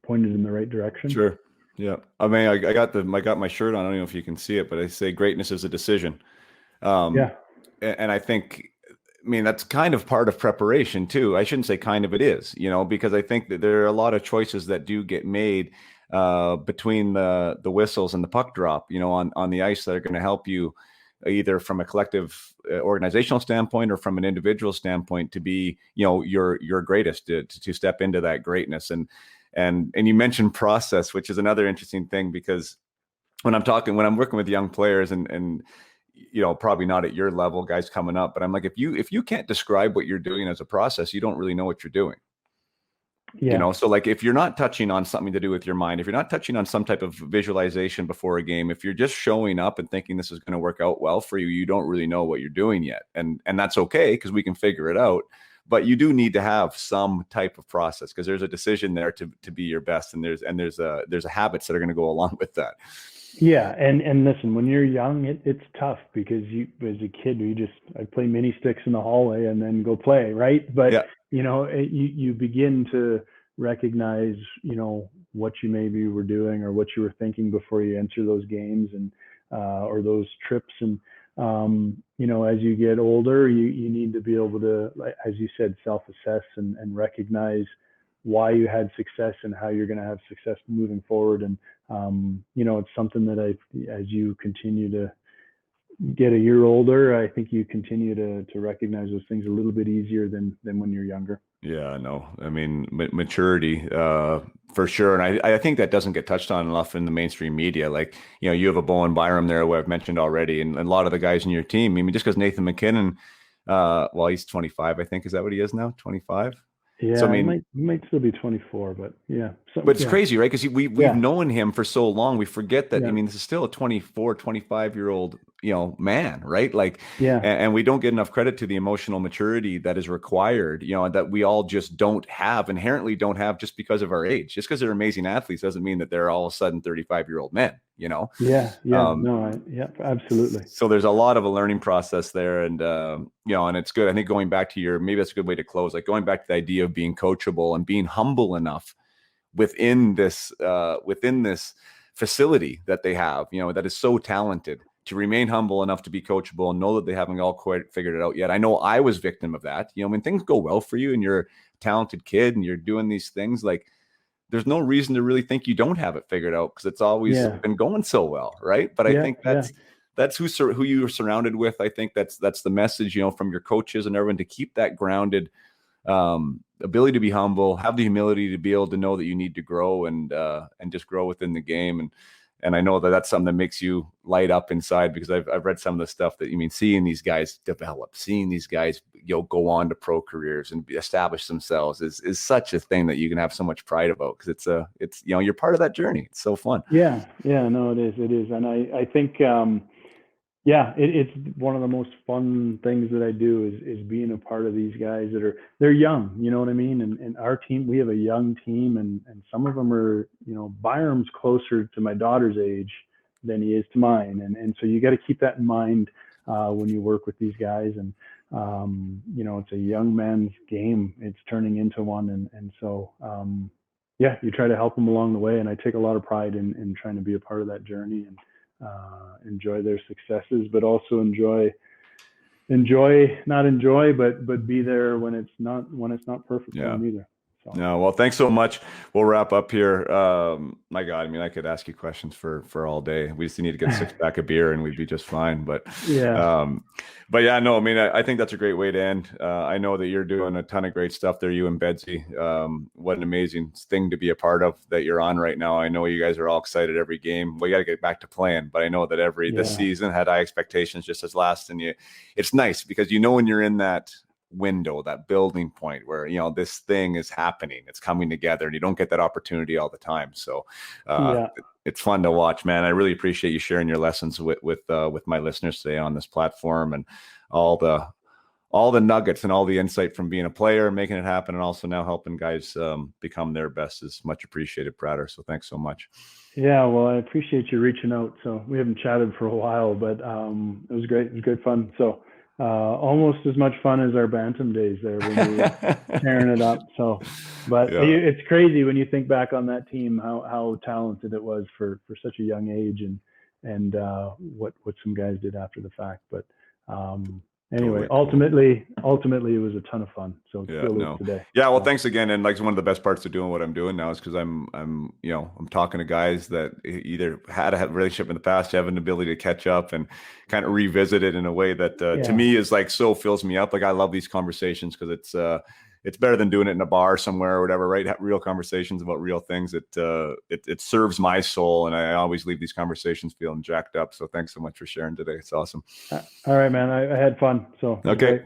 [SPEAKER 1] pointed in the right direction.
[SPEAKER 3] Sure. Yeah. I mean, I got my shirt on. I don't know if you can see it, but I say greatness is a decision. And I think, that's kind of part of preparation too. I shouldn't say kind of, it is, because I think that there are a lot of choices that do get made between the whistles and the puck drop, on the ice that are going to help you either from a collective organizational standpoint or from an individual standpoint to be, your greatest, to step into that greatness. And you mentioned process, which is another interesting thing, because when I'm working with young players and probably not at your level, guys coming up, but I'm like, if you can't describe what you're doing as a process, you don't really know what you're doing.
[SPEAKER 1] Yeah.
[SPEAKER 3] So like if you're not touching on something to do with your mind, if you're not touching on some type of visualization before a game, if you're just showing up and thinking this is going to work out well for you, you don't really know what you're doing yet. And that's okay, because we can figure it out. But you do need to have some type of process, because there's a decision there to be your best. And there's habits that are going to go along with that.
[SPEAKER 1] Yeah. And listen, when you're young, it's tough, because as a kid, I play mini sticks in the hallway and then go play. Right. But, you begin to recognize, what you maybe were doing or what you were thinking before you enter those games and, or those trips. And, as you get older, you need to be able to, as you said, self-assess and recognize why you had success and how you're going to have success moving forward. And, it's something that as you continue to get a year older, I think you continue to recognize those things a little bit easier than when you're younger.
[SPEAKER 3] Yeah, no, maturity, for sure. And I think that doesn't get touched on enough in the mainstream media. Like, you have a Bowen Byram there, who I've mentioned already, and a lot of the guys in your team. Just because Nathan McKinnon, he's 25, I think. Is that what he is now? 25?
[SPEAKER 1] Yeah,
[SPEAKER 3] so,
[SPEAKER 1] he might still be 24, but yeah.
[SPEAKER 3] But it's crazy, right? Because we've known him for so long. We forget that, this is still a 24, 25-year-old, man, right? Like, and we don't get enough credit to the emotional maturity that is required, that we all just inherently don't have just because of our age. Just because they're amazing athletes doesn't mean that they're all of a sudden 35-year-old men,
[SPEAKER 1] Absolutely.
[SPEAKER 3] So there's a lot of a learning process there. And, and it's good. I think going back to maybe that's a good way to close, like going back to the idea of being coachable and being humble enough within this facility that they have, that is so talented, to remain humble enough to be coachable and know that they haven't all quite figured it out yet. I know I was victim of that. When things go well for you and you're a talented kid and you're doing these things, like there's no reason to really think you don't have it figured out, because it's always been going so well, right? But I think that's who you are surrounded with. I think that's the message, from your coaches and everyone, to keep that grounded ability to be humble, have the humility to be able to know that you need to grow and just grow within the game. And I know that that's something that makes you light up inside, because I've read some of the stuff that seeing these guys develop, seeing these guys go on to pro careers and establish themselves is such a thing that you can have so much pride about, because it's you're part of that journey. It's so fun.
[SPEAKER 1] Yeah, no, it is, and I think it's one of the most fun things that I do is being a part of these guys they're young, you know what I mean? And our team, we have a young team, and some of them are, Byram's closer to my daughter's age than he is to mine. And so you got to keep that in mind when you work with these guys. And, it's a young man's game. It's turning into one. And so, you try to help them along the way. And I take a lot of pride in trying to be a part of that journey and enjoy their successes, but also but be there when it's not perfect for them either. So.
[SPEAKER 3] No, well, thanks so much. We'll wrap up here. My God, I could ask you questions for all day. We just need to get a 6-pack of beer and we'd be just fine. But I think that's a great way to end. I know that you're doing a ton of great stuff there, you and Bedsy. What an amazing thing to be a part of that you're on right now. I know you guys are all excited every game. We got to get back to playing, but I know that this season had high expectations just as last. And it's nice because when you're in that window, that building point where this thing is happening, it's coming together, and you don't get that opportunity all the time. So it's fun to watch, man. I really appreciate you sharing your lessons with my listeners today on this platform, and all the nuggets and all the insight from being a player, making it happen, and also now helping guys become their best is much appreciated, Pratter. So thanks so much.
[SPEAKER 1] Yeah, well, I appreciate you reaching out. So we haven't chatted for a while, but it was great. It was good fun. So almost as much fun as our Bantam days there when we were tearing it up. So, but it's crazy when you think back on that team, how talented it was for such a young age, and what some guys did after the fact. But anyway, ultimately it was a ton of fun. So today.
[SPEAKER 3] Yeah, well, thanks again. And one of the best parts of doing what I'm doing now is because I'm talking to guys that either had a relationship in the past, have an ability to catch up and kind of revisit it in a way that to me is so fills me up. I love these conversations because it's better than doing it in a bar somewhere or whatever, right? Have real conversations about real things. It serves my soul, and I always leave these conversations feeling jacked up. So thanks so much for sharing today. It's awesome.
[SPEAKER 1] All right, man. I had fun. So
[SPEAKER 3] okay.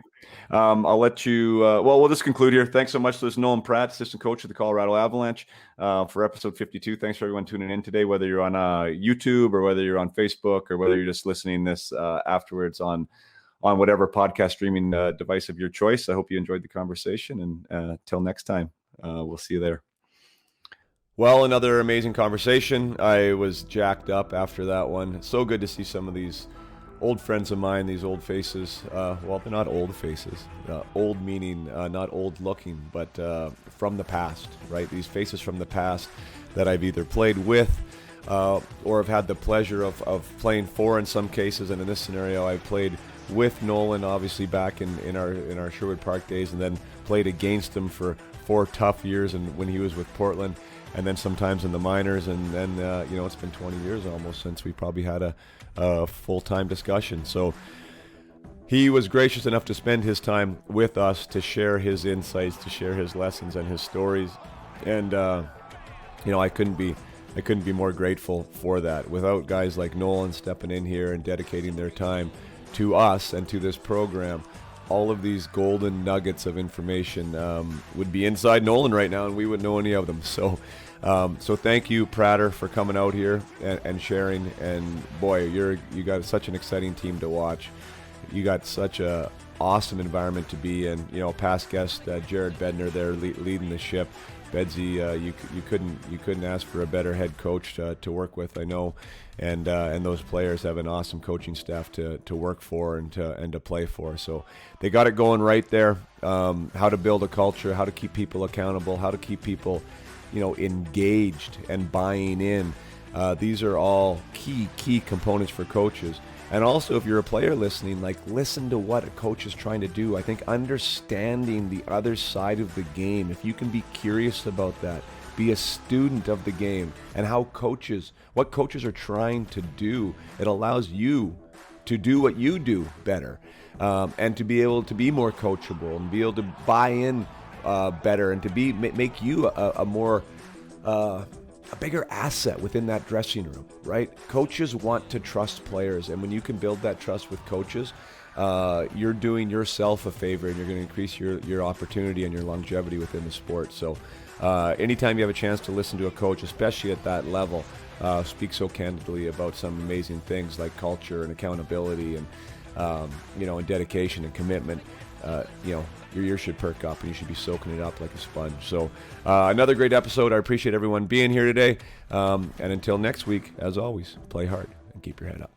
[SPEAKER 3] I'll let you, we'll just conclude here. Thanks so much. This is Nolan Pratt, assistant coach of the Colorado Avalanche, for episode 52. Thanks for everyone tuning in today, whether you're on YouTube or whether you're on Facebook or whether you're just listening this afterwards on whatever podcast streaming device of your choice. I hope you enjoyed the conversation, and till next time, we'll see you there.
[SPEAKER 2] Well, another amazing conversation. I was jacked up after that one. It's so good to see some of these old friends of mine, these old faces. Well, they're not old faces. Old meaning not old looking, but from the past, right? These faces from the past that I've either played with or have had the pleasure of playing for in some cases. And in this scenario, I played with Nolan, obviously back in our Sherwood Park days, and then played against him for 4 tough years, and when he was with Portland, and then sometimes in the minors, and then it's been 20 years almost since we probably had a full-time discussion. So he was gracious enough to spend his time with us, to share his insights, to share his lessons and his stories, and I couldn't be more grateful for that. Without guys like Nolan stepping in here and dedicating their time to us and to this program, all of these golden nuggets of information would be inside Nolan right now, and we wouldn't know any of them. So thank you, Pratter, for coming out here and sharing. And boy, you got such an exciting team to watch. You got such a awesome environment to be in. Past guest Jared Bednar there leading the ship. Bedsy, you couldn't ask for a better head coach to work with, I know, and those players have an awesome coaching staff to work for and to play for. So they got it going right there. How to build a culture, how to keep people accountable, how to keep people, engaged and buying in. These are all key components for coaches. And also, if you're a player listening, listen to what a coach is trying to do. I think understanding the other side of the game, if you can be curious about that, be a student of the game and what coaches are trying to do. It allows you to do what you do better, and to be able to be more coachable and be able to buy in better, and to make you a bigger asset within that dressing room, right? Coaches want to trust players, and when you can build that trust with coaches, you're doing yourself a favor, and you're going to increase your opportunity and your longevity within the sport. So anytime you have a chance to listen to a coach, especially at that level, speak so candidly about some amazing things like culture and accountability and and dedication and commitment, your ears should perk up and you should be soaking it up like a sponge. So another great episode. I appreciate everyone being here today. And until next week, as always, play hard and keep your head up.